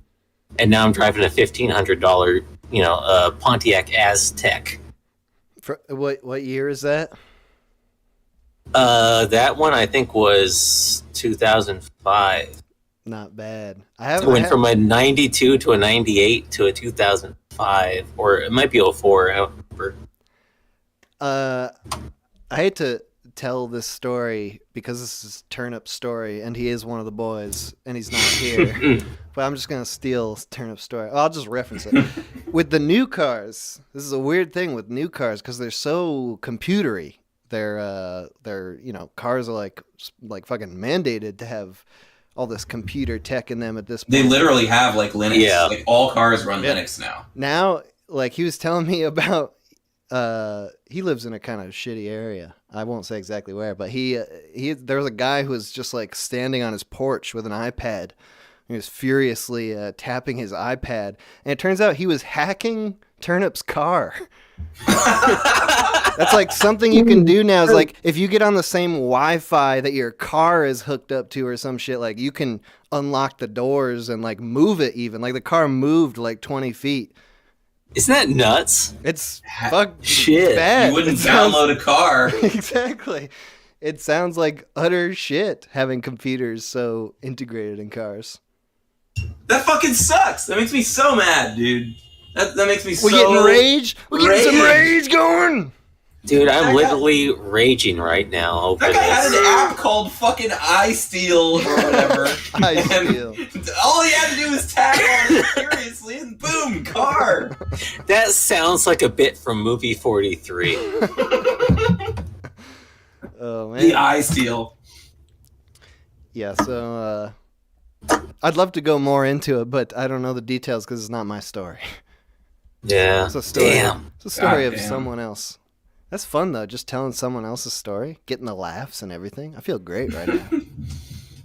And now I'm driving a $1,500, Pontiac Aztek. What year is that? That one I think was 2005. Not bad. It went from a 92 to a 98 to a 2005, or it might be 04. I don't remember. I hate to tell this story because this is Turnip's story, and he is one of the boys, and he's not here. But I'm just gonna steal Turnip's story. I'll just reference it. With the new cars, this is a weird thing with new cars because they're so computery. They're cars are like fucking mandated to have all this computer tech in them at this point. They literally have like Linux. Yeah. Like all cars run Linux now. Now, like he was telling me about, he lives in a kind of shitty area. I won't say exactly where, but there was a guy who was just like standing on his porch with an iPad. He was furiously tapping his iPad, and it turns out he was hacking Turnip's car. That's like something you can do now is like if you get on the same Wi-Fi that your car is hooked up to or some shit, like you can unlock the doors and like move it even. Like the car moved like 20 feet. Isn't that nuts? It's shit. bad. You wouldn't It sounds- download a car. Exactly. It sounds like utter shit having computers so integrated in cars. That fucking sucks. That makes me so mad, dude. That makes me so. We're getting rage. We're getting some rage going. Dude, I'm literally raging right now over That guy had this. an app called fucking iSteal or whatever. iSteal. All he had to do was tag on it furiously and boom, car. That sounds like a bit from movie 43. Oh man. The iSteal. Yeah, so I'd love to go more into it, but I don't know the details because it's not my story. Yeah. It's a story. Damn. It's a story God of damn. someone else. That's fun though, just telling someone else's story, getting the laughs and everything. I feel great right now.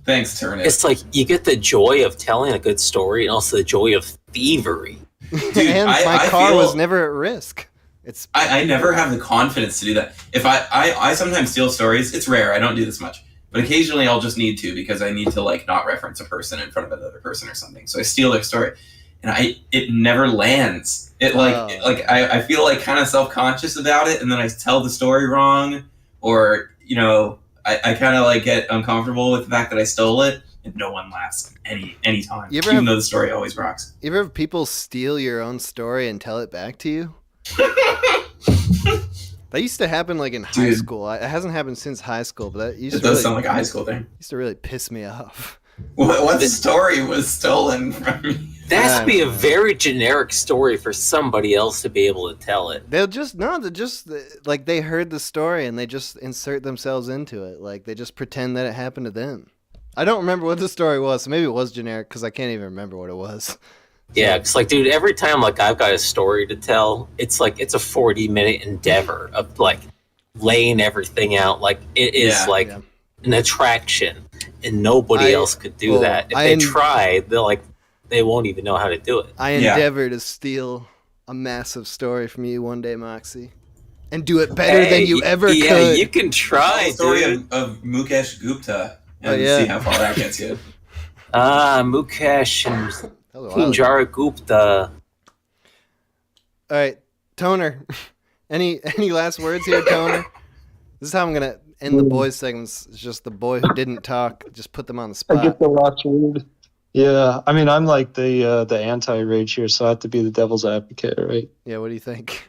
Thanks, Turnip. It's like you get the joy of telling a good story and also the joy of thievery. Dude, And my I car feel- was never at risk. It's I never have the confidence to do that. If I sometimes steal stories, it's rare. I don't do this much. But occasionally I'll just need to because I need to like not reference a person in front of another person or something. So I steal their story. And it never lands. I feel like kind of self-conscious about it, and then I tell the story wrong, or I kind of like get uncomfortable with the fact that I stole it, and no one laughs any time, You ever even have- though the story always rocks. You ever have people steal your own story and tell it back to you? That used to happen like in high Dude. school. It hasn't happened since high school, but that used It to does really, sound like a high school thing. used to really piss me off. What story was stolen from me? That has to be a very generic story for somebody else to be able to tell it. They're just like they heard the story and they just insert themselves into it. Like they just pretend that it happened to them. I don't remember what the story was, so maybe it was generic because I can't even remember what it was. Yeah, it's like, dude, every time like I've got a story to tell, it's like it's a 40-minute endeavor of like laying everything out. Like it is an attraction, and nobody else could do that. If they try, they won't even know how to do it. I endeavor to steal a massive story from you one day, Moxie, and do it better than you ever could. Yeah, you can try, Tell the story dude. of Mukesh Gupta and Oh, yeah. see how far that gets you. Mukesh and Punjara Gupta. All right, Toner. Any last words here, Toner? This is how I'm gonna end the boys segments. It's just the boy who didn't talk. Just put them on the I spot. get the last word. Yeah, I mean, I'm like the anti-rage here, so I have to be the devil's advocate, right? Yeah, what do you think?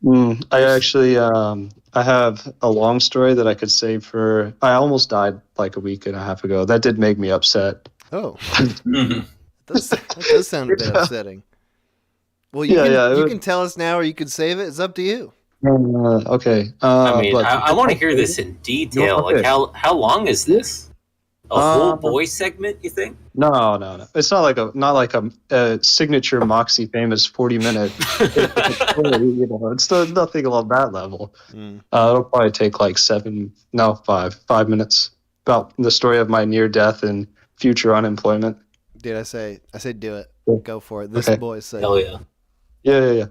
I actually, I have a long story that I could save for. I almost died like a week and a half ago. That did make me upset. Oh, that does sound a bit upsetting. Well, you can tell us now, or you can save it. It's up to you. Okay. I mean, but I want to hear this in detail. Okay. Like, how long is this? A whole boy segment? You think? No. It's not like a signature MoxieFamous 40-minute. It's nothing along that level. It'll probably take like 5 minutes about the story of my near death and future unemployment. Dude, I say do it. Go for it. This boy's saying. Hell yeah. Yeah.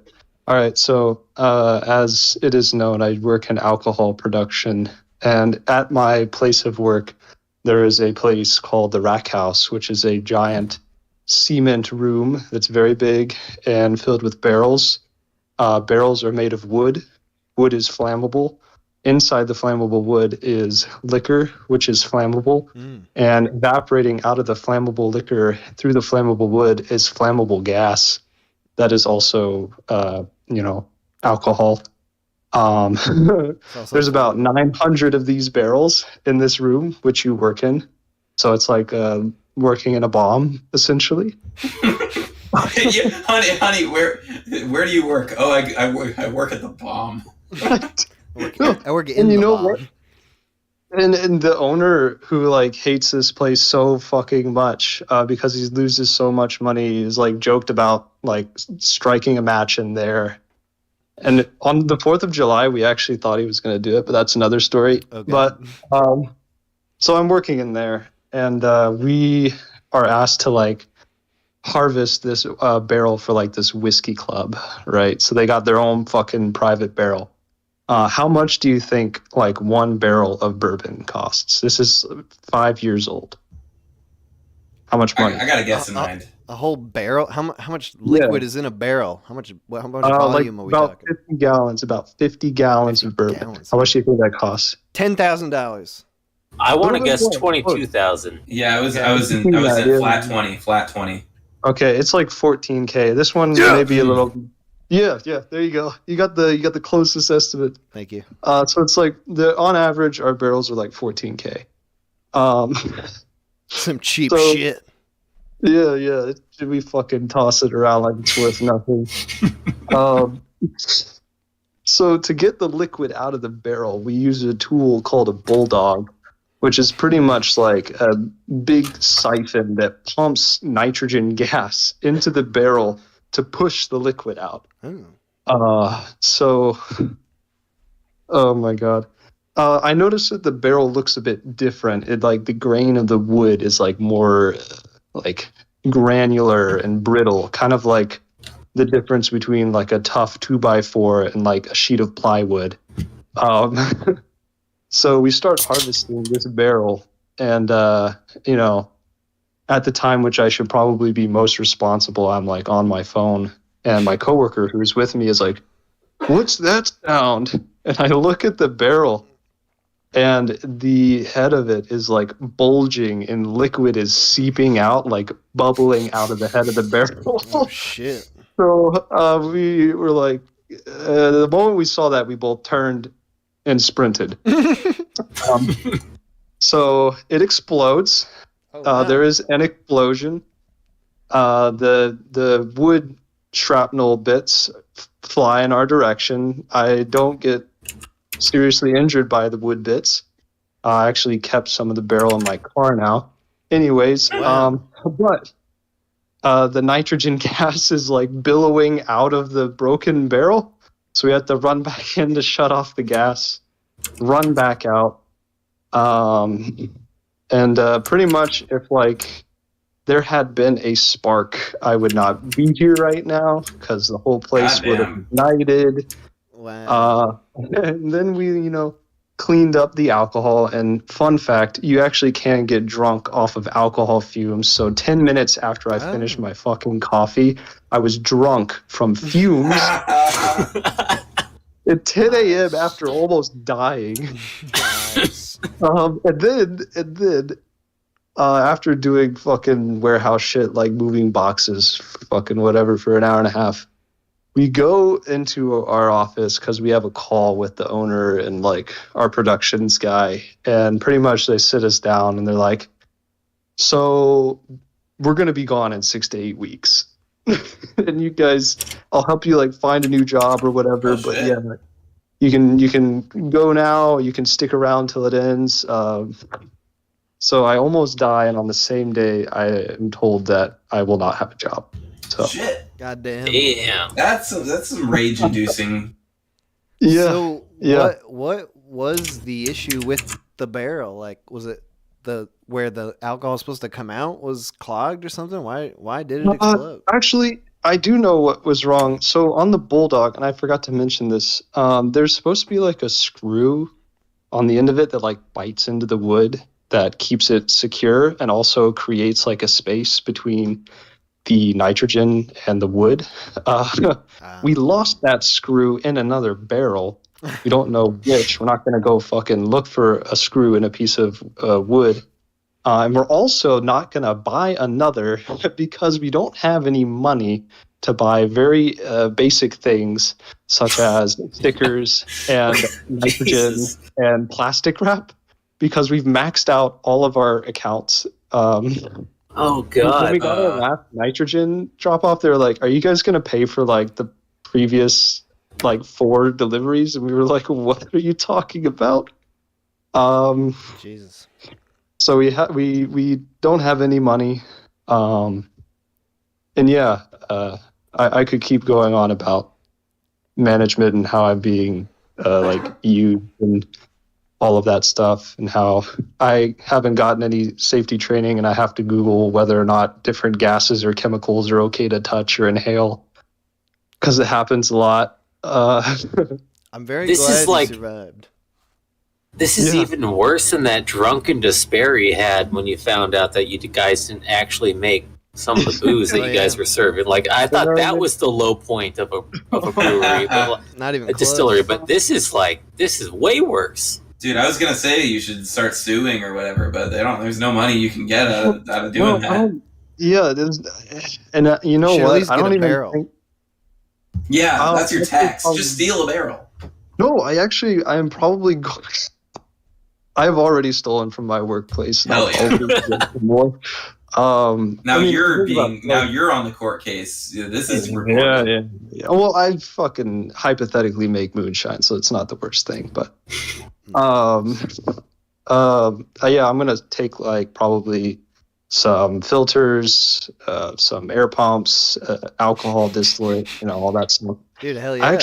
All right. So, as it is known, I work in alcohol production, and at my place of work, there is a place called the Rack House, which is a giant cement room that's very big and filled with barrels. Barrels are made of wood. Wood is flammable. Inside the flammable wood is liquor, which is flammable. And evaporating out of the flammable liquor through the flammable wood is flammable gas. That is also, alcohol. There's about 900 of these barrels in this room, which you work in. So it's like working in a bomb, essentially. Yeah, honey, where do you work? Oh, I work at the bomb. I work in the bomb. What? And the owner who like hates this place so fucking much because he loses so much money is like joked about like striking a match in there. And on the 4th of July, we actually thought he was going to do it, but that's another story. Okay. But so I'm working in there, and we are asked to like harvest this barrel for like this whiskey club, right? So they got their own fucking private barrel. How much do you think like one barrel of bourbon costs? This is 5 years old. How much money? I got a guess in mind. A whole barrel? How much liquid is in a barrel? How much volume are we talking? 50 gallons, about 50 gallons of bourbon. How much do you think that costs? $10,000. I want to guess 22,000. Yeah, I was at flat 20. Okay, it's like 14K. This one may be a little. Yeah. There you go. You got the closest estimate. Thank you. So it's like on average, our barrels are like 14K. Some cheap shit. Yeah. We fucking toss it around like it's worth nothing. So to get the liquid out of the barrel, we use a tool called a bulldog, which is pretty much like a big siphon that pumps nitrogen gas into the barrel to push the liquid out. Oh my God. I noticed that the barrel looks a bit different. It like the grain of the wood is like more like granular and brittle, kind of like the difference between like a tough 2x4 and like a sheet of plywood. So we start harvesting this barrel, and at the time which I should probably be most responsible, I'm like on my phone, and my coworker who's with me is like, "What's that sound?" And I look at the barrel, and the head of it is like bulging, and liquid is seeping out, like bubbling out of the head of the barrel. Oh shit! So we were like, the moment we saw that, we both turned and sprinted. So it explodes. Wow. There is an explosion. The wood shrapnel bits fly in our direction. I don't get seriously injured by the wood bits. I actually kept some of the barrel in my car now. Anyways, but the nitrogen gas is like billowing out of the broken barrel. So we had to run back in to shut off the gas, run back out. And pretty much if like there had been a spark, I would not be here right now because the whole place would have ignited. Wow. And then we, cleaned up the alcohol. And fun fact, you actually can get drunk off of alcohol fumes. So 10 minutes after I finished my fucking coffee, I was drunk from fumes. At 10 a.m. after almost dying. Nice. And then after doing fucking warehouse shit like moving boxes, fucking whatever for an hour and a half, we go into our office because we have a call with the owner and like our productions guy, and pretty much they sit us down and they're like, so we're going to be gone in 6 to 8 weeks. And you guys, I'll help you like find a new job or whatever, but yeah, you can go now, you can stick around till it ends. So I almost die, and on the same day I am told that I will not have a job. So Shit. Goddamn. Damn. That's some rage-inducing. Yeah. So yeah. what was the issue with the barrel? Like, was it where the alcohol was supposed to come out was clogged or something? Why did it explode? Actually, I do know what was wrong. So on the Bulldog, and I forgot to mention this, there's supposed to be like a screw on the end of it that like bites into the wood that keeps it secure and also creates like a space between the nitrogen and the wood. We lost that screw in another barrel. We don't know which. We're not going to go fucking look for a screw in a piece of wood. And we're also not going to buy another because we don't have any money to buy very basic things such as stickers and nitrogen and plastic wrap, because we've maxed out all of our accounts. Oh God! When we got our last nitrogen drop off, they were like, "Are you guys going to pay for like the previous like 4 deliveries?" And we were like, "What are you talking about?" Jesus. So we don't have any money, and yeah, I could keep going on about management and how I'm being like used and all of that stuff, and how I haven't gotten any safety training, and I have to Google whether or not different gases or chemicals are okay to touch or inhale, because it happens a lot. I'm very glad you survived. This is even worse than that drunken despair you had when you found out that you guys didn't actually make some of the booze that you guys were serving. Like, I thought that was the low point of a brewery, but not even a distillery. But this is way worse. Dude, I was gonna say you should start suing or whatever, but there's no money you can get out of doing that. Yeah, and you know Should what? at least I get don't a even barrel. think. Yeah, that's your tax. Just steal a barrel. No, I am probably going. I've already stolen from my workplace. Hell yeah. More. Now you're you're you're on the court case. Yeah, this is yeah. Well, I fucking hypothetically make moonshine, so it's not the worst thing. But yeah, I'm gonna take like probably some filters, some air pumps, alcohol distillate, all that stuff. Dude, hell yeah!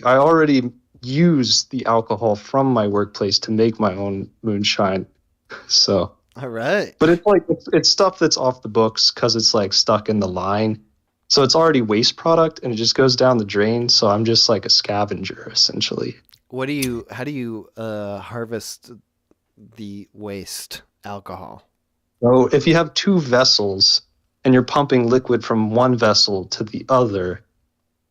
I already use the alcohol from my workplace to make my own moonshine. So. All right. But it's like it's stuff that's off the books because it's like stuck in the line. So it's already waste product and it just goes down the drain. So I'm just like a scavenger essentially. How do you harvest the waste alcohol? So if you have 2 vessels and you're pumping liquid from one vessel to the other,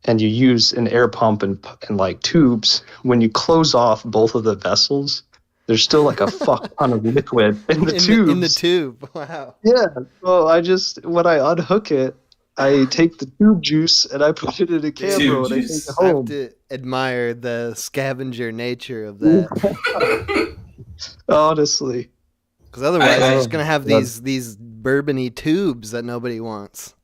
and you use an air pump and like tubes, when you close off both of the vessels, there's still like a fuck ton of liquid in the tubes. In the tube, wow. Yeah, so when I unhook it, I take the tube juice and I put it in a camera and I take it home. I have to admire the scavenger nature of that. Honestly. Because otherwise you're just going to have these bourbony tubes that nobody wants.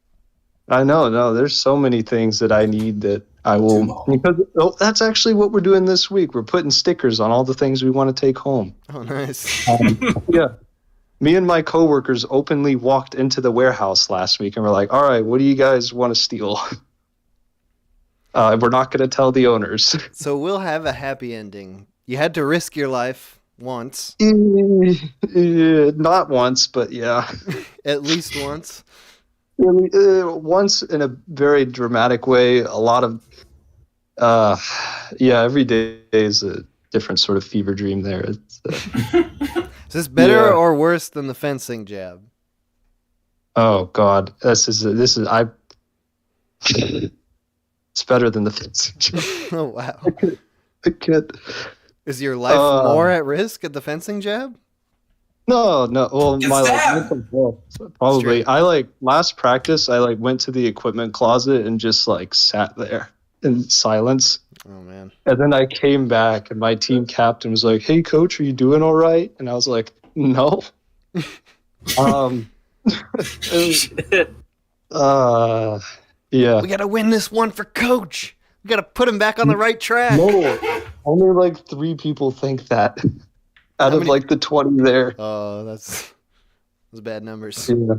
I know, no, there's so many things that I need that I will, because that's actually what we're doing this week. We're putting stickers on all the things we want to take home. Oh, nice. Yeah. Me and my coworkers openly walked into the warehouse last week and we're like, all right, what do you guys want to steal? We're not going to tell the owners. So we'll have a happy ending. You had to risk your life once. Not once, but yeah. At least once. Once in a very dramatic way. A lot of every day is a different sort of fever dream there. It's, is this better or worse than the fencing jab? Oh God, it's better than the fencing jab. Oh wow. I can't. Is your life more at risk at the fencing jab? No. Well, Get my stabbed! mental health, probably. I last practice. I went to the equipment closet and just sat there in silence. Oh man. And then I came back, and my team captain was like, "Hey, coach, are you doing all right?" And I was like, "No." Yeah. We gotta win this one for coach. We gotta put him back on the right track. No, only 3 people think that out of the 20 there. Oh, those bad numbers. Yeah.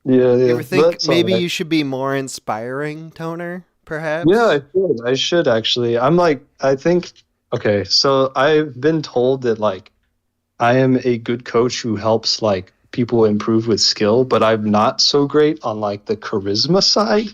You ever think That's maybe all right. you should be more inspiring, Toner? Perhaps. Yeah, I should actually. I think. Okay, so I've been told that I am a good coach who helps people improve with skill, but I'm not so great on the charisma side.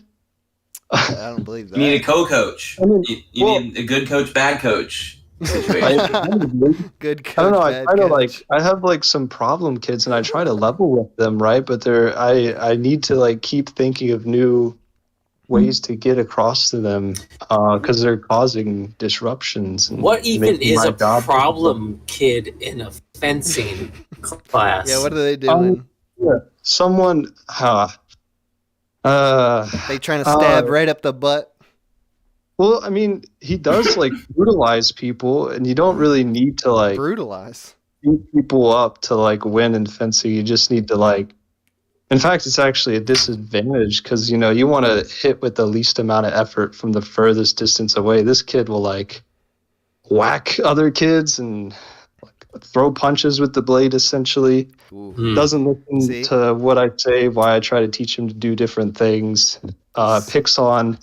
I don't believe that. You need a co-coach. You need a good coach, bad coach situation. Good coach. I don't know. Bad I kind of coach. I have some problem kids, and I try to level with them, right? But I need to keep thinking of new ways to get across to them because they're causing disruptions. And What even making is my a job problem kid in a fencing class? Yeah, what are they doing? Someone. They trying to stab right up the butt. Well, I mean, he does brutalize people, and you don't really need to brutalize beat people up to win in fencing. You just need to In fact, it's actually a disadvantage because you want to hit with the least amount of effort from the furthest distance away. This kid will whack other kids and throw punches with the blade. Essentially, doesn't listen to what I say. Why I try to teach him to do different things. Picks on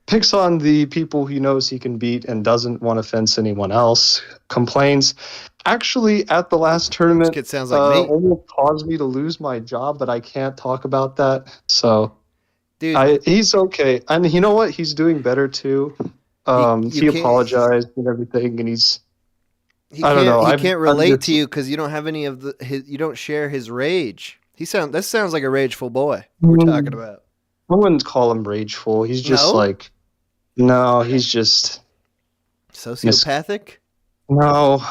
the people he knows he can beat and doesn't want to fence anyone else. Complains. Actually, at the last tournament, kid sounds like me. almost caused me to lose my job, but I can't talk about that. So, dude, he's okay, and you know what? He's doing better too. He apologized and everything, and I don't know. He can't relate to you because you don't have any of you don't share his rage. This sounds like a rageful boy we're talking about. I wouldn't call him rageful. He's just no, he's just sociopathic. No.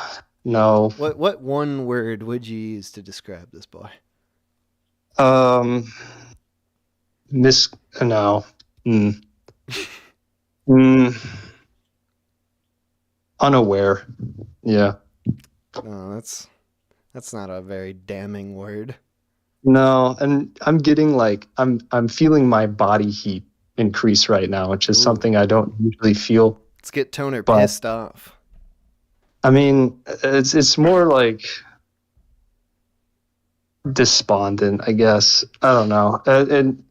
What one word would you use to describe this boy? Unaware. Yeah. No, that's not a very damning word. No, and I'm getting I'm feeling my body heat increase right now, which is something I don't usually feel. Let's get Toner pissed off. I mean, it's more despondent, I guess. I don't know, and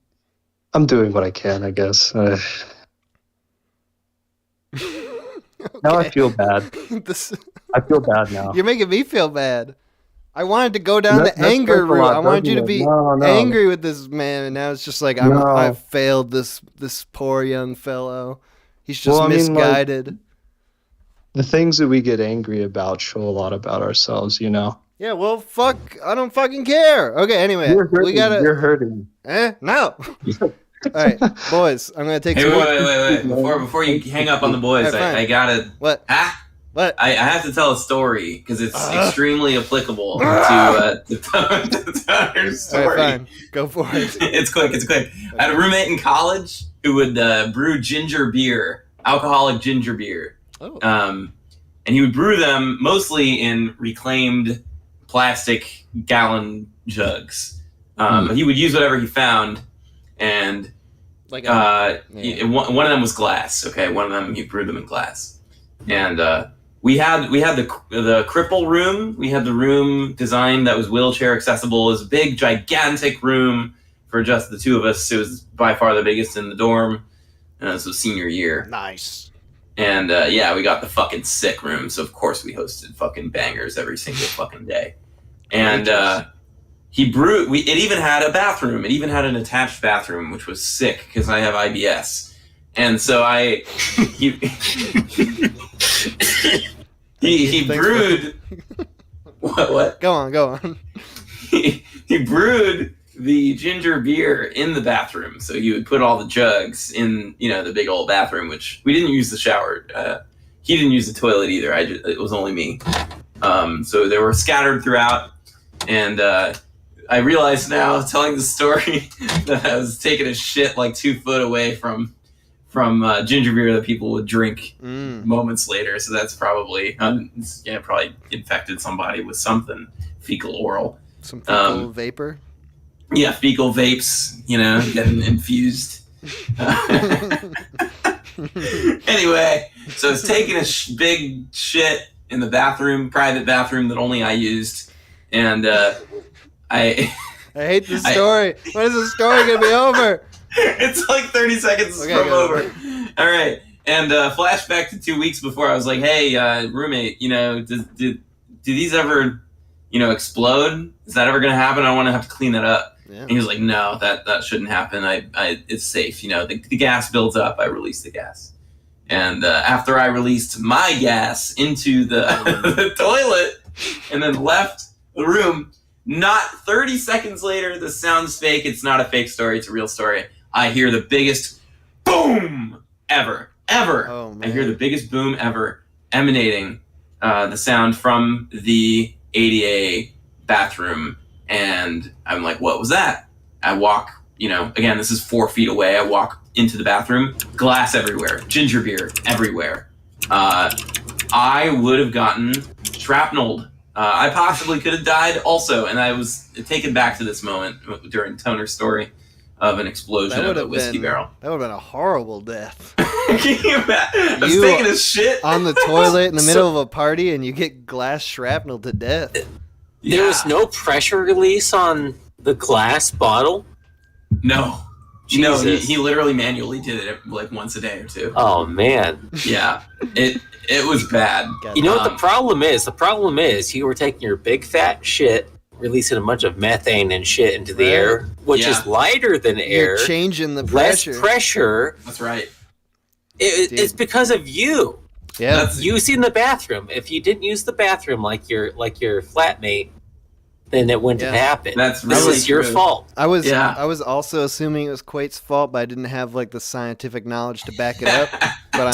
I'm doing what I can, I guess. Now I feel bad. I feel bad now. You're making me feel bad. I wanted to go down the anger route. I wanted you to be angry with this man, and now it's just I've failed this poor young fellow. He's just misguided. The things that we get angry about show a lot about ourselves, Yeah, well, fuck. I don't fucking care. Okay, anyway. You're hurting. No. All right, boys, I'm going to take Hey, some wait. Before you hang up on the boys, I gotta... What? What? I have to tell a story because it's extremely applicable to Toner's story. All right, fine. Go for it. It's quick. I had a roommate in college who would brew ginger beer, alcoholic ginger beer. Oh. And he would brew them mostly in reclaimed plastic gallon jugs. He would use whatever he found, and one of them was glass. Okay, one of them he brewed them in glass, and we had the cripple room. We had the room designed that was wheelchair accessible. It was a big, gigantic room for just the two of us. It was by far the biggest in the dorm. This was senior year. Nice. And we got the fucking sick room, so of course we hosted fucking bangers every single fucking day. And he brewed. It even had a bathroom. It even had an attached bathroom, which was sick because I have IBS. And so he brewed. What? Go on. He brewed the ginger beer in the bathroom. So you would put all the jugs in, the big old bathroom, which we didn't use the shower. He didn't use the toilet either. It was only me. So they were scattered throughout. and I realize now, telling the story, that I was taking a shit like 2 foot away from ginger beer that people would drink moments later. So that's probably probably infected somebody with something fecal oral. Some fecal vapor. Yeah, fecal vapes. Getting infused. Anyway, so I was taking a big shit in the bathroom, private bathroom that only I used, and I hate this story. When is the story gonna be over? It's like 30 seconds from over. All right, and flashback to 2 weeks before. I was like, "Hey, roommate, do these ever, explode? Is that ever gonna happen? I want to have to clean that up." Yeah. And he was like, "No, that shouldn't happen. It's safe. The gas builds up. I release the gas." And after I released my gas into the toilet and then left the room, not 30 seconds later, this sounds fake. It's not a fake story. It's a real story. I hear the biggest boom ever. Oh, man. I hear the biggest boom ever emanating the sound from the ADA bathroom. And I'm like, what was that? I walk, again, this is 4 feet away. I walk into the bathroom, glass everywhere, ginger beer everywhere. I would have gotten shrapnelled. I possibly could have died also, and I was taken back to this moment during Toner's story of an explosion of a whiskey barrel. That would have been a horrible death. Can you imagine? I was taking a shit on the toilet in the middle of a party, and you get glass shrapnel to death. There was no pressure release on the glass bottle? No. Jesus. No, he literally manually did it like once a day or two. Oh, man. Yeah. It was bad. You know what the problem is? The problem is you were taking your big fat shit, releasing a bunch of methane and shit into the air, which is lighter than air. You're changing the pressure. Less pressure. That's right. It's because of you. Yeah. Using the bathroom. If you didn't use the bathroom like your flatmate, then it wouldn't have happened. That's this really is your true. fault. I was also assuming it was Quate's fault, but I didn't have the scientific knowledge to back it up. But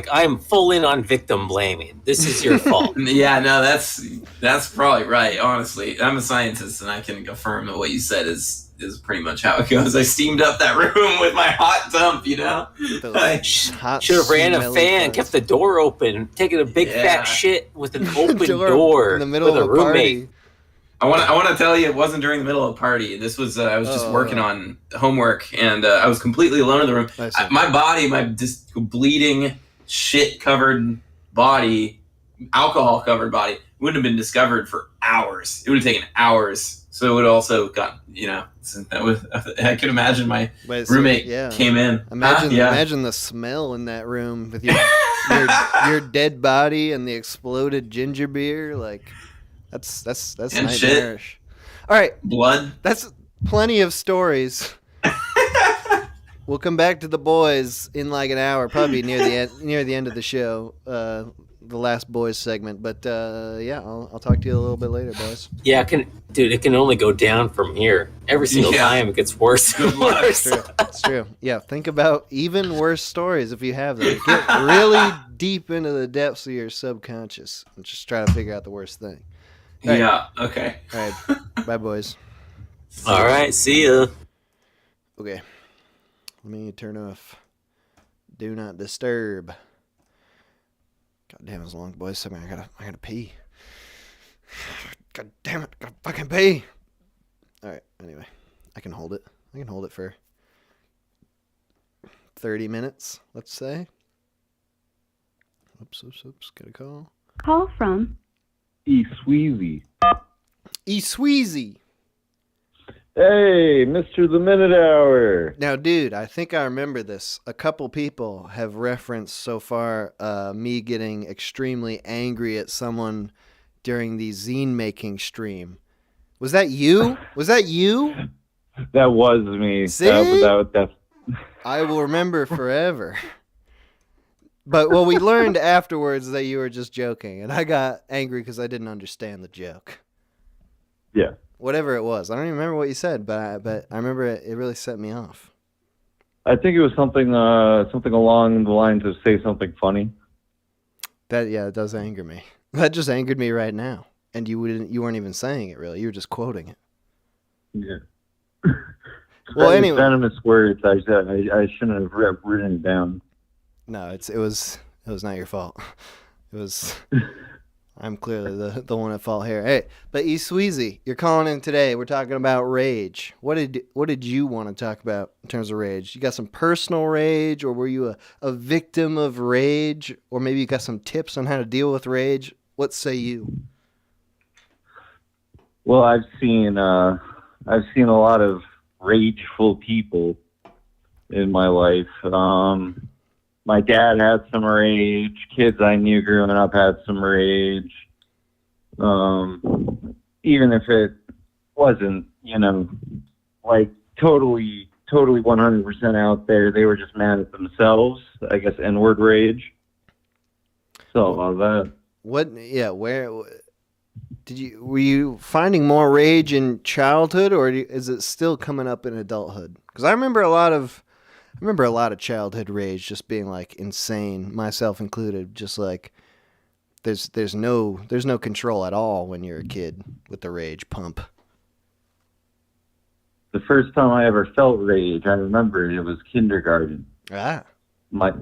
I'm full in on victim blaming. This is your fault. Yeah, no, that's probably right. Honestly, I'm a scientist, and I can affirm that what you said is pretty much how it goes. I steamed up that room with my hot dump, Should have ran a fan, kept the door open, taken a big fat shit with an open door in the middle with of a roommate. Party. I want to tell you, it wasn't during the middle of a party. This was I was just working on homework, and I was completely alone in the room. My body, my just bleeding, shit-covered body, alcohol-covered body, wouldn't have been discovered for hours. It would have taken hours. So it would also got I could imagine my roommate came in. Imagine the smell in that room with your dead body and the exploded ginger beer. That's and nightmarish. Shit. All right, blood. That's plenty of stories. We'll come back to the boys in an hour, probably near the end of the show. The last boys segment, but I'll talk to you a little bit later, boys. Yeah, it can only go down from here. Every single time it gets worse and worse. It's true. Yeah, think about even worse stories if you have them. Get really deep into the depths of your subconscious and just try to figure out the worst thing. All right. Yeah. Okay. All right. Bye, boys. All right. See ya. Okay. Let me turn off Do Not Disturb. God damn, it's a long boys segment. I gotta pee. God damn it, gotta fucking pee. Alright, anyway. I can hold it. I can hold it for 30 minutes, let's say. Oops, get a call. Call from Sweezy. Sweezy. Hey, Mr. The Minute Hour. Now, dude, I think I remember this. A couple people have referenced so far me getting extremely angry at someone during the zine making stream. Was that you? Was that you? That was me. See? That's... I will remember forever. But we learned afterwards that you were just joking, and I got angry because I didn't understand the joke. Yeah. Whatever it was. I don't even remember what you said, but I remember it really set me off. I think it was something along the lines of say something funny. It does anger me. That just angered me right now. and you weren't even saying it really. You were just quoting it. Yeah. Well, anyway, venomous words. I shouldn't have written it down. No, it was not your fault. It was. I'm clearly the one at fault here. Hey, but Sweezy, you're calling in today. We're talking about rage. What did you want to talk about in terms of rage? You got some personal rage, or were you a victim of rage, or maybe you got some tips on how to deal with rage? What say you? Well, I've seen a lot of rageful people in my life. My dad had some rage. Kids I knew growing up had some rage. Even if it wasn't, like totally 100% out there, they were just mad at themselves. I guess N-word rage. So all that. What? Yeah. Where were you finding more rage in childhood, or is it still coming up in adulthood? Because I remember a lot of childhood rage just being like insane, myself included. Just like there's no control at all when you're a kid with the rage pump. The first time I ever felt rage, I remember it was kindergarten. Ah. My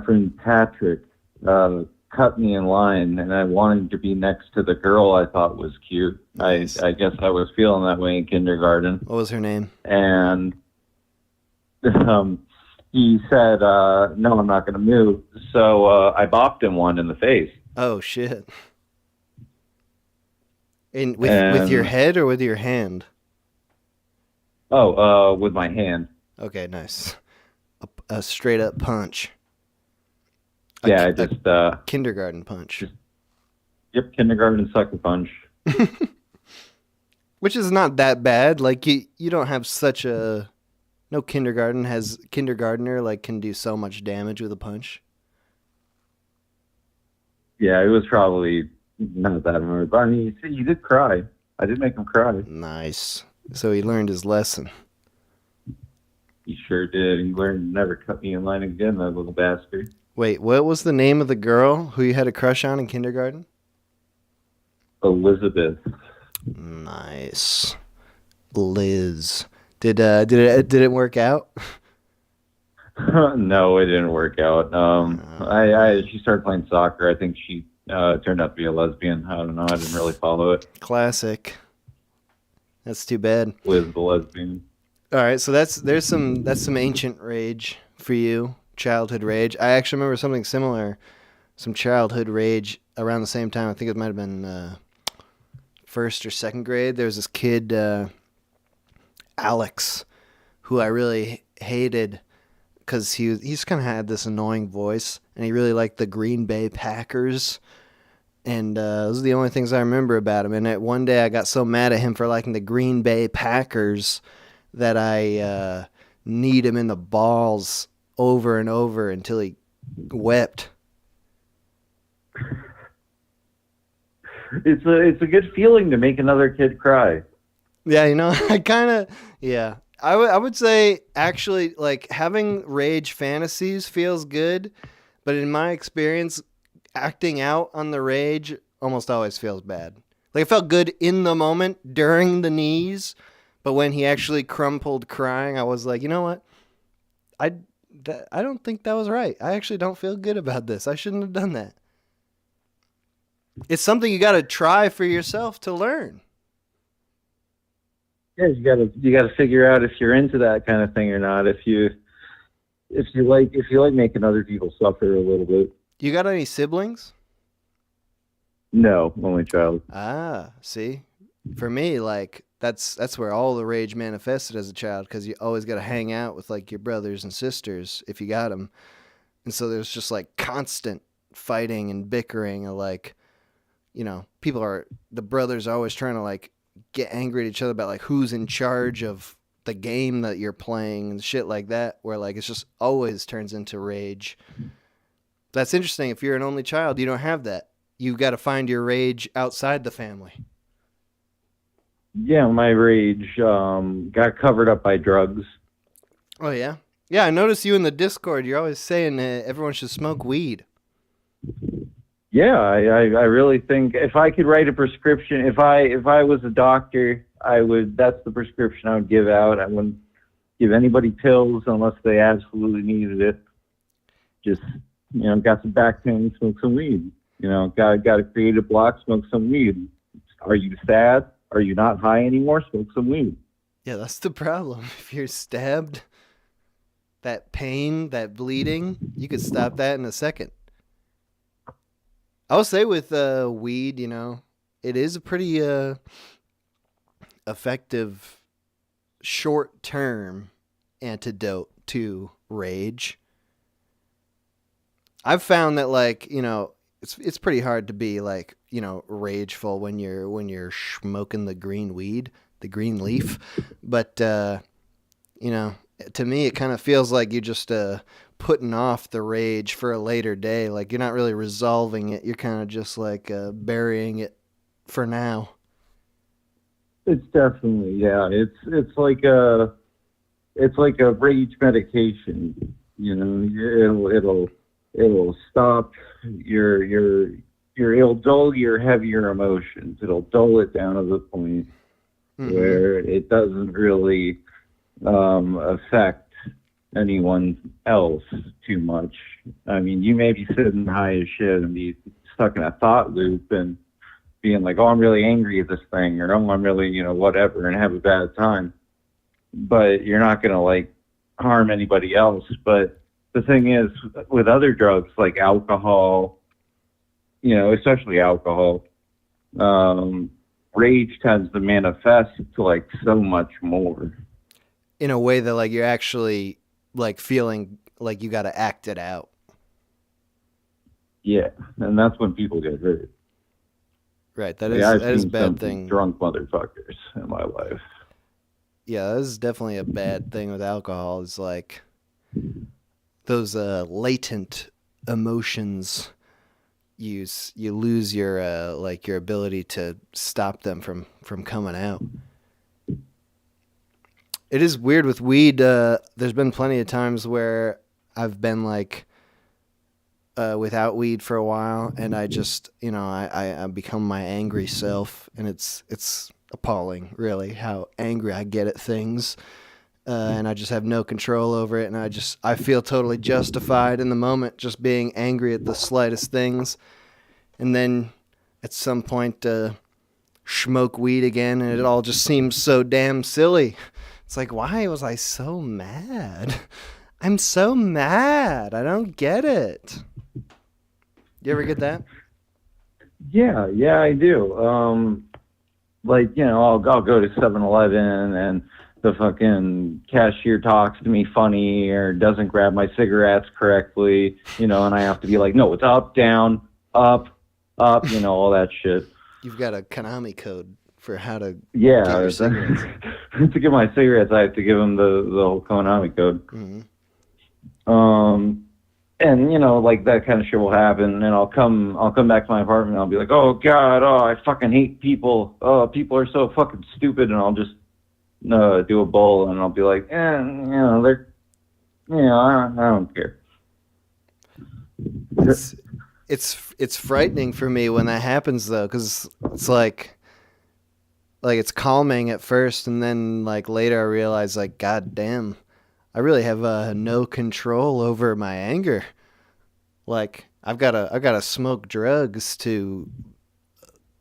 friend Patrick cut me in line, and I wanted to be next to the girl I thought was cute. Nice. I guess I was feeling that way in kindergarten. What was her name? And he said, no, I'm not going to move. So I bopped him one in the face. Oh, shit. With your head or with your hand? Oh, with my hand. Okay, nice. A straight up punch. A kindergarten punch. Yep, kindergarten sucker punch. Which is not that bad. Like you don't have such a... No kindergartner like can do so much damage with a punch. Yeah, it was probably not that hard. But I mean, you did cry. I did make him cry. Nice. So he learned his lesson. He sure did. He learned to never cut me in line again, that little bastard. Wait, what was the name of the girl who you had a crush on in kindergarten? Elizabeth. Nice. Liz. Did it work out? No, it didn't work out. She started playing soccer. I think she turned out to be a lesbian. I don't know. I didn't really follow it. Classic. That's too bad. Liz the lesbian. All right, so that's some ancient rage for you, childhood rage. I actually remember something similar, some childhood rage around the same time. I think it might have been first or second grade. There was this kid, Alex, who I really hated because he's kind of had this annoying voice, and he really liked the Green Bay Packers. And those are the only things I remember about him. And one day I got so mad at him for liking the Green Bay Packers that I kneed him in the balls over and over until he wept. It's a good feeling to make another kid cry. Yeah, I would say actually like having rage fantasies feels good, but in my experience, acting out on the rage almost always feels bad. Like it felt good in the moment during the knees, but when he actually crumpled crying, I was like, you know what? I don't think that was right. I actually don't feel good about this. I shouldn't have done that. It's something you got to try for yourself to learn. Yeah, you gotta figure out if you're into that kind of thing or not. If you like making other people suffer a little bit. You got any siblings? No, only child. Ah, see, for me, like that's where all the rage manifested as a child, because you always got to hang out with like your brothers and sisters if you got them, and so there's just like constant fighting and bickering, and like, the brothers are always trying to like get angry at each other about like who's in charge of the game that you're playing and shit like that, where like it's just always turns into rage. That's interesting. If you're an only child, you don't have that. You've got to find your rage outside the family. Yeah, my rage got covered up by drugs. Oh, yeah? Yeah, I noticed you in the Discord. You're always saying everyone should smoke weed. Yeah, I really think if I could write a prescription, if I was a doctor, that's the prescription I would give out. I wouldn't give anybody pills unless they absolutely needed it. Just, got some back pain, smoke some weed. Got a creative block, smoke some weed. Are you sad? Are you not high anymore? Smoke some weed. Yeah, that's the problem. If you're stabbed, that pain, that bleeding, you could stop that in a second. I will say with weed, it is a pretty effective short-term antidote to rage. I've found that, like, it's pretty hard to be, like, rageful when you're smoking the green weed, the green leaf. But to me, it kind of feels like you're just putting off the rage for a later day. Like, you're not really resolving it. You're kind of just like burying it for now. It's definitely, yeah. It's like a rage medication. It'll stop it'll dull your heavier emotions. It'll dull it down to the point where it doesn't really affect anyone else too much. I mean, you may be sitting high as shit and be stuck in a thought loop and being like, oh, I'm really angry at this thing, or oh, I'm really, whatever, and have a bad time. But you're not going to, like, harm anybody else. But the thing is, with other drugs like alcohol, especially alcohol, rage tends to manifest to, like, so much more. In a way that, like, you're actually, like, feeling like you got to act it out. Yeah, and that's when people get hurt. Right, that is a bad thing. Drunk motherfuckers in my life. Yeah, that is definitely a bad thing with alcohol. Is like those latent emotions. You lose your your ability to stop them from coming out. It is weird with weed. There's been plenty of times where I've been like without weed for a while, and I just I become my angry self, and it's appalling, really, how angry I get at things, and I just have no control over it, and I feel totally justified in the moment, just being angry at the slightest things, and then at some point smoke weed again, and it all just seems so damn silly. It's like, why was I so mad? I'm so mad. I don't get it. You ever get that? Yeah, I do. I'll go to 7-Eleven and the fucking cashier talks to me funny or doesn't grab my cigarettes correctly, and I have to be like, no, it's up, down, up, all that shit. You've got a Konami code for how to get your cigarettes. To get my cigarettes, I have to give them the whole Konami code. Mm-hmm. And like that kind of shit will happen, and I'll come back to my apartment and I'll be like, oh god, I fucking hate people. Oh, people are so fucking stupid, and I'll just do a bowl and I'll be like, they're, I don't care. It's frightening for me when that happens though, because it's like it's calming at first, and then like later I realize, like, god damn, I really have no control over my anger. Like I've gotta smoke drugs to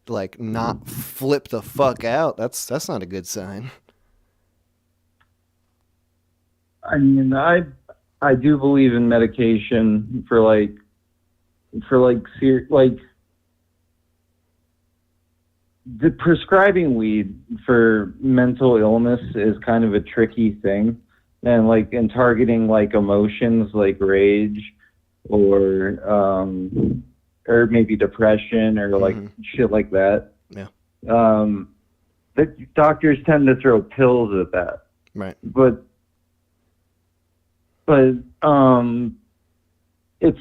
like not flip the fuck out. That's not a good sign. I mean, I do believe in medication for the prescribing weed for mental illness is kind of a tricky thing. And in targeting emotions like rage or maybe depression or shit like that. Yeah. The doctors tend to throw pills at that. Right. But it's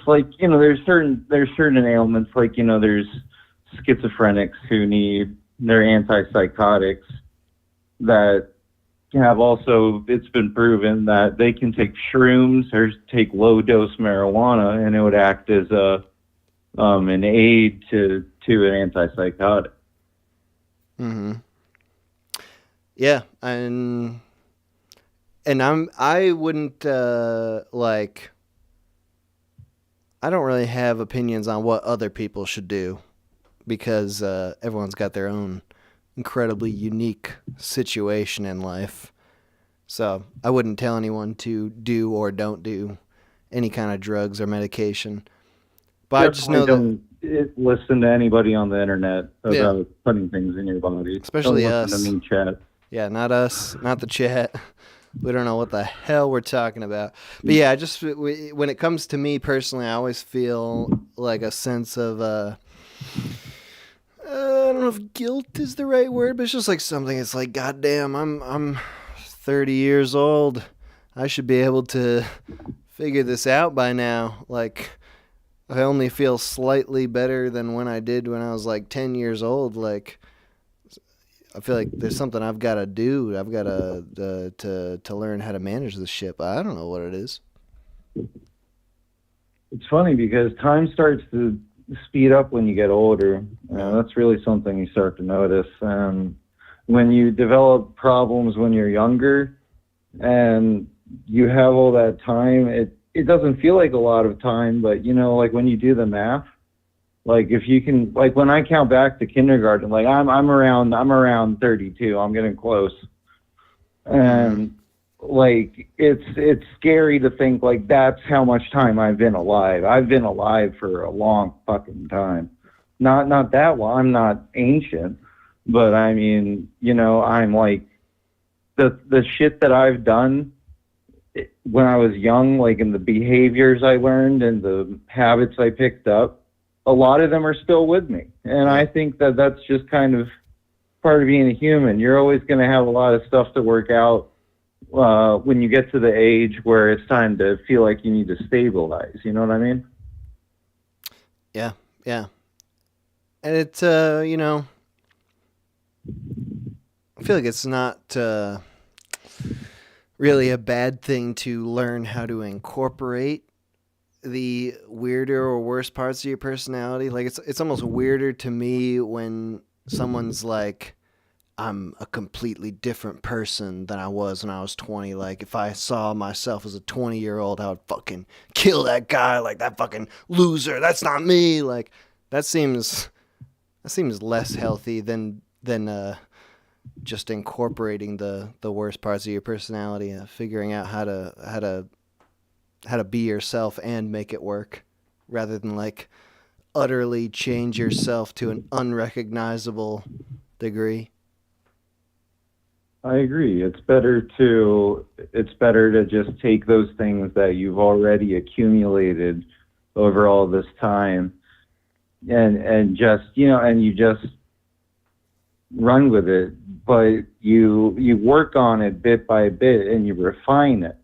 there's certain ailments, there's schizophrenics who need their antipsychotics that have also, it's been proven that they can take shrooms or take low dose marijuana and it would act as a an aid to an antipsychotic. Mm-hmm. Yeah, and I wouldn't like. I don't really have opinions on what other people should do because everyone's got their own incredibly unique situation in life. So I wouldn't tell anyone to do or don't do any kind of drugs or medication. But I just know don't listen to anybody on the internet about putting things in your body. Especially don't us. Listen to me chat. Yeah, not us, not the chat. We don't know what the hell we're talking about. But yeah, when it comes to me personally, I always feel like a sense of, I don't know if guilt is the right word, but it's just like something. It's like, goddamn, I'm 30 years old. I should be able to figure this out by now. Like, I only feel slightly better than when I did when I was like 10 years old. Like, I feel like there's something I've got to do. I've got to learn how to manage this shit, but I don't know what it is. It's funny because time starts to speed up when you get older. That's really something you start to notice. When you develop problems when you're younger and you have all that time, it doesn't feel like a lot of time, but like when you do the math, like if you can, like when I count back to kindergarten, like I'm around 32. I'm getting close, and like it's scary to think like that's how much time I've been alive. I've been alive for a long fucking time. Not that long. I'm not ancient, but I mean, I'm like the shit that I've done when I was young, like in the behaviors I learned and the habits I picked up. A lot of them are still with me. And I think that that's just kind of part of being a human. You're always going to have a lot of stuff to work out when you get to the age where it's time to feel like you need to stabilize. You know what I mean? Yeah, yeah. And it's, I feel like it's not really a bad thing to learn how to incorporate the weirder or worse parts of your personality. Like it's almost weirder to me when someone's like, I'm a completely different person than I was when I was 20. Like if I saw myself as a 20-year-old, I would fucking kill that guy, like that fucking loser. That's not me. Like that seems less healthy than just incorporating the worst parts of your personality, figuring out how to be yourself and make it work, rather than like utterly change yourself to an unrecognizable degree. I agree. It's better to just take those things that you've already accumulated over all this time and just, and you just run with it, but you work on it bit by bit and you refine it.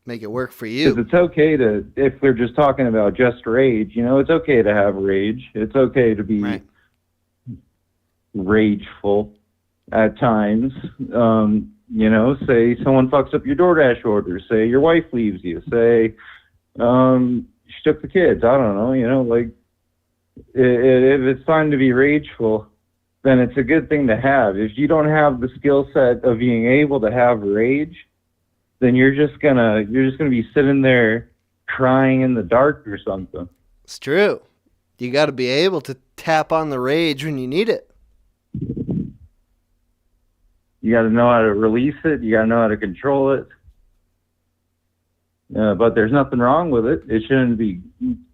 Make it work for you. Because it's okay to, if we're just talking about just rage, it's okay to have rage. It's okay to be rageful at times. Say someone fucks up your DoorDash order. Say your wife leaves you. Say she took the kids. I don't know. Like if it's time to be rageful, then it's a good thing to have. If you don't have the skill set of being able to have rage, then you're just gonna be sitting there crying in the dark or something. It's true. You got to be able to tap on the rage when you need it. You got to know how to release it. You got to know how to control it. But there's nothing wrong with it. It shouldn't be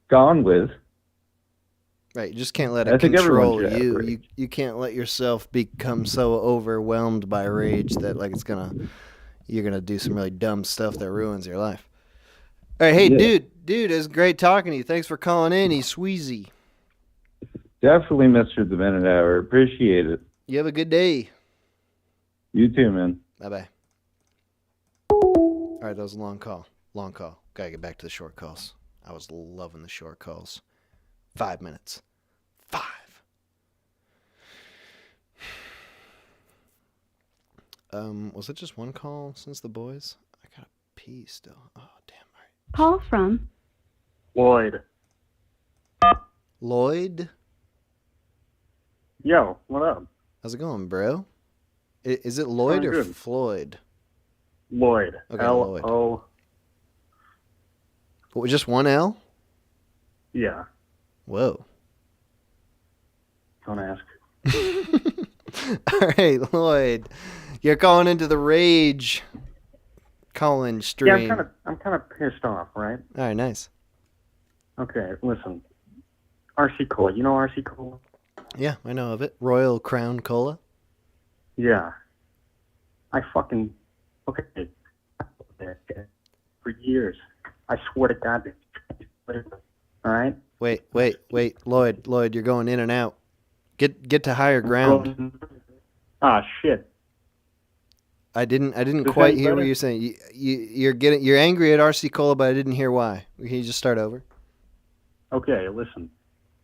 gone with. Right, you just can't let it control you. You can't let yourself become so overwhelmed by rage that like you're gonna do some really dumb stuff that ruins your life. All right, hey, dude, it's great talking to you. Thanks for calling in, Sweezy. Definitely, Mr. The Minute Hour. Appreciate it. You have a good day. You too, man. Bye-bye. All right, that was a long call. Long call. Gotta get back to the short calls. I was loving the short calls. 5 minutes. 5. Was it just one call since the boys? I gotta pee still. Oh, damn. All right. Call from Lloyd. Lloyd? Yo, what up? How's it going, bro? Is it Lloyd Going or good. Floyd? Lloyd. Okay, Lloyd. What, just one L? Yeah. Whoa. Don't ask. All right, Lloyd. You're calling into the Rage Colin stream. Yeah, I'm kind of pissed off, right? All right, nice. Okay, listen. RC Cola. You know RC Cola? Yeah, I know of it. Royal Crown Cola. Yeah. I fucking... Okay. For years. I swear to God. All right? Wait. Lloyd, you're going in and out. Get to higher ground. Ah, shit. I didn't Is quite that hear what better? you're saying. You're angry at RC Cola, but I didn't hear why. Can you just start over? Okay, listen.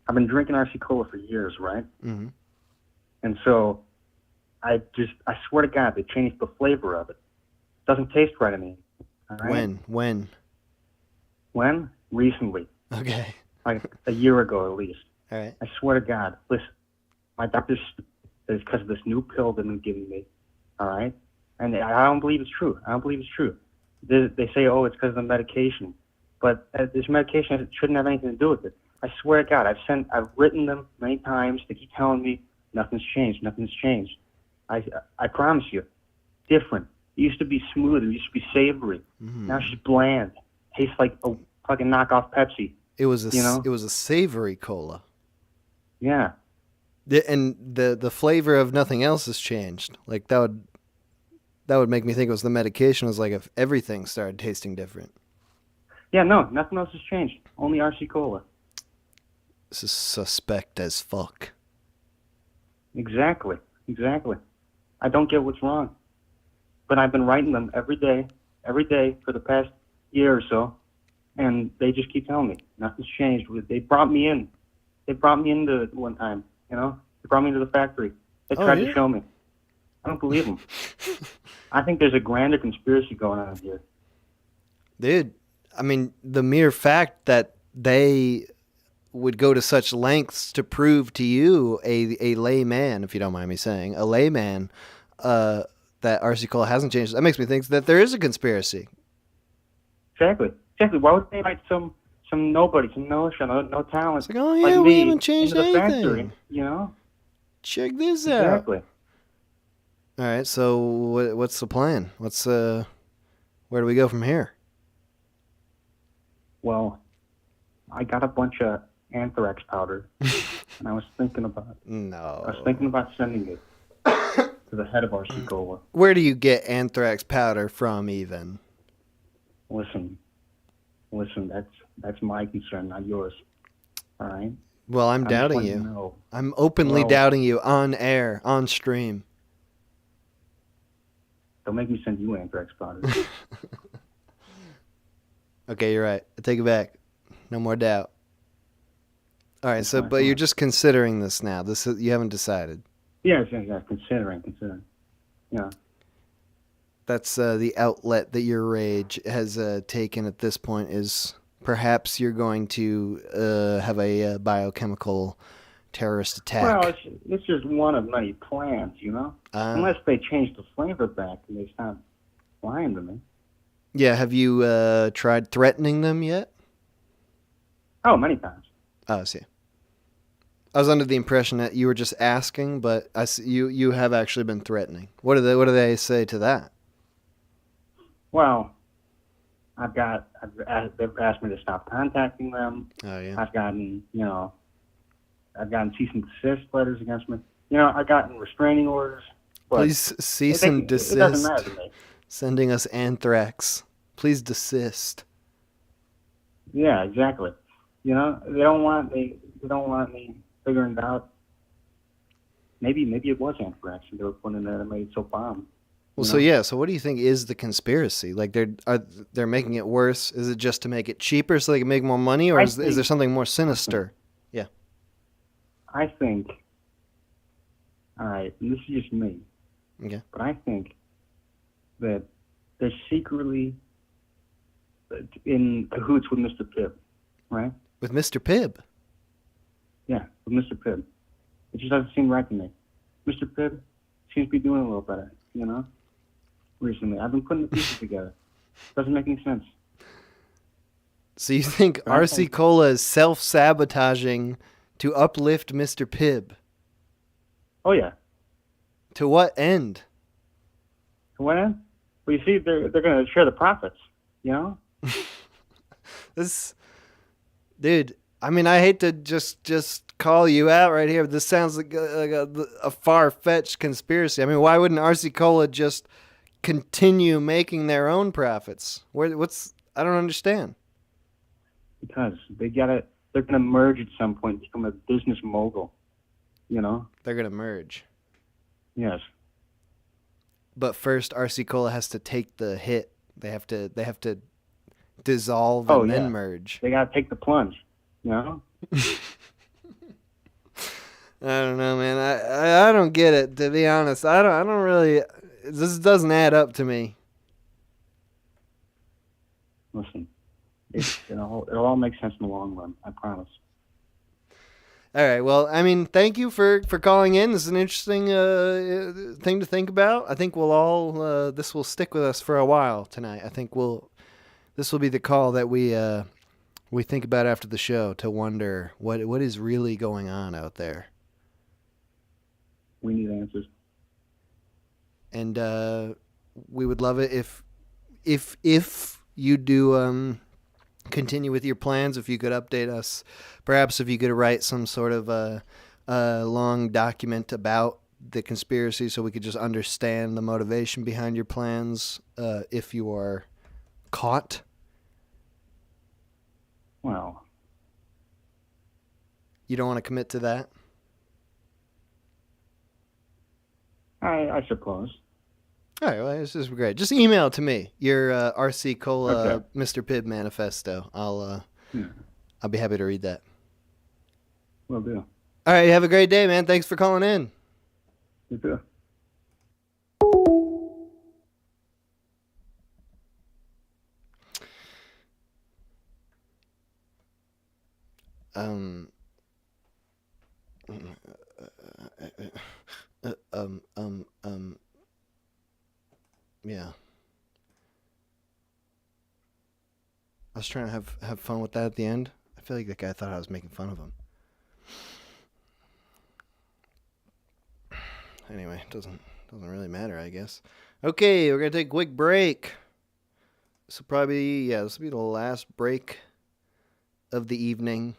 I've been drinking RC Cola for years, right? Mm-hmm. And so, I swear to God, they changed the flavor of it. Doesn't taste right to me. All right? When? When? Recently. Okay. Like a year ago at least. All right. I swear to God. Listen, my doctor said it's because of this new pill they've been giving me. All right? And I don't believe it's true. They say, oh, it's because of the medication. But this medication shouldn't have anything to do with it. I swear to God, I've written them many times. They keep telling me nothing's changed. I promise you, different. It used to be smooth. It used to be savory. Mm. Now she's bland. Tastes like a fucking knockoff Pepsi. It was a You know? it was a savory cola. Yeah. And the flavor of nothing else has changed. Like that would make me think it was the medication. It was like if everything started tasting different. Yeah, no, nothing else has changed. Only RC Cola. This is suspect as fuck. Exactly. I don't get what's wrong. But I've been writing them every day for the past year or so, and they just keep telling me nothing's changed. They brought me in. They brought me into one time, you know? They brought me into the factory. They tried to show me. I don't believe them. I think there's a grander conspiracy going on here. Dude, I mean, the mere fact that they would go to such lengths to prove to you, a layman, if you don't mind me saying, a layman, that RC Cola hasn't changed, that makes me think that there is a conspiracy. Exactly. Why would they invite some nobody, some no talent? It's like, oh yeah, like we me haven't changed into the anything. factory, you know? Check this out. Exactly. All right, so what's the plan? Where do we go from here? Well, I got a bunch of anthrax powder, and I was thinking about sending it to the head of RC Cola. Where do you get anthrax powder from, even? Listen, that's my concern, not yours. All right? Well, I'm doubting you. I'm openly doubting you on air, on stream. Don't make me send you anthrax powder. Okay, you're right. I take it back. No more doubt. All right, but you're just considering this now. You haven't decided. Yeah, considering. Yeah. That's the outlet that your rage has taken at this point, is perhaps you're going to have a biochemical terrorist attack. Well, it's just one of many plans, you know? Unless they change the flavor back and they stop lying to me. Yeah, have you tried threatening them yet? Oh, many times. Oh, I see. I was under the impression that you were just asking, but you have actually been threatening. What do they say to that? Well, they've asked me to stop contacting them. Oh yeah. I've gotten cease and desist letters against me. You know, I've gotten restraining orders. Please cease and desist. It doesn't matter to me. Sending us anthrax. Please desist. Yeah, exactly. You know, they don't want me figuring it out. Maybe it was anthrax and they were putting in there that made it so bomb. Well, so what do you think is the conspiracy? Like they're making it worse? Is it just to make it cheaper so they can make more money, or is there something more sinister? Yeah. I think. All right, and this is just me. Okay. But I think that they're secretly in cahoots with Mr. Pibb, right? With Mr. Pibb? with Mr. Pibb. It just doesn't seem right to me. Mr. Pibb seems to be doing a little better, you know, recently. I've been putting the pieces together. Doesn't make any sense. So you think RC Cola is self-sabotaging to uplift Mr. Pibb? Oh, yeah. To what end? To what end? Well, you see, they're going to share the profits, you know? This, dude, I mean, I hate to just call you out right here, but this sounds like a far-fetched conspiracy. I mean, why wouldn't RC Cola just continue making their own profits? I don't understand. Because they're going to merge at some point and become a business mogul, you know? They're going to merge. Yes. But first, RC Cola has to take the hit. They have to dissolve and then merge. They got to take the plunge, you know? I don't know, man. I don't get it, to be honest. I don't really. This doesn't add up to me. Listen, it'll all make sense in the long run. I promise. All right. Well, I mean, thank you for calling in. This is an interesting thing to think about. I think we'll all this will stick with us for a while tonight. I think this will be the call that we think about after the show to wonder what is really going on out there. We need answers. And we would love it if you do continue with your plans, if you could update us. Perhaps if you could write some sort of a long document about the conspiracy so we could just understand the motivation behind your plans if you are caught. Well, you don't want to commit to that? I suppose. All right, well, this is great. Just email it to me, your RC Cola Mr. Pibb manifesto. I'll be happy to read that. Will do. All right, have a great day, man. Thanks for calling in. You too. Yeah. I was trying to have fun with that at the end. I feel like that guy thought I was making fun of him. Anyway, it doesn't really matter, I guess. Okay, we're gonna take a quick break. This will be the last break of the evening.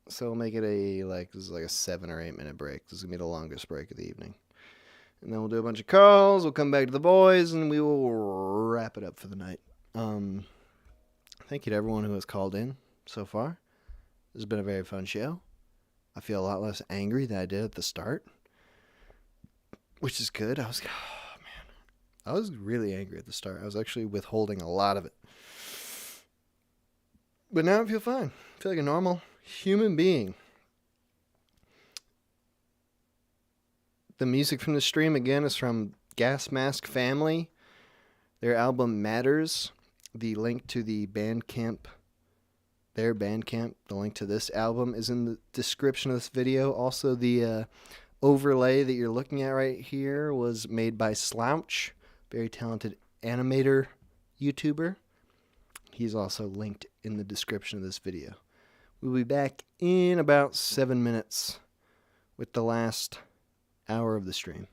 So we'll make it this is like a 7 or 8 minute break. This is gonna be the longest break of the evening. And then we'll do a bunch of calls, we'll come back to the boys, and we will wrap it up for the night. Thank you to everyone who has called in so far. This has been a very fun show. I feel a lot less angry than I did at the start, which is good. I was really angry at the start. I was actually withholding a lot of it. But now I feel fine. I feel like a normal human being. The music from the stream, again, is from Gas Mask Family. Their album Matters. The link to their Bandcamp, the link to this album is in the description of this video. Also, the overlay that you're looking at right here was made by Slouch, very talented animator YouTuber. He's also linked in the description of this video. We'll be back in about 7 minutes with the last hour of the stream.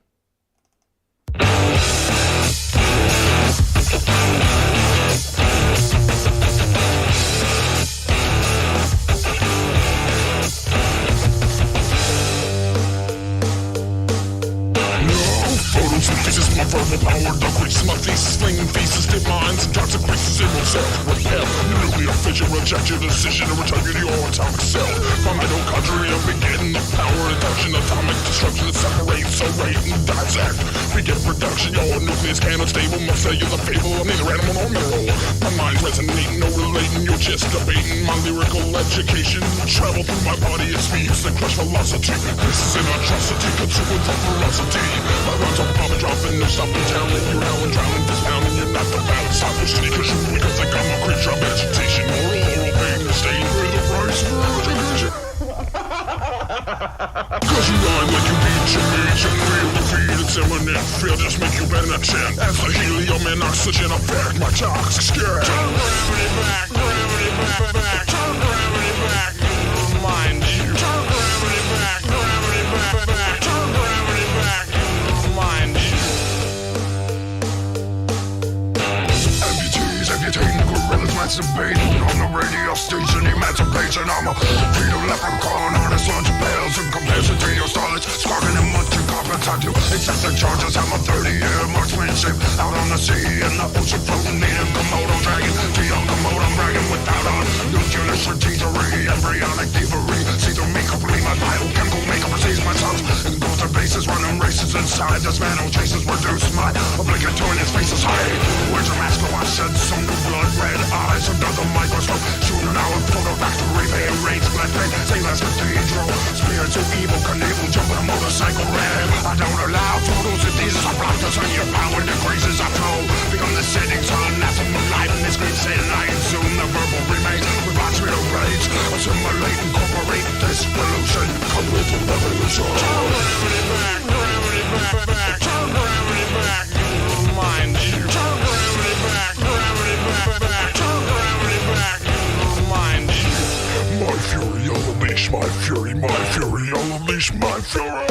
Photosynthesis, my verbal power decreases my thesis, flinging faces, dip minds, and drops of creases in yourself. Repel, nuclear fission, reject your decision to return to your atomic self. My mitochondria begin the power induction, atomic destruction that separates, serrate, and dissect. Begin production, your nucleus cannot stable, my cellular fable, I'm neither animal nor mineral. My mind's resonating, no relating, you're just debating. My lyrical education travel through my body, it speeds the crush velocity. This is an atrocity, consuming the ferocity. My rhymes are popping, dropping, no stopping, telling you how and drowning, this pounding, you're not the balance. I'm pushing because you because I got my creature of agitation. Moral pain, staying for the price for education. Cause you rhyme like you beat your meat, you feel defeat, it's imminent, feel just make you penitent. As the helium and oxygen affect my toxic skin. Turn gravity back, gravity back, back, turn gravity back, remind you. Turn gravity back, gravity back, back, turn gravity back, remind you. Amputees, amputating gorillas, masturbating on the radio station, emancipation. I'm a fetal leprechaun, artist on bells and capacity of starlets, sparking and munching carpets. I do excessive charges. I'm a 30-year marksmanship out on the sea and the ocean floating in Komodo dragon. To young Komodo bragging without a nuclear strategery, embryonic thievery. See through me complete my biochemical makeup precedes my sons and go to bases, running races inside. This man who chases reduce my obligatory his face is high. Where's your mask? I shed some new blood, red eyes under the microscope, shooting out a photofactory vein, rage, blood pain, say less cathedral, spirit too evil, Knievel, jumping a motorcycle red. I don't allow photosynthesis, I block this, and your power decreases, I flow, become the setting sun, anathema light, in this green setting light, soon the verbal remains, with arterial rage, assimilate, incorporate this pollution, come with the revolution. Turn gravity back, gravity back, back, turn gravity back, remind you. Turn gravity back, gravity back, back, turn gravity back, remind you. My fury, I'll unleash my fury, my fury, I'll unleash my fury.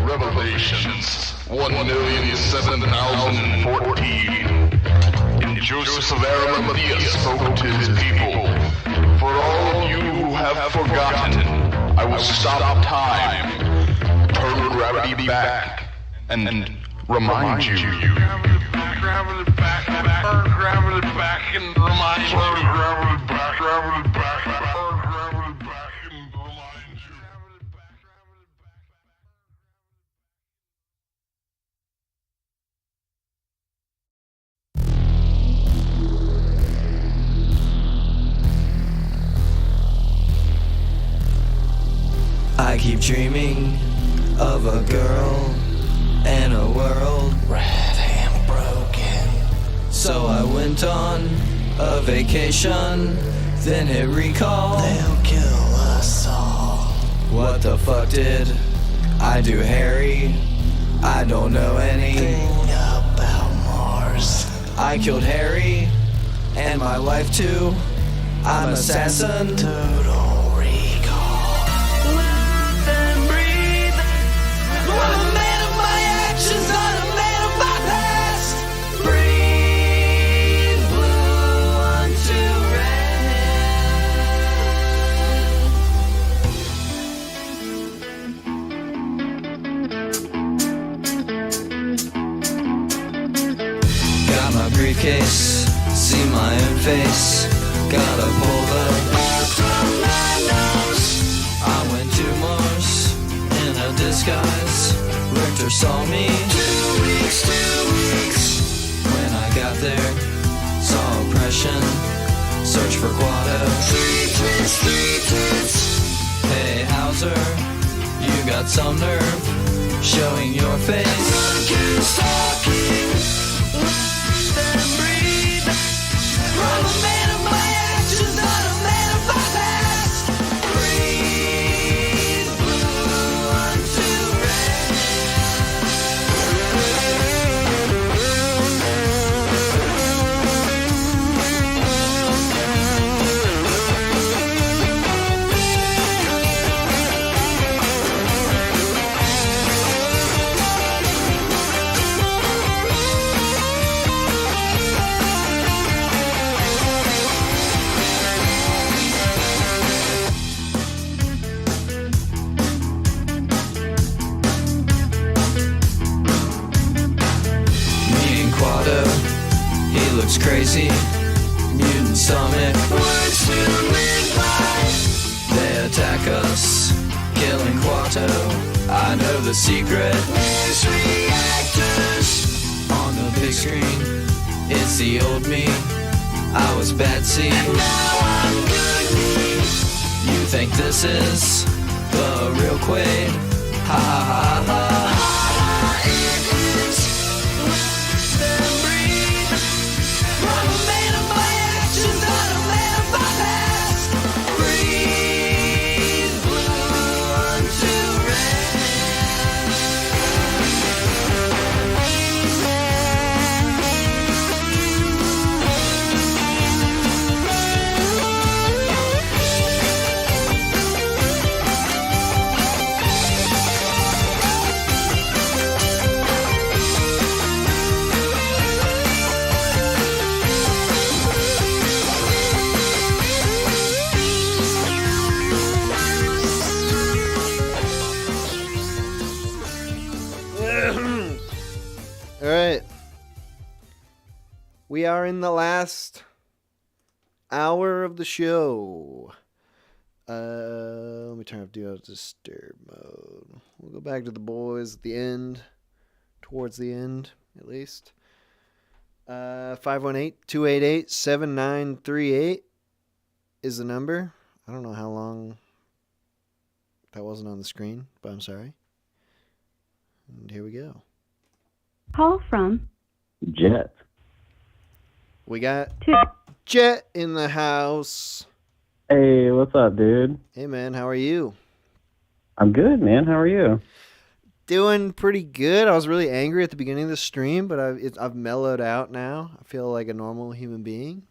Revelations 1,007,014. And Joseph of Arimathea spoke to his people. For all of you who have forgotten, I will stop time, turn gravity back, and remind you. Gravity back, turn gravity back, and remind you. Turn gravity back, gravity back, turn gravity back, and remind you. I keep dreaming of a girl and a world red and broken. So I went on a vacation, then hit recall. They'll kill us all. What the fuck did I do, Harry? I don't know anything about Mars. I killed Harry and my wife too. I'm an assassin. Total briefcase, see my own face, gotta pull the back from my nose. I went to Mars in a disguise, Richter saw me 2 weeks. When I got there, saw oppression, search for Guado. 3 twins. Hey Hauser, you got some nerve, showing your face. Monkeys talking. I'm a man of my actions, not a man of my past. Green, blue, unto crazy. Mutant summit. Words to live by. They attack us, killing Quato. I know the secret. News reactors on the big screen. It's the old me. I was Betsy. And now I'm good me. You think this is the real Quaid? Ha ha ha ha ha. It is. Let them breathe. I'm a man of my actions, not a man of my past. Breathe blue unto All right. We are in the last hour of the show. Let me turn up Do Not Disturb mode. We'll go back to the boys at the end, towards the end, at least. 518-288-7938 is the number. I don't know how long that wasn't on the screen, but I'm sorry. And here we go. Call from Jet. We got Jet in the house. Hey, what's up, dude? Hey, man, how are you? I'm good, man. How are you? Doing pretty good. I was really angry at the beginning of the stream, but I've mellowed out now. I feel like a normal human being.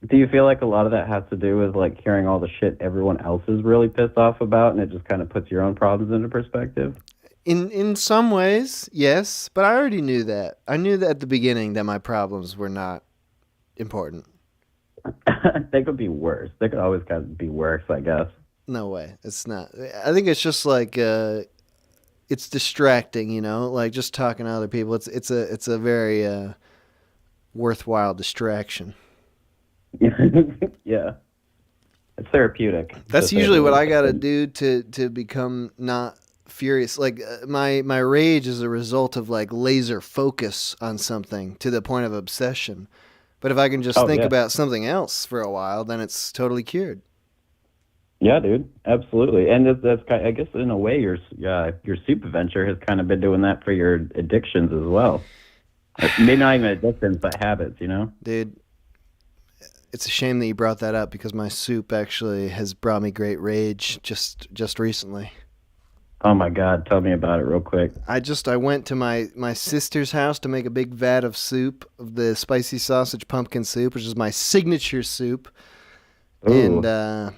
Do you feel like a lot of that has to do with like hearing all the shit everyone else is really pissed off about, and it just kind of puts your own problems into perspective? In some ways, yes, but I already knew that. I knew that at the beginning that my problems were not important. They could be worse. They could always kind of be worse, I guess. No way. It's not. I think it's just like it's distracting, you know, like just talking to other people. It's a very worthwhile distraction. Yeah. It's therapeutic. That's usually what I got to do to become not furious. Like my rage is a result of like laser focus on something to the point of obsession. But if I can just think about something else for a while, then it's totally cured. Yeah, dude, absolutely. And that's I guess in a way your soup adventure has kind of been doing that for your addictions as well. Like, maybe not even addictions, but habits, you know? Dude, it's a shame that you brought that up because my soup actually has brought me great rage just recently. Oh my God, tell me about it real quick. I went to my sister's house to make a big vat of soup, of the spicy sausage pumpkin soup, which is my signature soup. Ooh. And I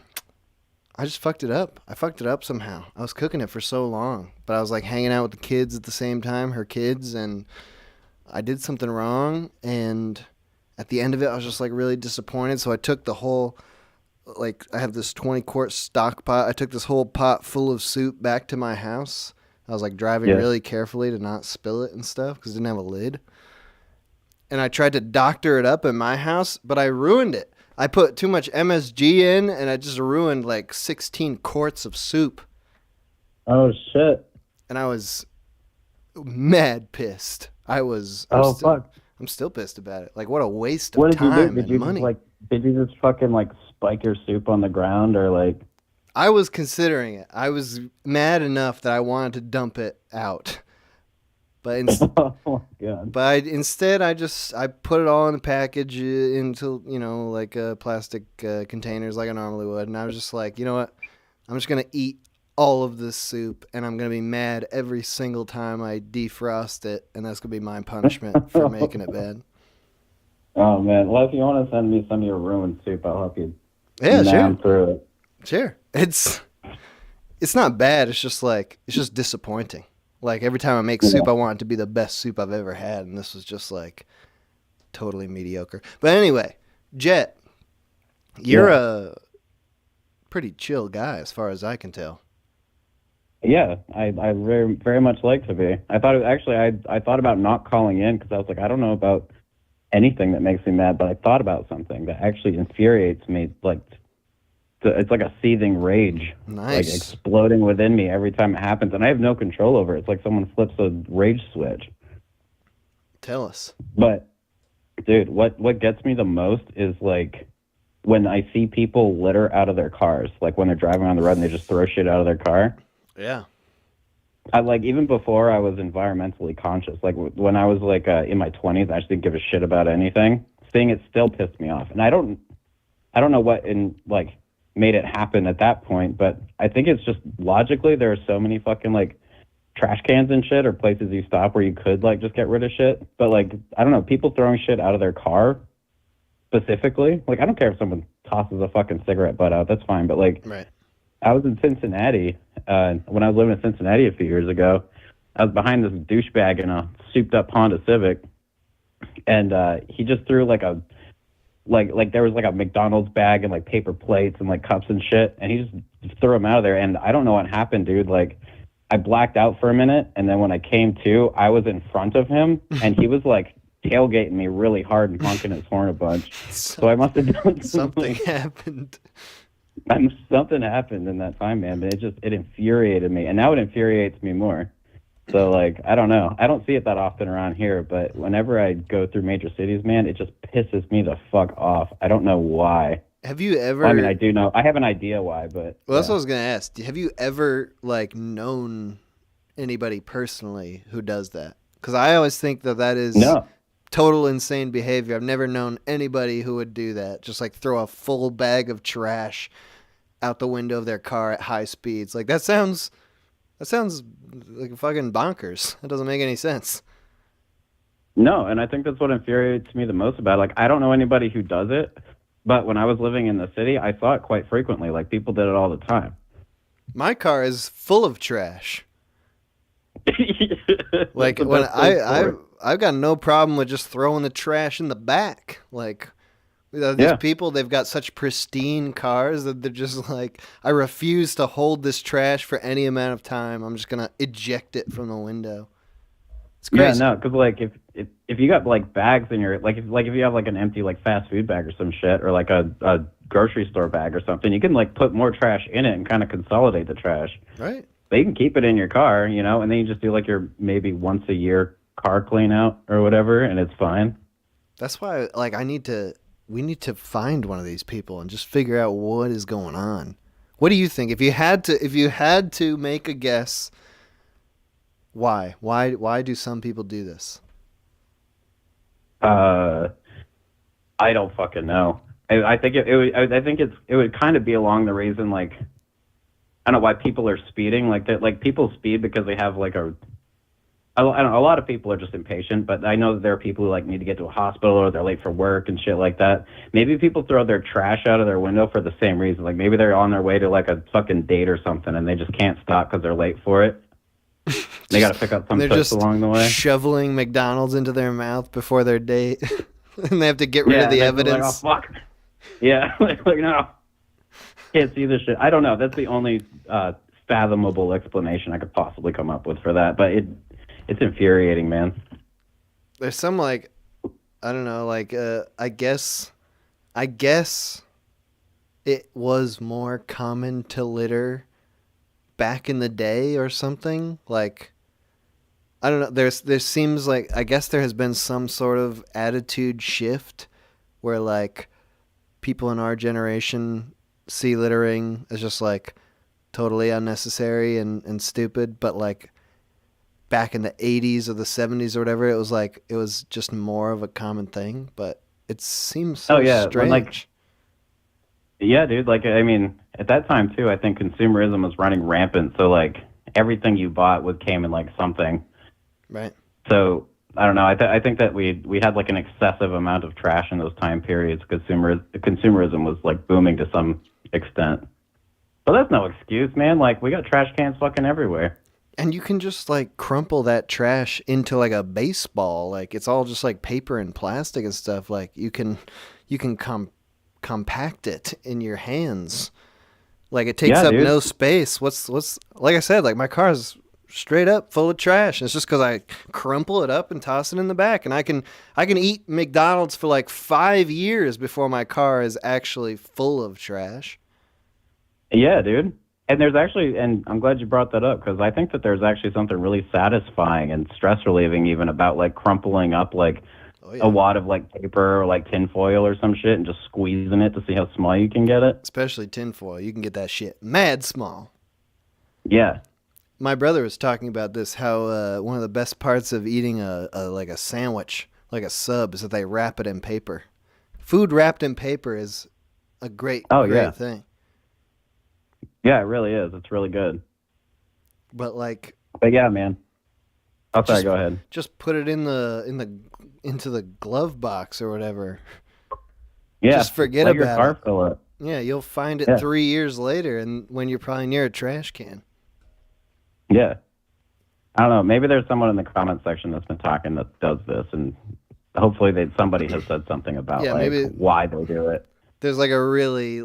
just fucked it up. I fucked it up somehow. I was cooking it for so long, but I was like hanging out with the kids at the same time, her kids, and I did something wrong, and at the end of it, I was just like really disappointed, so I took the whole... Like, I have this 20-quart stock pot. I took this whole pot full of soup back to my house. I was, like, driving really carefully to not spill it and stuff because it didn't have a lid. And I tried to doctor it up in my house, but I ruined it. I put too much MSG in, and I just ruined, like, 16 quarts of soup. Oh, shit. And I was mad pissed. Fuck. I'm still pissed about it. Like, what a waste of time and money. Did you just fucking, like, spike your soup on the ground, or, like... I was considering it. I was mad enough that I wanted to dump it out. But oh, my God. But instead, I put it all in a package into, you know, like plastic containers like I normally would. And I was just like, you know what? I'm just going to eat all of this soup, and I'm going to be mad every single time I defrost it, and that's going to be my punishment for making it bad. Oh, man. Well, if you want to send me some of your ruined soup, I'll help you. Yeah, sure. Through it. Sure. It's not bad. It's just disappointing. Like, every time I make soup, I want it to be the best soup I've ever had, and this was just, like, totally mediocre. But anyway, Jet, you're a pretty chill guy as far as I can tell. Yeah, I very, very much like to be. I thought about not calling in because I was like, I don't know about anything that makes me mad, but I thought about something that actually infuriates me. Like, it's like a seething rage, Nice. like exploding within me every time it happens, and I have no control over it. It's like someone flips a rage switch. Tell us. But, dude, what gets me the most is like when I see people litter out of their cars, like when they're driving on the road and they just throw shit out of their car. Yeah. I like, even before I was environmentally conscious, like when I was like in my 20s, I just didn't give a shit about anything. Seeing it still pissed me off, and I don't know what made it happen at that point, but I think it's just logically there are so many fucking like trash cans and shit or places you stop where you could like just get rid of shit, but like I don't know, people throwing shit out of their car specifically, like I don't care if someone tosses a fucking cigarette butt out, that's fine, but like right. I was in Cincinnati when I was living in Cincinnati a few years ago. I was behind this douchebag in a souped up Honda Civic, and he just threw like a there was like a McDonald's bag and like paper plates and like cups and shit, and he just threw them out of there. And I don't know what happened, dude. Like I blacked out for a minute, and then when I came to, I was in front of him, and he was like tailgating me really hard and honking his horn a bunch. So I must have done something happened. Something happened in that time, man. But it infuriated me, and now it infuriates me more. So like I don't know. I don't see it that often around here, but whenever I go through major cities, man, it just pisses me the fuck off. I don't know why. Have you ever? Well, I mean, I do know. I have an idea why, but well, that's what I was gonna ask. Have you ever like known anybody personally who does that? Because I always think that is total insane behavior. I've never known anybody who would do that. Just like throw a full bag of trash out the window of their car at high speeds. Like that sounds like fucking bonkers. That doesn't make any sense. No, and I think that's what infuriates me the most about it. Like I don't know anybody who does it, but when I was living in the city, I saw it quite frequently. Like people did it all the time. My car is full of trash. Like when I've got no problem with just throwing the trash in the back. Like these people, they've got such pristine cars that they're just like, I refuse to hold this trash for any amount of time. I'm just gonna eject it from the window. It's crazy. Yeah, no, because like if you got like bags in your if you have like an empty like fast food bag or some shit, or like a grocery store bag or something, you can like put more trash in it and kind of consolidate the trash. Right. But you can keep it in your car, you know, and then you just do like your maybe once a year car clean out or whatever, and it's fine. That's why like we need to find one of these people and just figure out what is going on. What do you think? If you had to make a guess, why do some people do this? I don't fucking know. I think it would kind of be along the reason like I don't know why people are speeding like that. Like people speed because they have like I don't know, a lot of people are just impatient, but I know that there are people who like need to get to a hospital or they're late for work and shit like that. Maybe people throw their trash out of their window for the same reason. Like maybe they're on their way to like a fucking date or something and they just can't stop because they're late for it. They got to pick up some tips along the way. Shoveling McDonald's into their mouth before their date, and they have to get rid of the evidence. Like, oh, fuck. Yeah, like no, can't see this shit. I don't know. That's the only fathomable explanation I could possibly come up with for that, but it's infuriating, man. There's some like, I don't know, like I guess it was more common to litter back in the day or something. Like, I don't know. There seems like, I guess there has been some sort of attitude shift where like people in our generation see littering as just like totally unnecessary and stupid, but like back in the 80s or the 70s or whatever, it was just more of a common thing. But it seems so strange. Yeah, dude. Like, I mean, at that time too, I think consumerism was running rampant. So like everything you bought came in like something. Right. So I don't know. I think that we had like an excessive amount of trash in those time periods. Consumerism was like booming to some extent. But that's no excuse, man. Like we got trash cans fucking everywhere. And you can just like crumple that trash into like a baseball. Like it's all just like paper and plastic and stuff. Like you can compact it in your hands. Like it takes up no space. What's like I said, like my car is straight up full of trash. And it's just because I crumple it up and toss it in the back, and I can eat McDonald's for like 5 years before my car is actually full of trash. Yeah, dude. And there's actually, and I'm glad you brought that up, because I think that there's actually something really satisfying and stress relieving even about like crumpling up like a wad of like paper or like tinfoil or some shit and just squeezing it to see how small you can get it. Especially tinfoil. You can get that shit mad small. Yeah. My brother was talking about this, how one of the best parts of eating a sandwich, like a sub, is that they wrap it in paper. Food wrapped in paper is a great thing. Yeah, it really is. It's really good. But yeah, man. Oh, sorry, go ahead. Just put it into the glove box or whatever. Yeah. Just forget let your about car it. fill it. Yeah, you'll find it 3 years later, and when you're probably near a trash can. Yeah. I don't know. Maybe there's someone in the comment section that's been talking that does this, and hopefully somebody has said something about maybe why they do it. There's like a really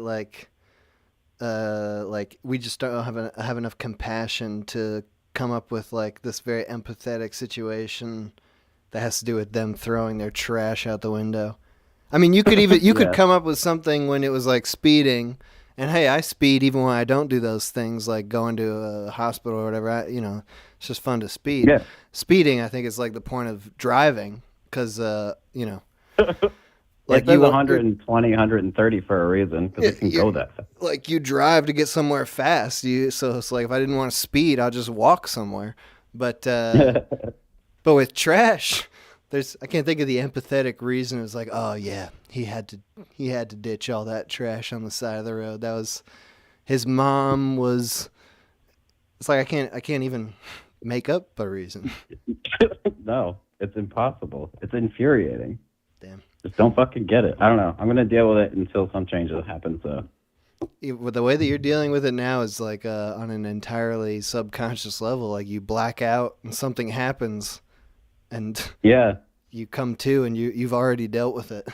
we just don't have enough compassion to come up with like this very empathetic situation that has to do with them throwing their trash out the window. I mean, you could come up with something when it was like speeding, and hey, I speed even when I don't do those things like going to a hospital or whatever. It's just fun to speed. Yeah. Speeding, I think, is like the point of driving, because like it says 120, 130 for a reason, because it can go that fast. Like you drive to get somewhere fast. So it's like if I didn't want to speed, I'll just walk somewhere. But but with trash, I can't think of the empathetic reason. It was like, oh yeah, he had to ditch all that trash on the side of the road. That was his mom was. It's like I can't even make up a reason. No, it's impossible. It's infuriating. Damn. Just don't fucking get it. I don't know. I'm gonna deal with it until some changes happen. So. With the way that you're dealing with it now is like on an entirely subconscious level. Like you black out and something happens, and you come to and you've already dealt with it.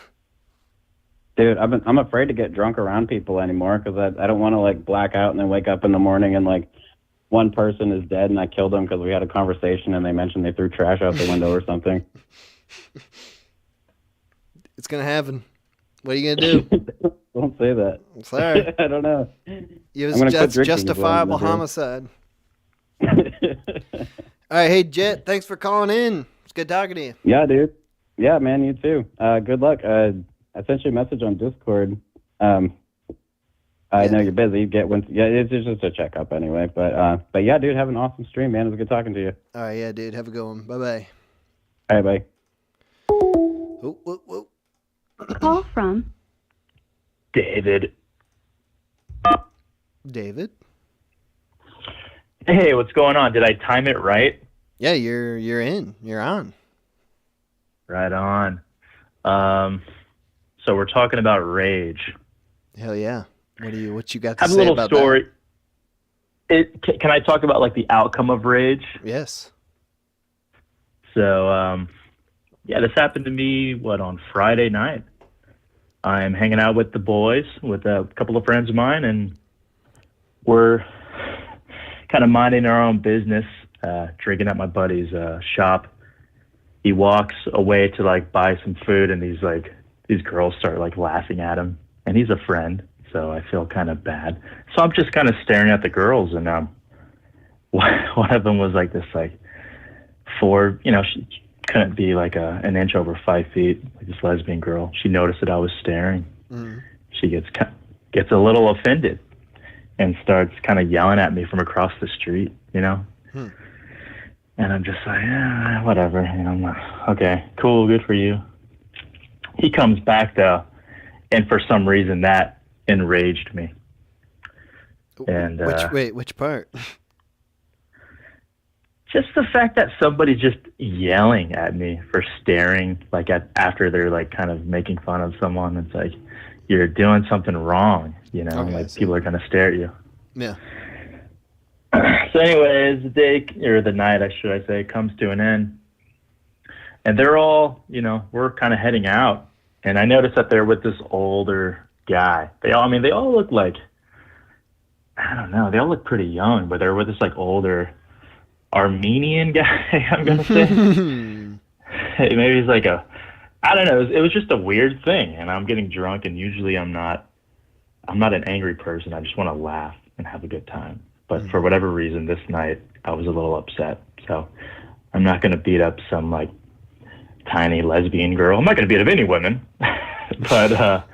Dude, I'm afraid to get drunk around people anymore, because I don't want to like black out and then wake up in the morning and like one person is dead and I killed them because we had a conversation and they mentioned they threw trash out the window or something. It's gonna happen. What are you gonna do? Don't say that. Sorry. I don't know. That's justifiable homicide. All right, hey Jet, thanks for calling in. It's good talking to you. Yeah, dude. Yeah, man, you too. Good luck. I sent you a message on Discord. I know you're busy. It's just a checkup anyway. But yeah, dude, have an awesome stream, man. It was good talking to you. All right, yeah, dude. Have a good one. Bye-bye. All right, bye. Whoa. Call from David. David? Hey, what's going on? Did I time it right? Yeah, you're in. You're on. Right on. So we're talking about rage. Hell yeah. What you got to I have say a little about story. Can I talk about like the outcome of rage? Yes. So, this happened to me, on Friday night. I'm hanging out with the boys, with a couple of friends of mine, and we're kind of minding our own business, drinking at my buddy's shop. He walks away to like buy some food, and these girls start like laughing at him, and he's a friend, so I feel kind of bad. So I'm just kind of staring at the girls, and one of them was like this she couldn't be like an inch over 5 feet, like this lesbian girl. She noticed that I was staring. Mm. She gets a little offended and starts kind of yelling at me from across the street, Hmm. And I'm just like, whatever. I'm like, okay, cool, good for you. He comes back though, and for some reason that enraged me. And which part? Just the fact that somebody's just yelling at me for staring, like after they're like kind of making fun of someone. It's like you're doing something wrong, like people are gonna stare at you. Yeah. So anyways, the night, should I say, comes to an end. And they're all, we're kind of heading out. And I noticed that they're with this older guy. They all look like, I don't know, they all look pretty young, but they're with this like older Armenian guy, I'm gonna say. Maybe he's like I don't know. It was just a weird thing, and I'm getting drunk, and usually I'm not an angry person. I just want to laugh and have a good time. But for whatever reason, this night I was a little upset. So I'm not gonna beat up some like tiny lesbian girl. I'm not gonna beat up any women, but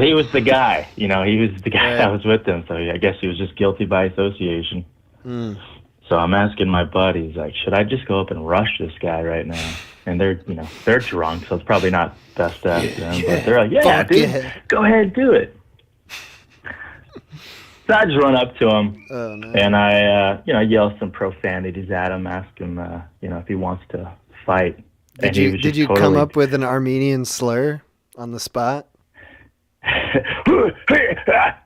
he was the guy. You know, he was the guy that was with him. So I guess he was just guilty by association. So I'm asking my buddies, like, should I just go up and rush this guy right now? And they're drunk, so it's probably not best to ask them. But they're like, yeah, dude, go ahead and do it. So I just run up to him, and I yell some profanities at him, ask him, if he wants to fight. Did you come up with an Armenian slur on the spot?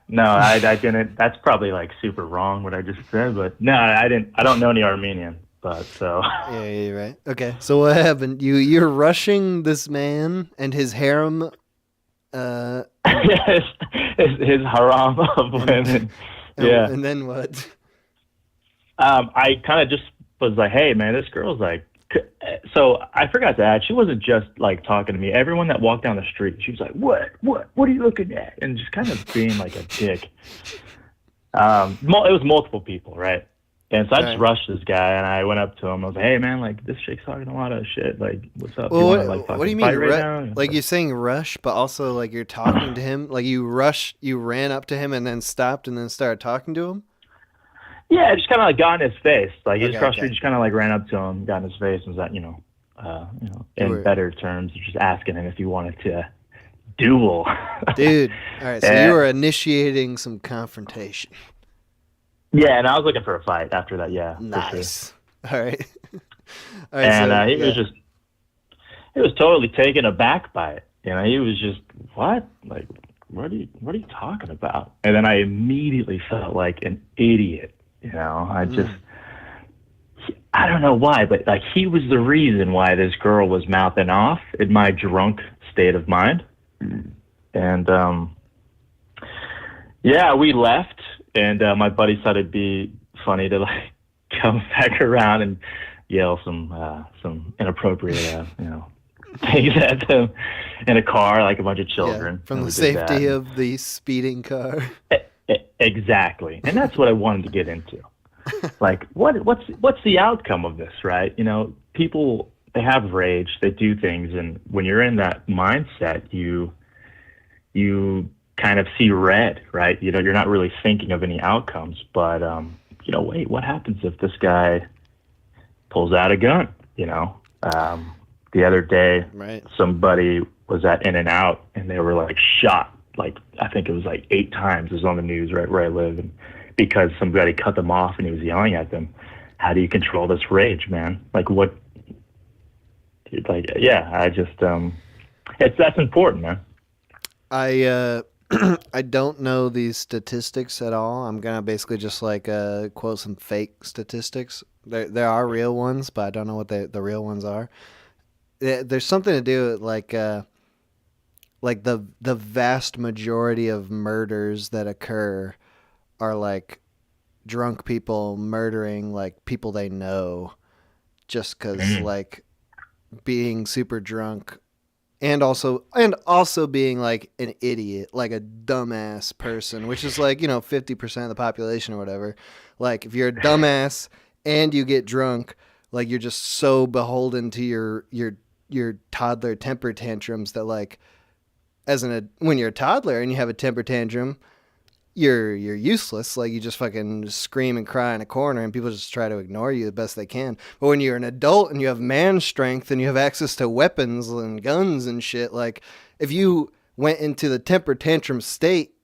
No, I didn't. That's probably like super wrong what I just said, but no, I didn't. I don't know any Armenian, but so. Yeah, you're right. Okay, so what happened? You're rushing this man and his harem. his harem of women. Yeah. And then what? I kind of just was like, hey man, this girl's like. So I forgot to add, she wasn't just like talking to me. Everyone that walked down the street, she was like, what are you looking at? And just kind of being like a dick. It was multiple people, right? And so I just rushed this guy, and I went up to him. I was like, hey man, like this chick's talking a lot of shit. Like, what's up? Well, what do you mean? Like you're saying rush, but also like you're talking to him. Like you ran up to him and then stopped and then started talking to him. Yeah, I just kind of like got in his face. Like he was across the street, just kind of like ran up to him, got in his face, and was like, in better terms, just asking him if he wanted to duel. Dude, all right, so you were initiating some confrontation. Yeah, and I was looking for a fight after that. Yeah, nice. All right. All right. And he was totally taken aback by it. He was just, what? Like, what are you talking about? And then I immediately felt like an idiot. I don't know why, but like he was the reason why this girl was mouthing off in my drunk state of mind. And we left, and my buddy thought it'd be funny to like come back around and yell some inappropriate things at them in a car like a bunch of children. From the safety of the speeding car. Exactly. And that's what I wanted to get into. Like, what's the outcome of this, right? People, they have rage, they do things, and when you're in that mindset, you kind of see red, right? You're not really thinking of any outcomes, but, wait, what happens if this guy pulls out a gun, The other day, somebody was at In-N-Out, and they were, like, shot. Like, I think it was like 8 times. It was on the news right where I live, and because somebody cut them off and he was yelling at them. How do you control this rage, man? Like what? Like, yeah, I just that's important, man. I don't know these statistics at all. I'm gonna basically just like quote some fake statistics. There are real ones, but I don't know what the real ones are. There's something to do with like the vast majority of murders that occur are like drunk people murdering like people they know just because like being super drunk and also being like an idiot, like a dumbass person, which is like 50% of the population or whatever. Like if you're a dumbass and you get drunk, like you're just so beholden to your toddler temper tantrums that like when you're a toddler and you have a temper tantrum, you're useless. Like you just fucking scream and cry in a corner and people just try to ignore you the best they can. But when you're an adult and you have man strength and you have access to weapons and guns and shit, like if you went into the temper tantrum state,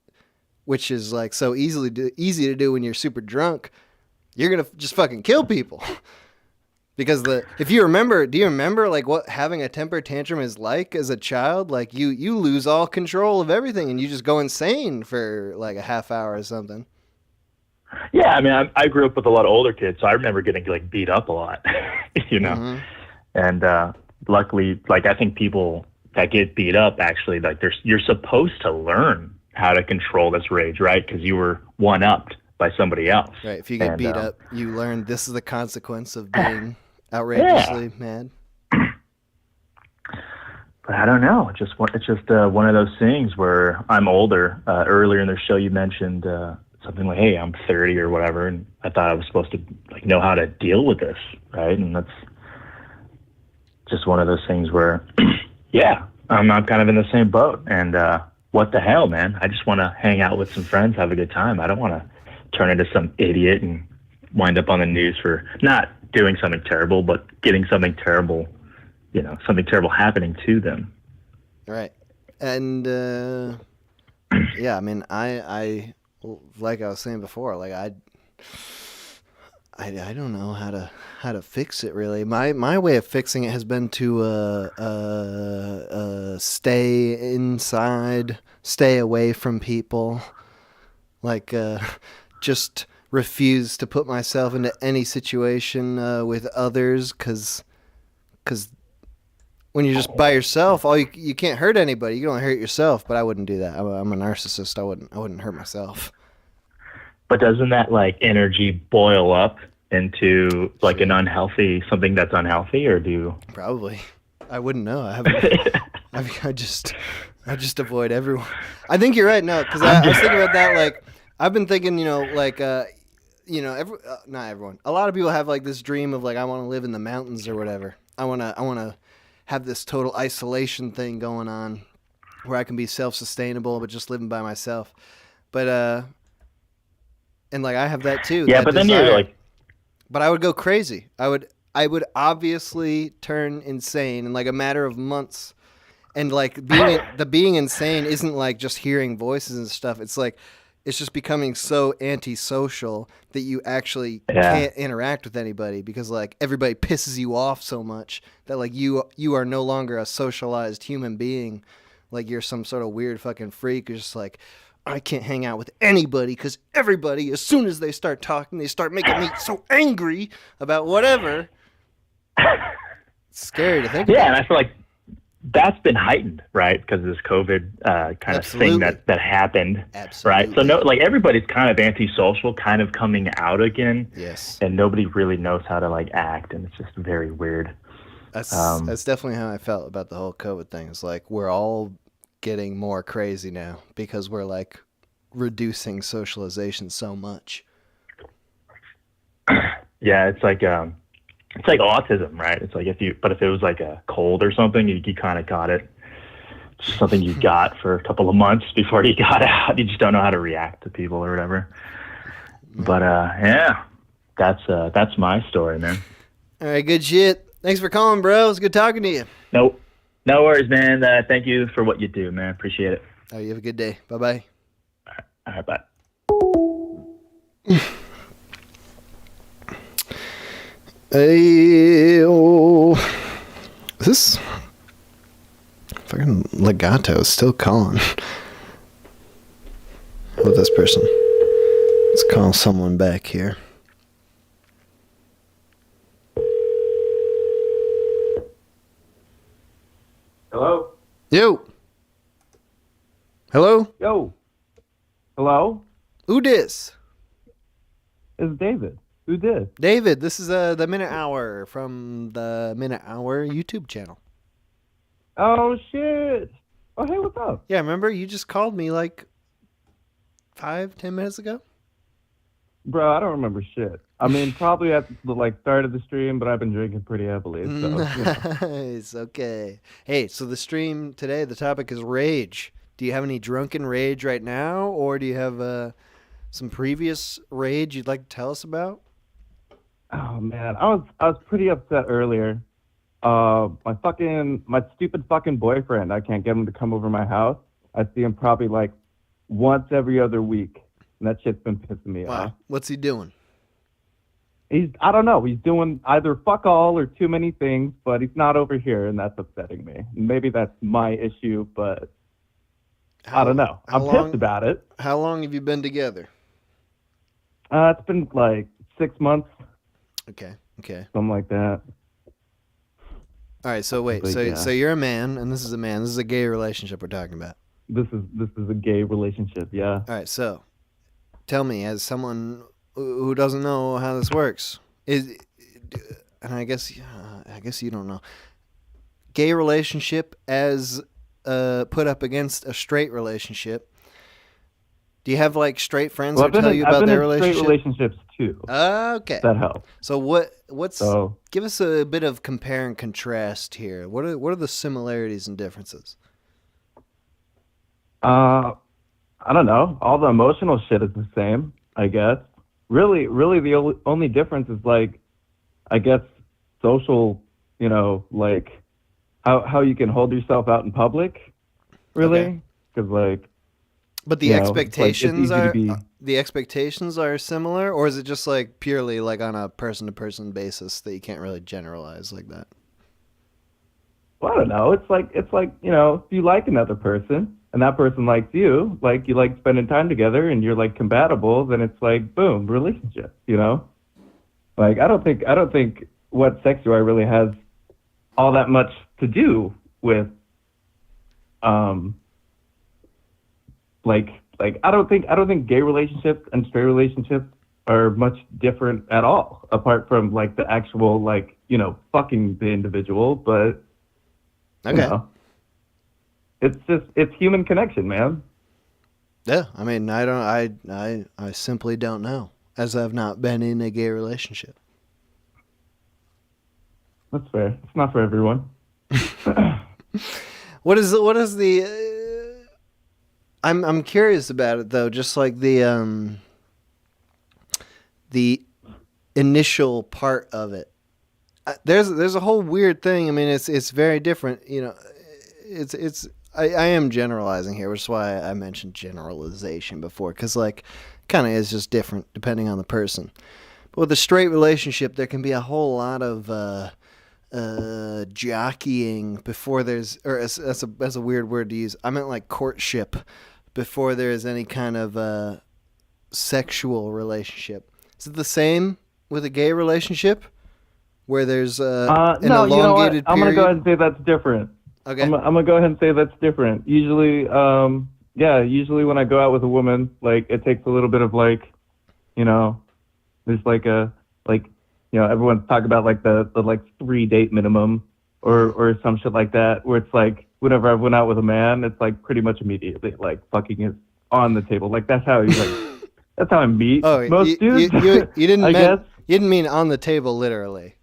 which is like so easy to do when you're super drunk, you're going to just fucking kill people. Because do you remember like what having a temper tantrum is like as a child? Like you lose all control of everything and you just go insane for like a half hour or something. Yeah, I mean, I grew up with a lot of older kids, so I remember getting like beat up a lot, Mm-hmm. And luckily, like I think people that get beat up actually like you're supposed to learn how to control this rage, right? Because you were one-upped by somebody else. Right. If you get And, beat up, you learn this is the consequence of being outrageously mad. But I don't know. It's just one of those things where I'm older. Earlier in the show, you mentioned something like, "Hey, I'm 30 or whatever," and I thought I was supposed to like know how to deal with this, right? And that's just one of those things where, yeah, I'm kind of in the same boat. And what the hell, man? I just want to hang out with some friends, have a good time. I don't want to turn into some idiot and wind up on the news for not doing something terrible, but getting something terrible. Something terrible happening to them. Right. And, yeah, I mean, I like I was saying before, like I don't know how to fix it really. My way of fixing it has been to stay inside, stay away from people, like just refuse to put myself into any situation with others, because when you're just by yourself, you can't hurt anybody. You can only hurt yourself. But I wouldn't do that. I'm a narcissist. I wouldn't hurt myself. But doesn't that like energy boil up into like an unhealthy something that's unhealthy, or do probably? I wouldn't know. I haven't. I just avoid everyone. I think you're right. No, because I was thinking about that. Like I've been thinking, not everyone. A lot of people have like this dream of like I want to live in the mountains or whatever. I want to have this total isolation thing going on where I can be self-sustainable but just living by myself. But and like I have that too. Yeah, that but then desire. you're like, but I would go crazy. I would obviously turn insane in like a matter of months. And like being insane isn't like just hearing voices and stuff. It's like it's just becoming so antisocial that you actually can't interact with anybody because like everybody pisses you off so much that like you are no longer a socialized human being. Like you're some sort of weird fucking freak who's just like, I can't hang out with anybody because everybody, as soon as they start talking, they start making me so angry about whatever. It's scary to think about. Yeah, and I feel like that's been heightened, right? Because of this COVID kind of thing that happened, right? So like everybody's kind of antisocial, kind of coming out again. Yes. And nobody really knows how to like act, and it's just very weird. That's definitely how I felt about the whole COVID thing. It's like we're all getting more crazy now because we're like reducing socialization so much. Yeah, it's like autism, right? It's like if it was like a cold or something, you kind of got it. It's just something you got for a couple of months before you got out. You just don't know how to react to people or whatever. But yeah, that's my story, man. All right, good shit. Thanks for calling, bro. It's good talking to you. Nope. No worries, man. Thank you for what you do, man. Appreciate it. Oh, you have a good day. Bye-bye. All right, bye. Hey, oh. Is this fucking Legato is still calling? How about this person? Let's call someone back here. Hello? Yo. Hello? Yo. Hello? Who dis? It's David. Who did? David, this is the Minute Hour from the Minute Hour YouTube channel. Oh, shit. Oh, hey, what's up? Yeah, remember? You just called me like 5-10 minutes ago? Bro, I don't remember shit. I mean, probably at the start of the stream, but I've been drinking pretty heavily. So, Nice, okay. Hey, so the stream today, the topic is rage. Do you have any drunken rage right now, or do you have some previous rage you'd like to tell us about? Oh man, I was pretty upset earlier. My stupid fucking boyfriend. I can't get him to come over my house. I see him probably like once every other week, and that shit's been pissing me off. What's he doing? I don't know. He's doing either fuck all or too many things, but he's not over here, and that's upsetting me. Maybe that's my issue, but I don't know. I'm pissed about it. How long have you been together? It's been like 6 months. Okay. Something like that. All right, so wait. So you're a man, and this is a man. This is a gay relationship we're talking about. This is a gay relationship, yeah. All right, so tell me, as someone who doesn't know how this works, and I guess you don't know, gay relationship as put up against a straight relationship. Do you have like straight friends who tell you about their relationship? Straight relationships too. Okay, that helps. So give us a bit of compare and contrast here. What are the similarities and differences? I don't know. All the emotional shit is the same, I guess. Really, the only difference is like, I guess, social. Like how you can hold yourself out in public. Really, because like. But the expectations the expectations are similar, or is it just like purely like on a person-to-person basis that you can't really generalize like that? Well, I don't know. It's like if you like another person and that person likes you, like you like spending time together and you're like compatible, then it's like boom, relationship. Like I don't think what sex you are really has all that much to do with like I don't think gay relationships and straight relationships are much different at all, apart from like the actual like fucking the individual. But it's human connection, man. Yeah, I mean I simply don't know, as I've not been in a gay relationship. That's fair. It's not for everyone. What is the I'm curious about it though, just like the initial part of it. There's a whole weird thing. I mean, it's very different. I am generalizing here, which is why I mentioned generalization before, because like kind of is just different depending on the person. But with a straight relationship, there can be a whole lot of jockeying before there's, or that's a weird word to use. I meant like courtship before there is any kind of sexual relationship. Is it the same with a gay relationship where there's an elongated period? I'm gonna go ahead and say that's different. Okay. I'm gonna go ahead and say that's different. Usually, usually when I go out with a woman, like it takes a little bit of like, there's like everyone's talking about like the like 3 date minimum or some shit like that, where it's like whenever I went out with a man, it's like pretty much immediately like fucking is on the table. Like that's how that's how I meet most dudes. You didn't I guess. You didn't mean on the table literally.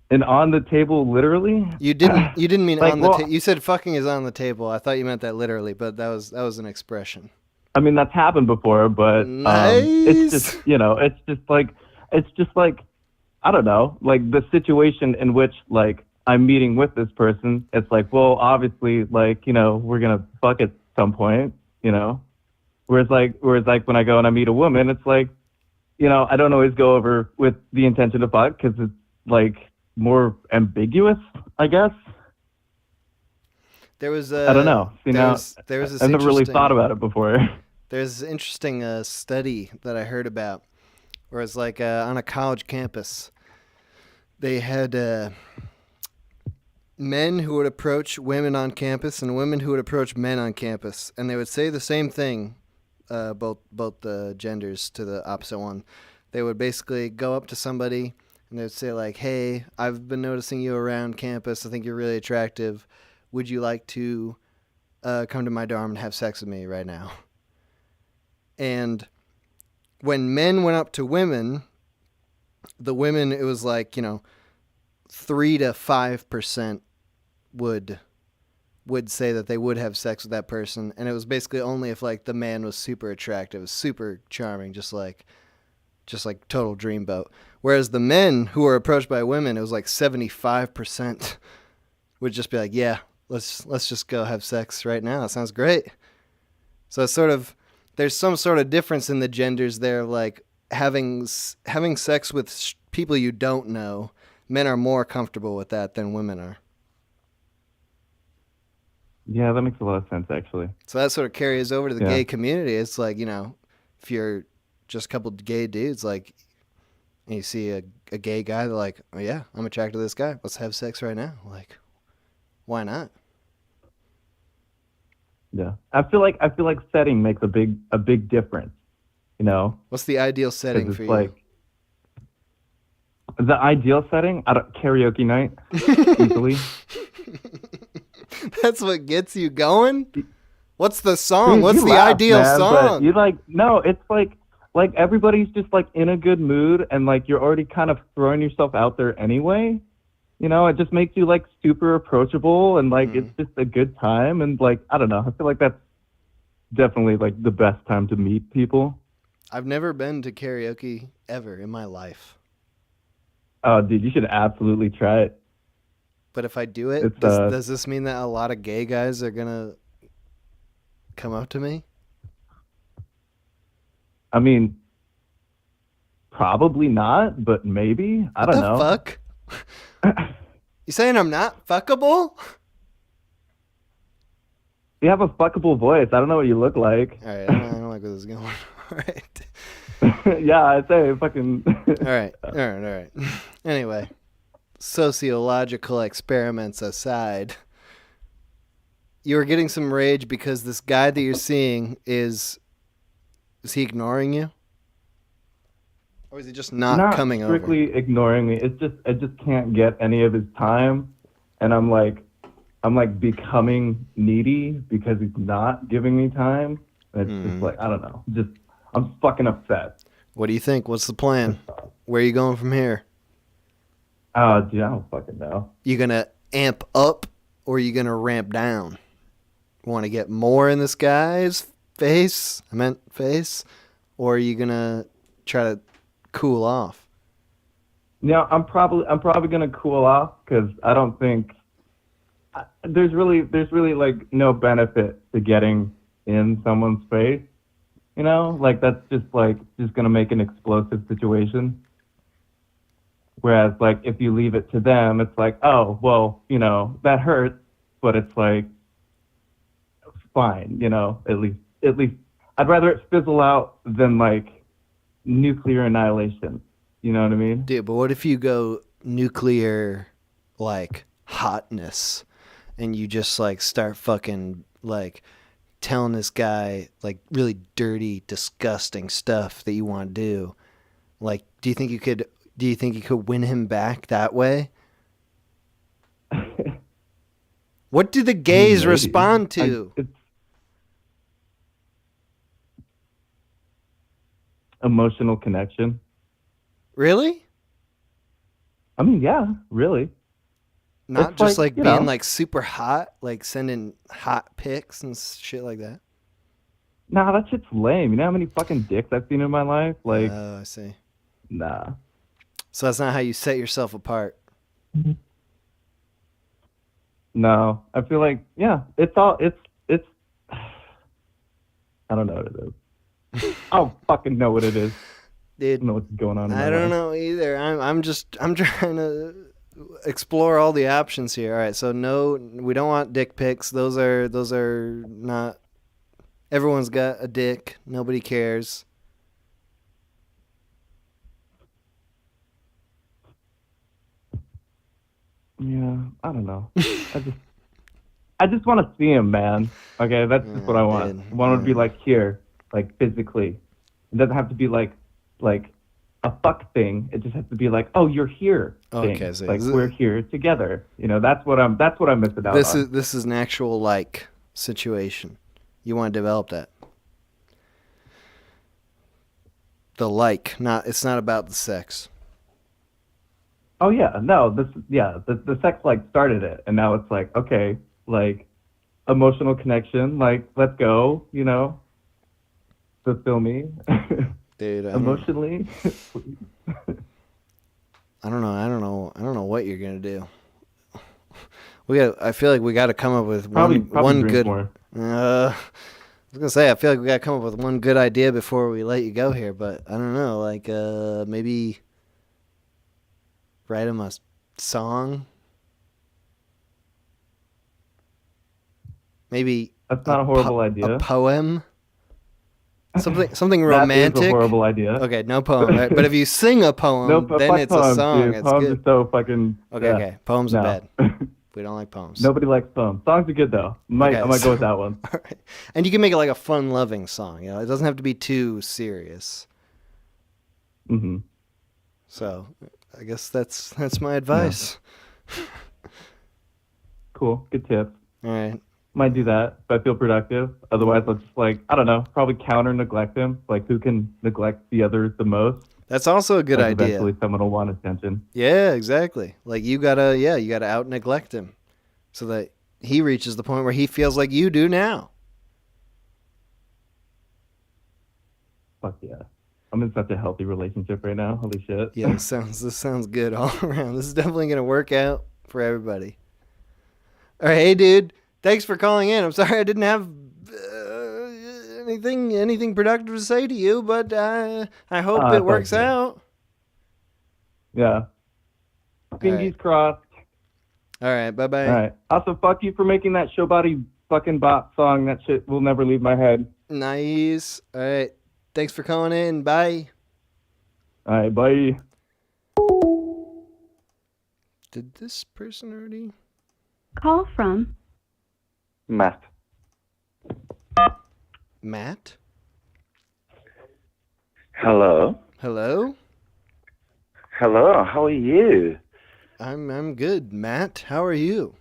And on the table literally? You didn't mean like, on the table. You said fucking is on the table. I thought you meant that literally, but that was an expression. I mean, that's happened before, but nice. It's just like I don't know, like the situation in which like I'm meeting with this person. It's like, well, obviously, like we're gonna fuck at some point, Whereas like when I go and I meet a woman, it's like, I don't always go over with the intention to fuck because it's like more ambiguous, I guess. There was I don't know. There was this I've never really thought about it before. There's an interesting study that I heard about, where it's like on a college campus, they had men who would approach women on campus and women who would approach men on campus, and they would say the same thing, both the genders to the opposite one. They would basically go up to somebody and they would say like, "Hey, I've been noticing you around campus. I think you're really attractive. Would you like to come to my dorm and have sex with me right now?" And when men went up to women, the women, it was like, 3 to 5% would say that they would have sex with that person, and it was basically only if like the man was super attractive, super charming, just like total dreamboat. Whereas the men who were approached by women, it was like 75% would just be like, "Yeah, let's just go have sex right now. That sounds great." So it's sort of, there's some sort of difference in the genders there, like having sex with people you don't know. Men are more comfortable with that than women are. Yeah, that makes a lot of sense, actually. So that sort of carries over to the gay community. It's like, if you're just a couple of gay dudes, like, and you see a gay guy, they're like, "Oh yeah, I'm attracted to this guy. Let's have sex right now." Like, why not? Yeah, I feel like setting makes a big difference. You know, What's the ideal 'Cause setting it's for like the ideal setting. I don't karaoke night easily. you? That's what gets you going? What's the song? Dude, What's you the laugh, ideal man, song? But you no, it's like everybody's just like in a good mood, and like you're already kind of throwing yourself out there anyway. You know, it just makes you like super approachable, and like it's just a good time, and like I don't know, I feel like that's definitely like the best time to meet people. I've never been to karaoke ever in my life. Oh, dude, you should absolutely try it. But if I do it, It's, does this mean that a lot of gay guys are going to come up to me? I mean, probably not, but maybe. I don't know. What the fuck? You saying I'm not fuckable? You have a fuckable voice. I don't know what you look like. All right, I don't like where this is going. All right. Yeah, I'd say fucking. All right. Anyway, sociological experiments aside, you were getting some rage because this guy that you're seeing is he ignoring you? Or is he just not coming over? Not strictly ignoring me. It's just I just can't get any of his time, and I'm like becoming needy because he's not giving me time. And it's just like I don't know. Just I'm fucking upset. What do you think? What's the plan? Where are you going from here? Oh, dude, I don't fucking know. You gonna amp up or are you gonna ramp down? Want to get more in this guy's face? I meant face. Or are you gonna try to cool off? Yeah, I'm probably gonna cool off because I don't think there's really like no benefit to getting in someone's face. You know, like that's just gonna make an explosive situation. Whereas like if you leave it to them, it's like, oh well, you know, that hurts, but it's like fine, you know, at least I'd rather it fizzle out than like nuclear annihilation. You know what I mean? Dude, but what if you go nuclear like hotness and you just like start fucking like telling this guy like really dirty, disgusting stuff that you want to do? Like, do you think you could win him back that way? What do the gays Maybe. respond to? It's emotional connection. Really? I mean, yeah, really. Not It's just like you being know, like super hot, like sending hot pics and shit like that. Nah, that shit's lame. You know how many fucking dicks I've seen in my life? Like, Oh, I see. nah. So that's not how you set yourself apart. No, I feel like it's I don't know what it is. I don't fucking know what it is. Dude, I don't know what's going on in I my don't life. know either. I'm trying to explore all the options here. All right, so no, we don't want dick pics. Those are not. Everyone's got a dick. Nobody cares. Yeah, I don't know. I just want to see him, man. Okay, that's just what I want. dude. I want him to be like here, like physically. It doesn't have to be like a fuck thing. It just has to be like, oh, you're here. Thing. Okay, so like is it- we're here together. You know, that's what I'm missing out on. This is an actual like situation. You want to develop that. The like, it's not about the sex. Oh yeah, no, the sex like started it, and now it's like, okay, like emotional connection, like let's go, you know, fulfill me, Dude, emotionally. I don't know what you're gonna do. I feel like we got to come up with Probably one drink good. more. I was gonna say I feel like we got to come up with one good idea before we let you go here, but I don't know, like maybe write him a song. Maybe That's not a horrible idea. A poem. Something That romantic. is a horrible idea. Okay, no poem. Right? But if you sing a poem, Nope, then fuck it's poems, a song. dude. It's Poems good. are so fucking. Okay, yeah. okay. Poems No. are bad. We don't like poems. Nobody likes poems. Songs are good though. I might go with that one. All right. And you can make it like a fun-loving song. You know, it doesn't have to be too serious. Mm-hmm. So, I guess that's my advice. Yeah. Cool. Good tip. All right. Might do that if I feel productive. Otherwise, I'll just I don't know, probably counter neglect him. Like, who can neglect the others the most? That's also a good idea. Eventually, someone will want attention. Yeah, exactly. Like you gotta out neglect him, so that he reaches the point where he feels like you do now. Fuck yeah. I'm in such a healthy relationship right now. Holy shit. Yeah, this sounds good all around. This is definitely gonna work out for everybody. All right, hey dude, thanks for calling in. I'm sorry I didn't have anything productive to say to you, but I hope it works out. Yeah. Fingers crossed. All right, bye-bye. All right. Also, fuck you for making that show body fucking bop song. That shit will never leave my head. Nice. All right. Thanks for calling in. Bye. All right, bye. Did this person already? Call from Matt. Matt? Hello. Hello? Hello, how are you? I'm good. Matt, how are you?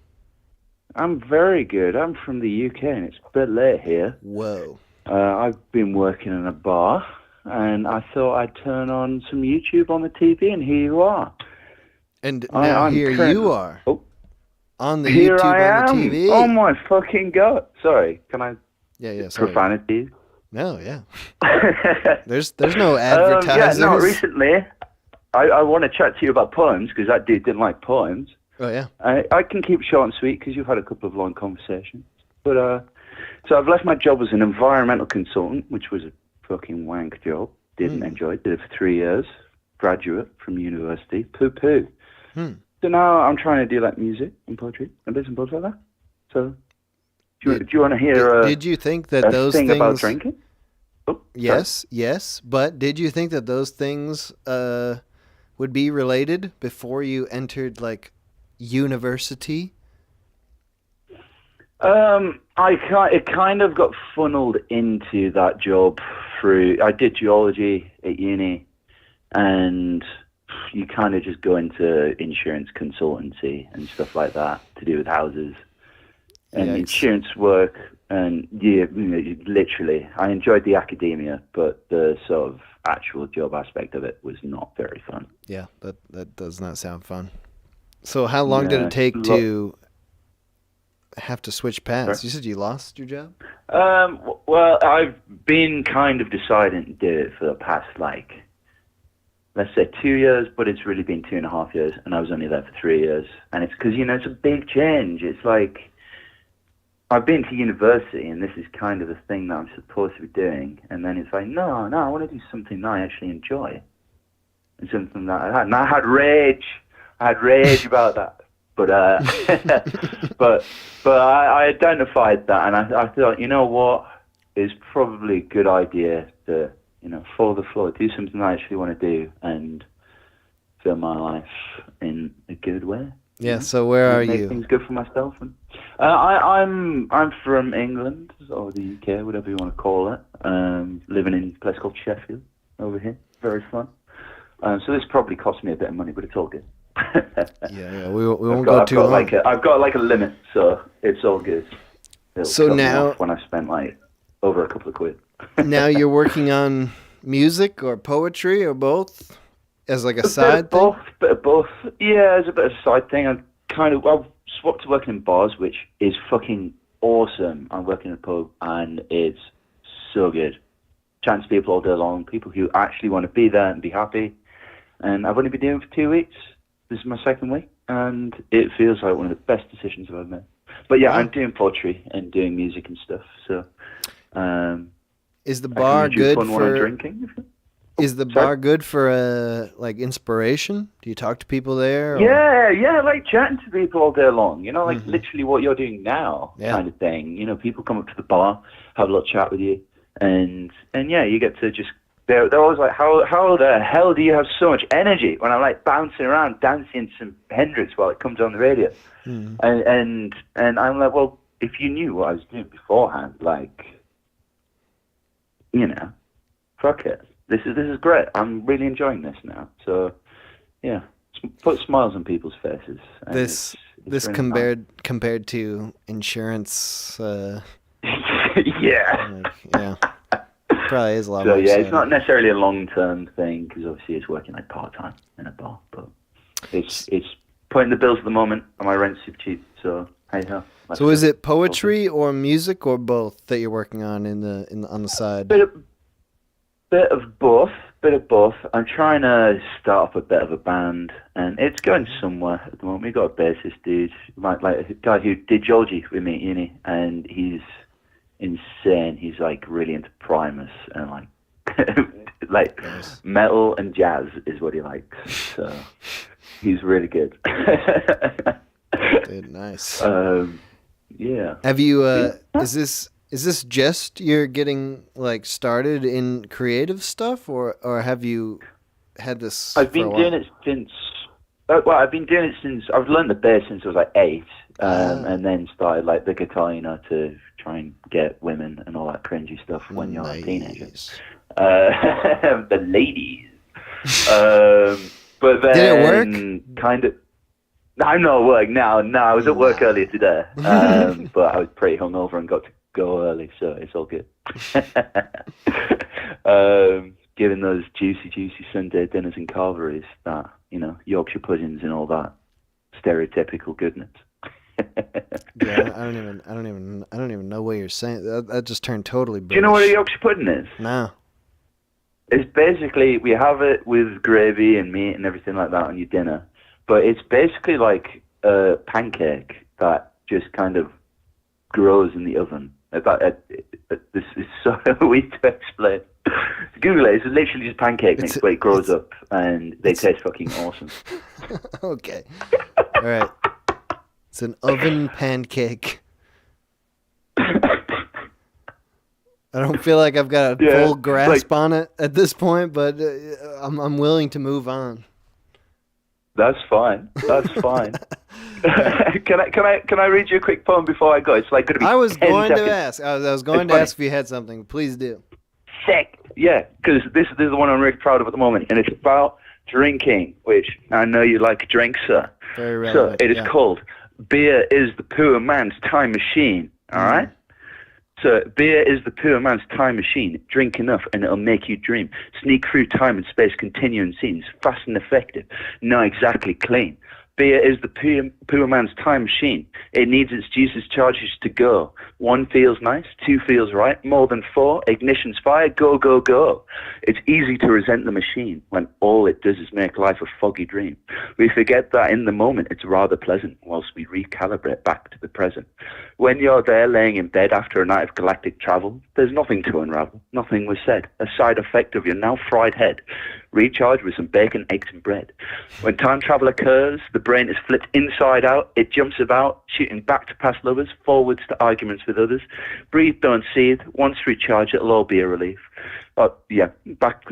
I'm very good. I'm from the UK and it's a bit late here. Whoa. I've been working in a bar and I thought I'd turn on some YouTube on the TV and here you are. And now you are. Oh. On the Here YouTube I on am. the TV. Oh my fucking god. Sorry, can I? Yeah, sorry. Profanity? No, yeah. There's no advertisers. Yeah, no, recently I want to chat to you about poems because that dude didn't like poems. Oh, yeah. I can keep short and sweet because you've had a couple of long conversations. But, so I've left my job as an environmental consultant, which was a fucking wank job. Didn't enjoy it. Did it for 3 years. Graduate from university. Poo-poo. So now I'm trying to do like music and poetry and bits and bobs like that. So do you want to hear did you think that those thing things about drinking? Oh, yes, but did you think that those things would be related before you entered like university? It kind of got funneled into that job through. I did geology at uni, and you kind of just go into insurance consultancy and stuff like that to do with houses and insurance work. And literally, I enjoyed the academia, but the sort of actual job aspect of it was not very fun. Yeah, that does not sound fun. So how long did it take to have to switch paths? You said you lost your job? Well, I've been kind of deciding to do it for the past, let's say 2 years, but it's really been 2.5 years, and I was only there for 3 years. And it's because, it's a big change. It's like, I've been to university, and this is kind of the thing that I'm supposed to be doing. And then it's like, no, I want to do something that I actually enjoy. And something that I had. And I had rage. About that. But but I identified that, and I thought, you know what, it's probably a good idea to, follow the flow, do something I actually want to do, and fill my life in a good way. Yeah. So where are make you? things good for myself. And I'm from England or the UK, whatever you want to call it. Living in a place called Sheffield over here. Very fun. So this probably cost me a bit of money, but it's all good. Yeah, we won't go too long. I've got a limit, so it's all good. So now, when I spent over a couple of quid. Now you're working on music or poetry or both, as like a side thing. Bit of both. Yeah, as a bit of a side thing. I've swapped to working in bars, which is fucking awesome. I'm working in a pub, and it's so good. Chatting to people all day long, people who actually want to be there and be happy. And I've only been doing it for 2 weeks. This is my second week, and it feels like one of the best decisions I've ever made. But yeah, I'm doing poetry and doing music and stuff. So, is the bar good for drinking? Is the bar good for inspiration? Do you talk to people there? Or? Yeah, like chatting to people all day long. Literally what you're doing now, kind of thing. People come up to the bar, have a little chat with you, and yeah, you get to just they're always like, how the hell do you have so much energy? When I'm like bouncing around, dancing some Hendrix while it comes on the radio. And I'm like, well, if you knew what I was doing beforehand, like, you know, fuck it. This is great. I'm really enjoying this now. So, yeah, put smiles on people's faces. This really compared to insurance. Yeah. Yeah. Probably is a lot So more. yeah, so. it's not necessarily a long-term thing because obviously it's working like part-time in a bar, but it's paying the bills at the moment and my rent's super cheap. So hey ho. So is it poetry or music or both that you're working on on the side? Bit of both. I'm trying to start up a bit of a band, and it's going somewhere at the moment. We've got a bassist dude, like a guy who did geology with me at uni, and he's insane. He's like really into Primus and like metal and jazz is what he likes. So he's really good. Dude, nice. Yeah. Have you? Is this just you're getting like started in creative stuff, or have you had this? I've been doing it since. Well, I've been doing it since I've learned the bass since I was like 8, and then started like the guitar, to try and get women and all that cringy stuff when you're a teenager. The ladies. But then did it work? Kind of. I'm not at work now. No, I was at work earlier today, but I was pretty hungover and got to go early, so it's all good. Giving those juicy Sunday dinners and carveries, that Yorkshire puddings and all that stereotypical goodness. Yeah, I don't even know what you're saying. That just turned totally British. Do you know what a Yorkshire pudding is? No. It's basically, we have it with gravy and meat and everything like that on your dinner, but it's basically like a pancake that just kind of grows in the oven. This is so weird to explain. Google it. It's literally just pancake mix, but it grows up, and they taste fucking awesome. Okay. All right. It's an oven pancake. I don't feel like I've got a full grasp on it at this point, but I'm willing to move on. That's fine. Can I read you a quick poem before I go? It's like going to be. I was 10 going seconds. to ask. I was going to ask if you had something. Please do. Sick. Yeah, because this is the one I'm really proud of at the moment, and it's about drinking, which I know you like a drink, sir. Very relevant. So it is called "Beer is the Poor Man's Time Machine." All right. So beer is the poor man's time machine. Drink enough and it'll make you dream. Sneak through time and space, continuing scenes. Fast and effective, not exactly clean. Beer is the poor man's time machine. It needs its juices charges to go. 1 feels nice, 2 feels right, more than 4, ignition's fire, go, go, go. It's easy to resent the machine when all it does is make life a foggy dream. We forget that in the moment it's rather pleasant whilst we recalibrate back to the present. When you're there laying in bed after a night of galactic travel, there's nothing to unravel, nothing was said. A side effect of your now fried head. Recharge with some bacon, eggs and bread. When time travel occurs, the brain is flipped inside out. It jumps about, shooting back to past lovers, forwards to arguments with others. Breathe, don't seethe. Once recharged, it'll all be a relief. Oh, yeah, back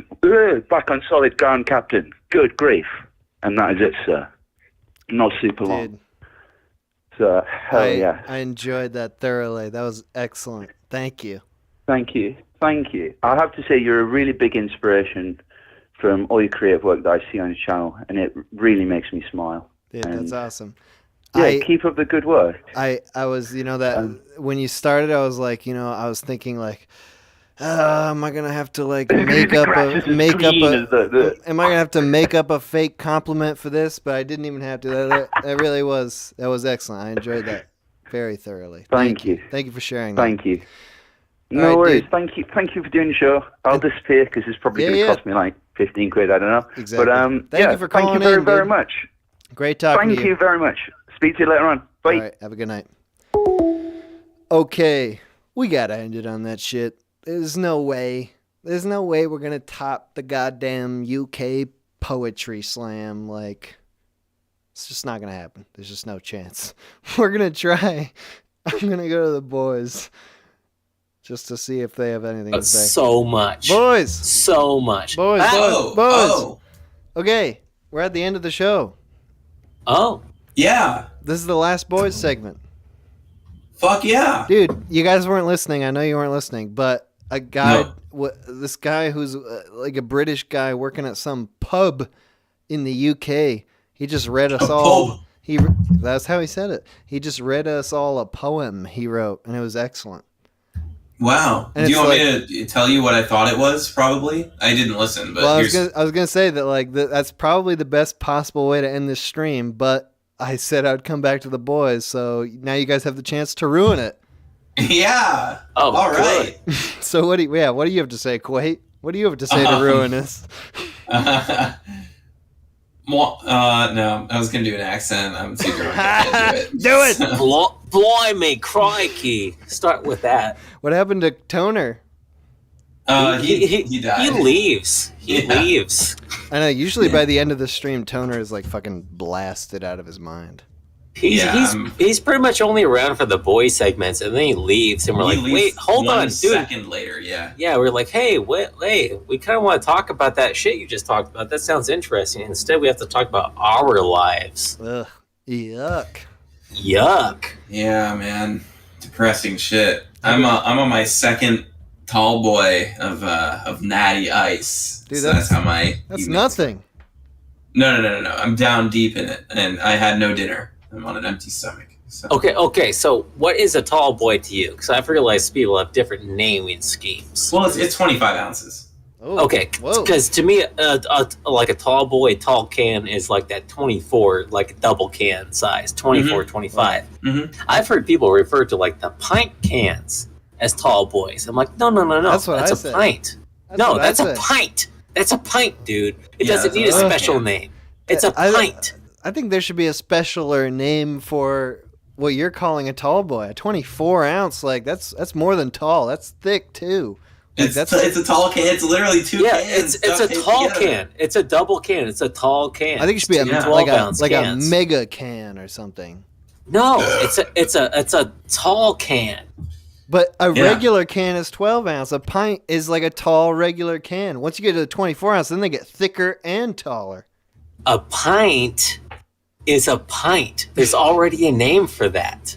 on solid ground, Captain. Good grief. And that is it, sir. Not super long. Dude, So, hell yeah. I enjoyed that thoroughly. That was excellent. Thank you. Thank you. I have to say, you're a really big inspiration from all your creative work that I see on your channel, and it really makes me smile. Dude, that's awesome. Yeah, keep up the good work. I was, that when you started, I was like, I was thinking like, am I gonna have to like am I gonna have to make up a fake compliment for this? But I didn't even have to. That really was excellent. I enjoyed that very thoroughly. Thank you. Thank you for sharing. Thank you. All No right, worries. dude. Thank you for doing the show. I'll disappear because it's probably going to cost me like 15 quid. I don't know. Exactly. But Thank you for calling thank you very, in, very dude. much. Great talking to you. Thank you very much. Speak to you later on. Bye. All right. Have a good night. Okay, we gotta end it on that shit. There's no way we're gonna top the goddamn UK poetry slam. Like, it's just not gonna happen. There's just no chance. We're gonna try. I'm gonna go to the boys. just to see if they have anything to say. So much. Boys! So much. Boys, Ah! boys. Okay, we're at the end of the show. Oh. Yeah. This is the last boys segment. Fuck yeah. Dude, you guys weren't listening. I know you weren't listening, but a guy, this guy who's like a British guy working at some pub in the UK, he just read us all. That's how he said it. He just read us all a poem he wrote, and it was excellent. Wow. And Do you want me to tell you what I thought it was? Probably. I didn't listen, but I was gonna say that like that's probably the best possible way to end this stream, but I said I'd come back to the boys, so now you guys have the chance to ruin it. Yeah. Oh, all right. So what do you have to say, Quate? What do you have to say to ruin this? No, I was gonna do an accent. I'm too drunk. I can't do it. Do it. Blimey, crikey. Start with that. What happened to Toner? He died. He leaves. He leaves. I know. Usually by the end of the stream, Toner is like fucking blasted out of his mind. He's pretty much only around for the boy segments, and then he leaves, and we're like, wait, hold on, dude. 1 second later, yeah. Yeah, we're like, hey, we kind of want to talk about that shit you just talked about. That sounds interesting. Instead, we have to talk about our lives. Ugh, yuck. Yeah, man, depressing shit. I'm on my second tall boy of Natty Ice. Dude, so that's how my that's nothing. No. I'm down deep in it, and I had no dinner. I'm on an empty stomach. So. Okay. So, what is a tall boy to you? Because I've realized people have different naming schemes. Well, it's 25 ounces. Oh, okay, because to me, like a tall boy, tall can is like that 24, like a double can size, 24, 25. Mm-hmm. I've heard people refer to like the pint cans as tall boys. I'm like, no. That's what I a said. pint. That's a pint. That's a pint, dude. It doesn't need a special name. It's a pint. I think there should be a specialer name for what you're calling a tall boy. A 24 ounce, like that's more than tall. That's thick too. Like, it's a tall can. It's literally two cans. It's a tall can. It's a double can. It's a tall can. I think it should be a mega can or something. No, it's a tall can. But a regular can is 12 ounce. A pint is like a tall regular can. Once you get to the 24 ounce, then they get thicker and taller. A pint is a pint. There's already a name for that.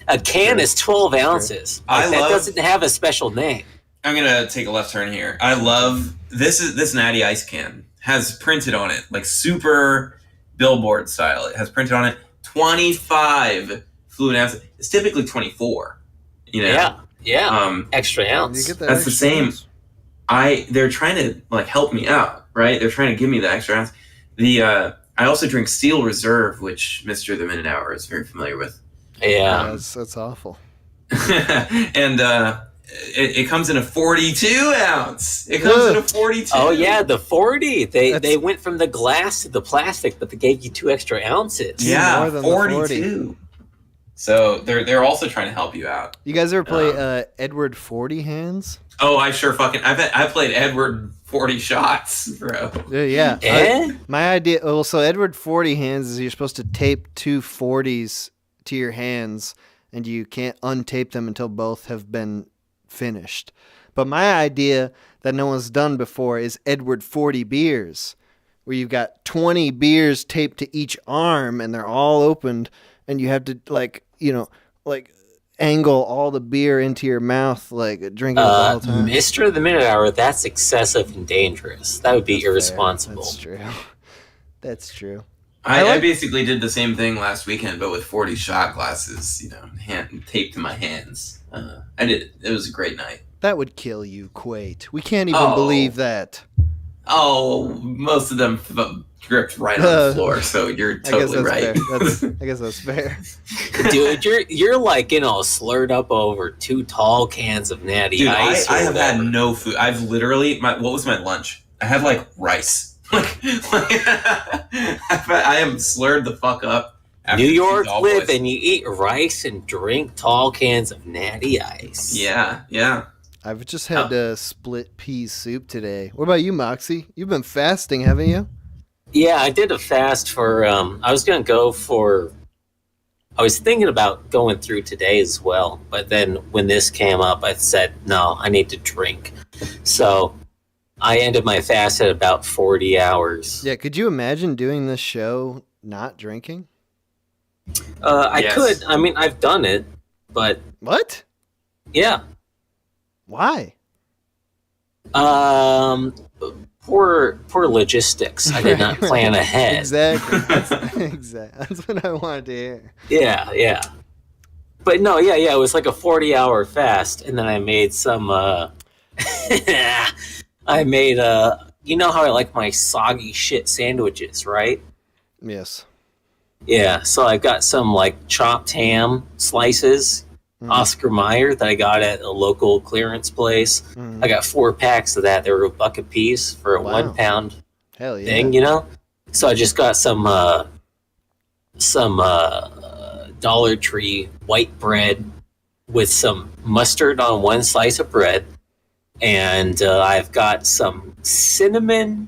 A can is 12 ounces. That doesn't have a special name. I'm gonna take a left turn here. I love this Natty Ice can has printed on it like super billboard style. It has printed on it 25 fluid ounces. It's typically 24. You know? Yeah. Extra ounce. That's the same. They're trying to like help me out, right? They're trying to give me the extra ounce. I also drink Steel Reserve, which Mr. The Minute Hour is very familiar with. Yeah, that's awful. And it comes in a 42 ounce. It comes in a 42. Oh yeah, the 40. They went from the glass to the plastic, but they gave you 2 extra ounces. Yeah, 42. So they're also trying to help you out. You guys ever play Edward 40 Hands? Oh, I sure fucking I played Edward 40 shots, bro. Yeah. My idea. Well, so Edward 40 Hands is you're supposed to tape 2 40s to your hands, and you can't untape them until both have been finished. But my idea that no one's done before is Edward 40 beers, where you've got 20 beers taped to each arm, and they're all opened, and you have to like angle all the beer into your mouth, like drinking it the whole time. Mr. The Minute Hour, that's excessive and dangerous. That would be irresponsible. That's true. That's true. I basically did the same thing last weekend, but with 40 shot glasses, taped to my hands. I did it. It was a great night. That would kill you, Quate. We can't even believe that. Oh, most of them gripped right on the floor, so you're totally right. I guess that's fair. Dude, you're like, slurred up over 2 tall cans of Natty Ice. I have had no food. I've literally, what was my lunch? I had like rice. I am slurred the fuck up. New York live and you eat rice and drink tall cans of Natty Ice. Yeah. I've just had split pea soup today. What about you, Moxie? You've been fasting, haven't you? Yeah, I did a fast for, I was going to go for I was thinking about going through today as well, but then when this came up, I said, no, I need to drink. So I ended my fast at about 40 hours. Yeah, could you imagine doing this show not drinking? I could. I mean, I've done it, but... What? Yeah. Why? Poor logistics. I did not plan ahead. Exactly. That's what I wanted to hear. Yeah. But no, yeah, it was like a 40-hour fast, and then I made some, you know how I like my soggy shit sandwiches, right? Yes. Yeah, so I got some, like, chopped ham slices, Oscar Mayer, that I got at a local clearance place. I got 4 packs of that. They were $1 a piece for a 1 pound Hell yeah. thing, you know? So I just got some Dollar Tree white bread with some mustard on one slice of bread, and I've got some cinnamon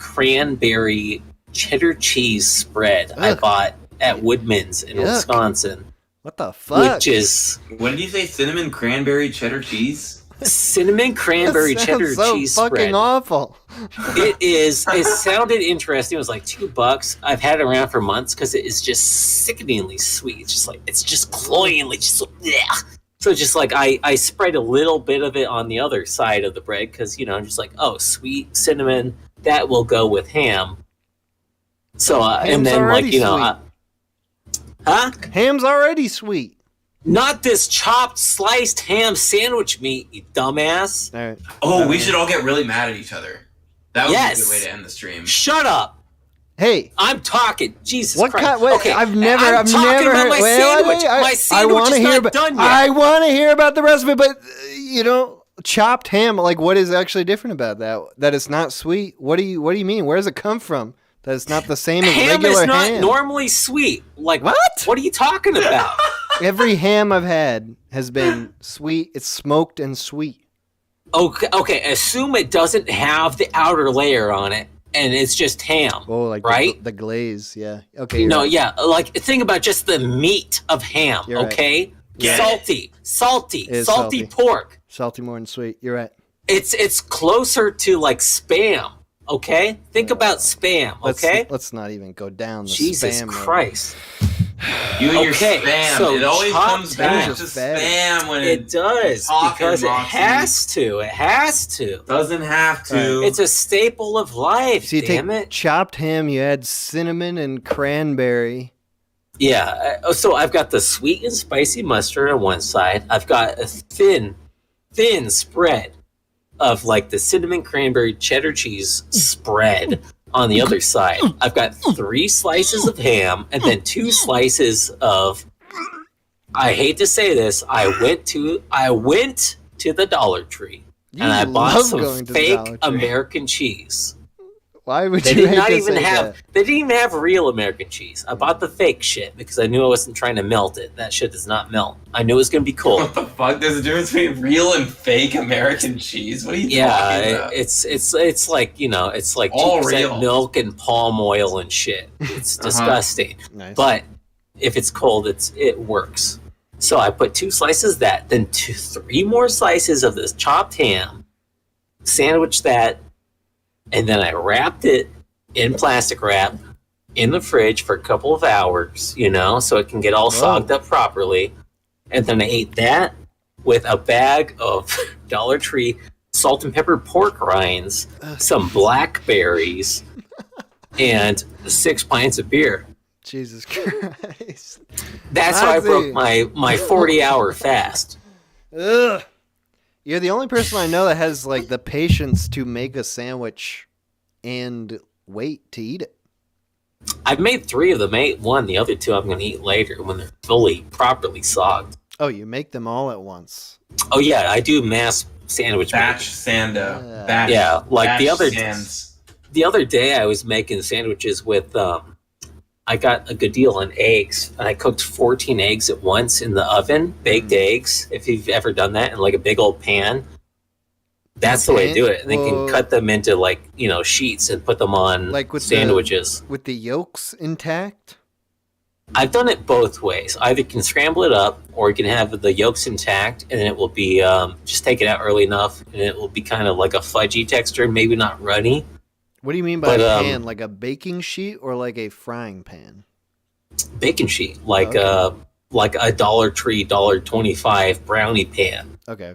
cranberry cheddar cheese spread I bought at Woodman's in Wisconsin. What the fuck? Which is... What did you say? Cinnamon cranberry cheddar cheese? Cinnamon cranberry cheddar cheese fucking spread. Awful. It sounded interesting. It was like $2. I've had it around for months because it is just sickeningly sweet. It's just cloyingly just yeah. So just like I spread a little bit of it on the other side of the bread because, you know, I'm just like, oh, sweet cinnamon, that will go with ham. So and then, like, you know, Ham's already sweet. Not this chopped sliced ham sandwich meat, you dumbass. All right. Oh, we should all get really mad at each other. That would be a good way to end the stream. Shut up. Hey, I'm talking. Jesus what Christ. Kind? Wait, okay, I've never about heard. my sandwich. My sandwich is not done yet. I want to hear about the rest of it, but you know, chopped ham. Like, what is actually different about that? That it's not sweet. What do you mean? Where does it come from? That it's not the same as ham regular ham. Ham is not normally sweet. Like what? What are you talking about? Every ham I've had has been sweet. It's smoked and sweet. Okay. Assume it doesn't have the outer layer on it, and it's just ham. Oh, like right? The glaze, yeah. Okay. No, right. yeah. Like think about just the meat of ham. You're okay. Right. Salty pork. Salty more than sweet. You're right. It's closer to like Spam. Okay, think about Spam. Okay, let's not even go down the Jesus Spam. Christ. You and your Spam. So it always comes back to Spam when it does because it has to. It has to. Doesn't have to. Right. It's a staple of life. So you damn take it. Chopped ham. You add cinnamon and cranberry. Yeah. So I've got the sweet and spicy mustard on one side. I've got a thin spread of like the cinnamon cranberry cheddar cheese spread on the other side. I've got 3 slices of ham and then 2 slices of, I hate to say this, I went to the Dollar Tree and I bought some fake American cheese. Why would They you did hate not to even say have that? they didn't even have real American cheese. I bought the fake shit because I knew I wasn't trying to melt it. That shit does not melt. I knew it was gonna be cold. What the fuck? There's a difference between real and fake American cheese. What are you talking about? It's like, you know, it's like all 2% real milk and palm oil and shit. It's disgusting. Nice. But if it's cold, it works. So I put 2 slices of that, then 3 more slices of this chopped ham, sandwich that, and then I wrapped it in plastic wrap in the fridge for a couple of hours, you know, so it can get all sogged up properly. And then I ate that with a bag of Dollar Tree salt and pepper pork rinds, some blackberries, and 6 pints of beer. Jesus Christ. That's how I broke my 40-hour fast. Ugh. You're the only person I know that has like the patience to make a sandwich and wait to eat it. I've made 3 of them. I ate 1. The other 2 I'm going to eat later when they're properly sogged. Oh, you make them all at once. Oh, yeah. I do mass sandwich batch sando. Batch, yeah, like batch the other day I was making sandwiches with I got a good deal on eggs, and I cooked 14 eggs at once in the oven, baked eggs. If you've ever done that in like a big old pan, that's the way to do it. And then you can cut them into like, you know, sheets and put them on like with sandwiches. with the yolks intact? I've done it both ways. Either you can scramble it up, or you can have the yolks intact, and it will be just take it out early enough, and it will be kind of like a fudgy texture, maybe not runny. What do you mean by a pan? Like a baking sheet or like a frying pan? Baking sheet, like a Dollar Tree $1.25 brownie pan. Okay.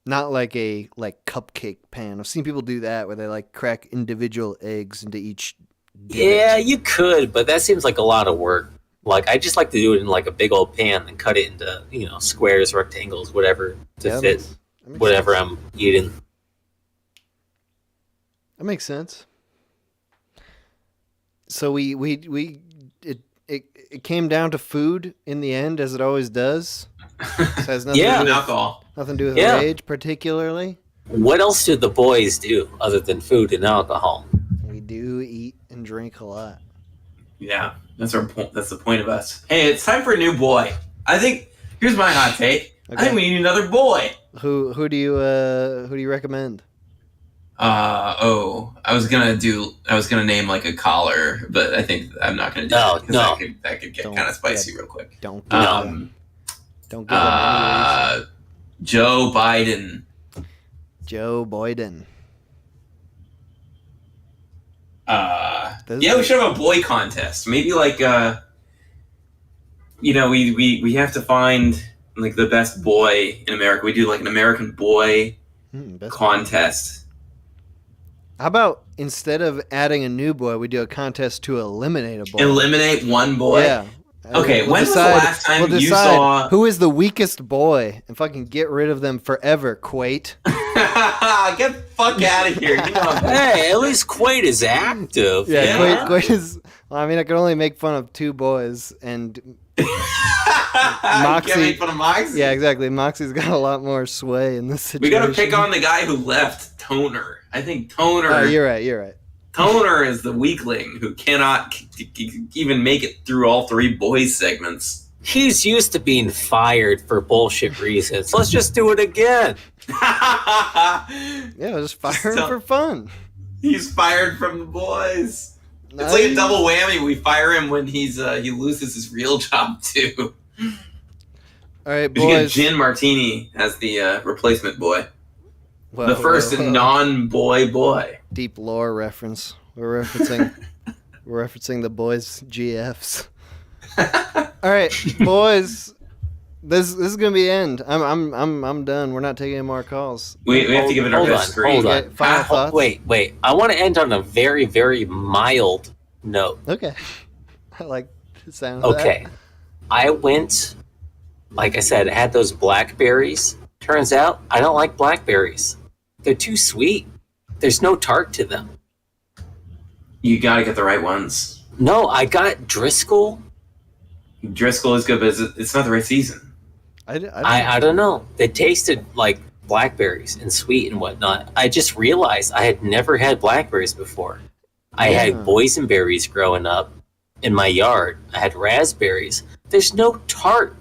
Not like a cupcake pan. I've seen people do that where they like crack individual eggs into each divot. Yeah, you could, but that seems like a lot of work. Like, I just like to do it in like a big old pan and cut it into, squares, rectangles, whatever to fit whatever I'm eating. That makes sense. So it came down to food in the end, as it always does. It has nothing to do with alcohol. Nothing to do with rage, particularly. What else do the boys do other than food and alcohol? We do eat and drink a lot. Yeah, that's our point. That's the point of us. Hey, it's time for a new boy. I think. Here's my hot take. I think we need another boy. Who do you recommend? I was gonna name like a collar, but I think I'm not gonna do that because that could get kind of spicy real quick. Don't give them Joe Biden. Joe Biden. Yeah, we should have a boy contest. Maybe like we have to find like the best boy in America. We do like an American boy contest. How about instead of adding a new boy, we do a contest to eliminate a boy? Eliminate one boy? Yeah. Okay, when was the last time you saw... who is the weakest boy and fucking get rid of them forever, Quate. Get the fuck out of here. Hey, at least Quate is active. Yeah. Quate is... Well, I mean, I can only make fun of two boys, and... Moxie, you can't make fun of Moxie? Yeah, exactly. Moxie's got a lot more sway in this situation. We gotta pick on the guy who left, Toner. I think Toner... Oh, you're right. Toner is the weakling who cannot even make it through all three boys segments. He's used to being fired for bullshit reasons. Let's just do it again. Yeah, just fire him for fun. He's fired from the boys. It's like a double whammy. We fire him when he loses his real job too. All right, we should get boys. Gin Martini as the replacement boy. The first non-boy boy. Deep lore reference. We're referencing the boys' GFs. All right, boys. This is gonna be the end. I'm done. We're not taking any more calls. We have to give it our best screen. Hold on. Final thoughts? Wait. I want to end on a very, very mild note. Okay. I like the sound of that. Okay. I went, like I said, I had those blackberries. Turns out I don't like blackberries. They're too sweet. There's no tart to them. You gotta get the right ones. No, I got Driscoll. Driscoll is good, but it's not the right season. I don't know. They tasted like blackberries and sweet and whatnot. I just realized I had never had blackberries before. I had boysenberries growing up in my yard. I had raspberries. There's no tart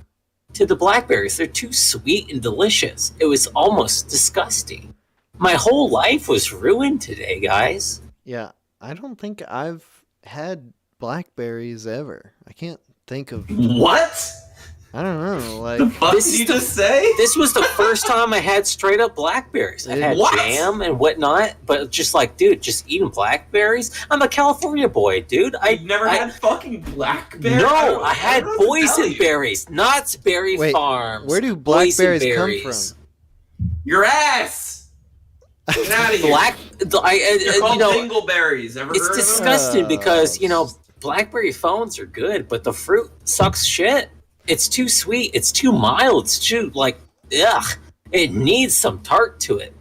to the blackberries. They're too sweet and delicious. It was almost disgusting. My whole life was ruined today, guys. Yeah, I don't think I've had blackberries ever. I can't think of... What? I don't know. Like, the fuck did you just say? This was the first time I had straight up blackberries. I had jam and whatnot, but just like, dude, just eating blackberries? I'm a California boy, dude. You've never had fucking blackberries? No, I had boysenberries, Knott's Berry Farms. Where do blackberries come from? Your ass! Get out of here. They're called dingleberries. Ever it's heard disgusting of them? because, blackberry phones are good, but the fruit sucks shit. It's too sweet. It's too mild. It's too, ugh. It needs some tart to it.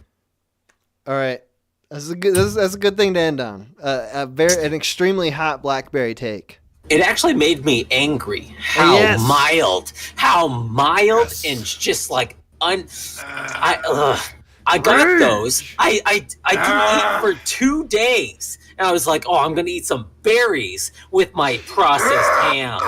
All right. That's a good thing to end on. An extremely hot blackberry take. It actually made me angry. How mild and just like I got those. I didn't eat for 2 days. And I was like, I'm going to eat some berries with my processed ham.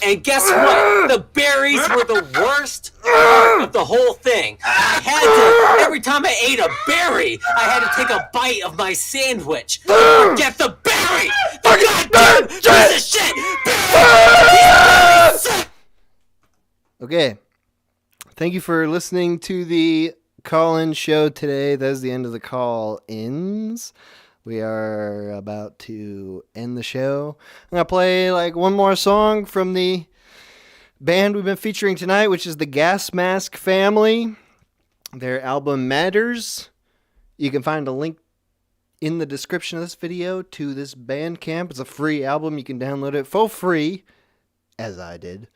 And guess what? The berries were the worst part of the whole thing. I had to, every time I ate a berry, I had to take a bite of my sandwich. Forget the berry! The goddamn piece of shit! Berry! Okay. Thank you for listening to the call-in show today. That is the end of the call-ins. We are about to end the show. I'm going to play like one more song from the band we've been featuring tonight, which is the Gas Mask Family. Their album Matters. You can find a link in the description of this video to this Bandcamp. It's a free album. You can download it for free, as I did.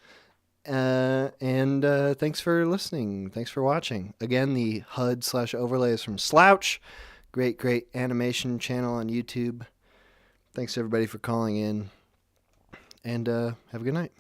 And thanks for listening. Thanks for watching. Again, the HUD/overlay is from Slouch. Great animation channel on YouTube. Thanks everybody for calling in. And have a good night.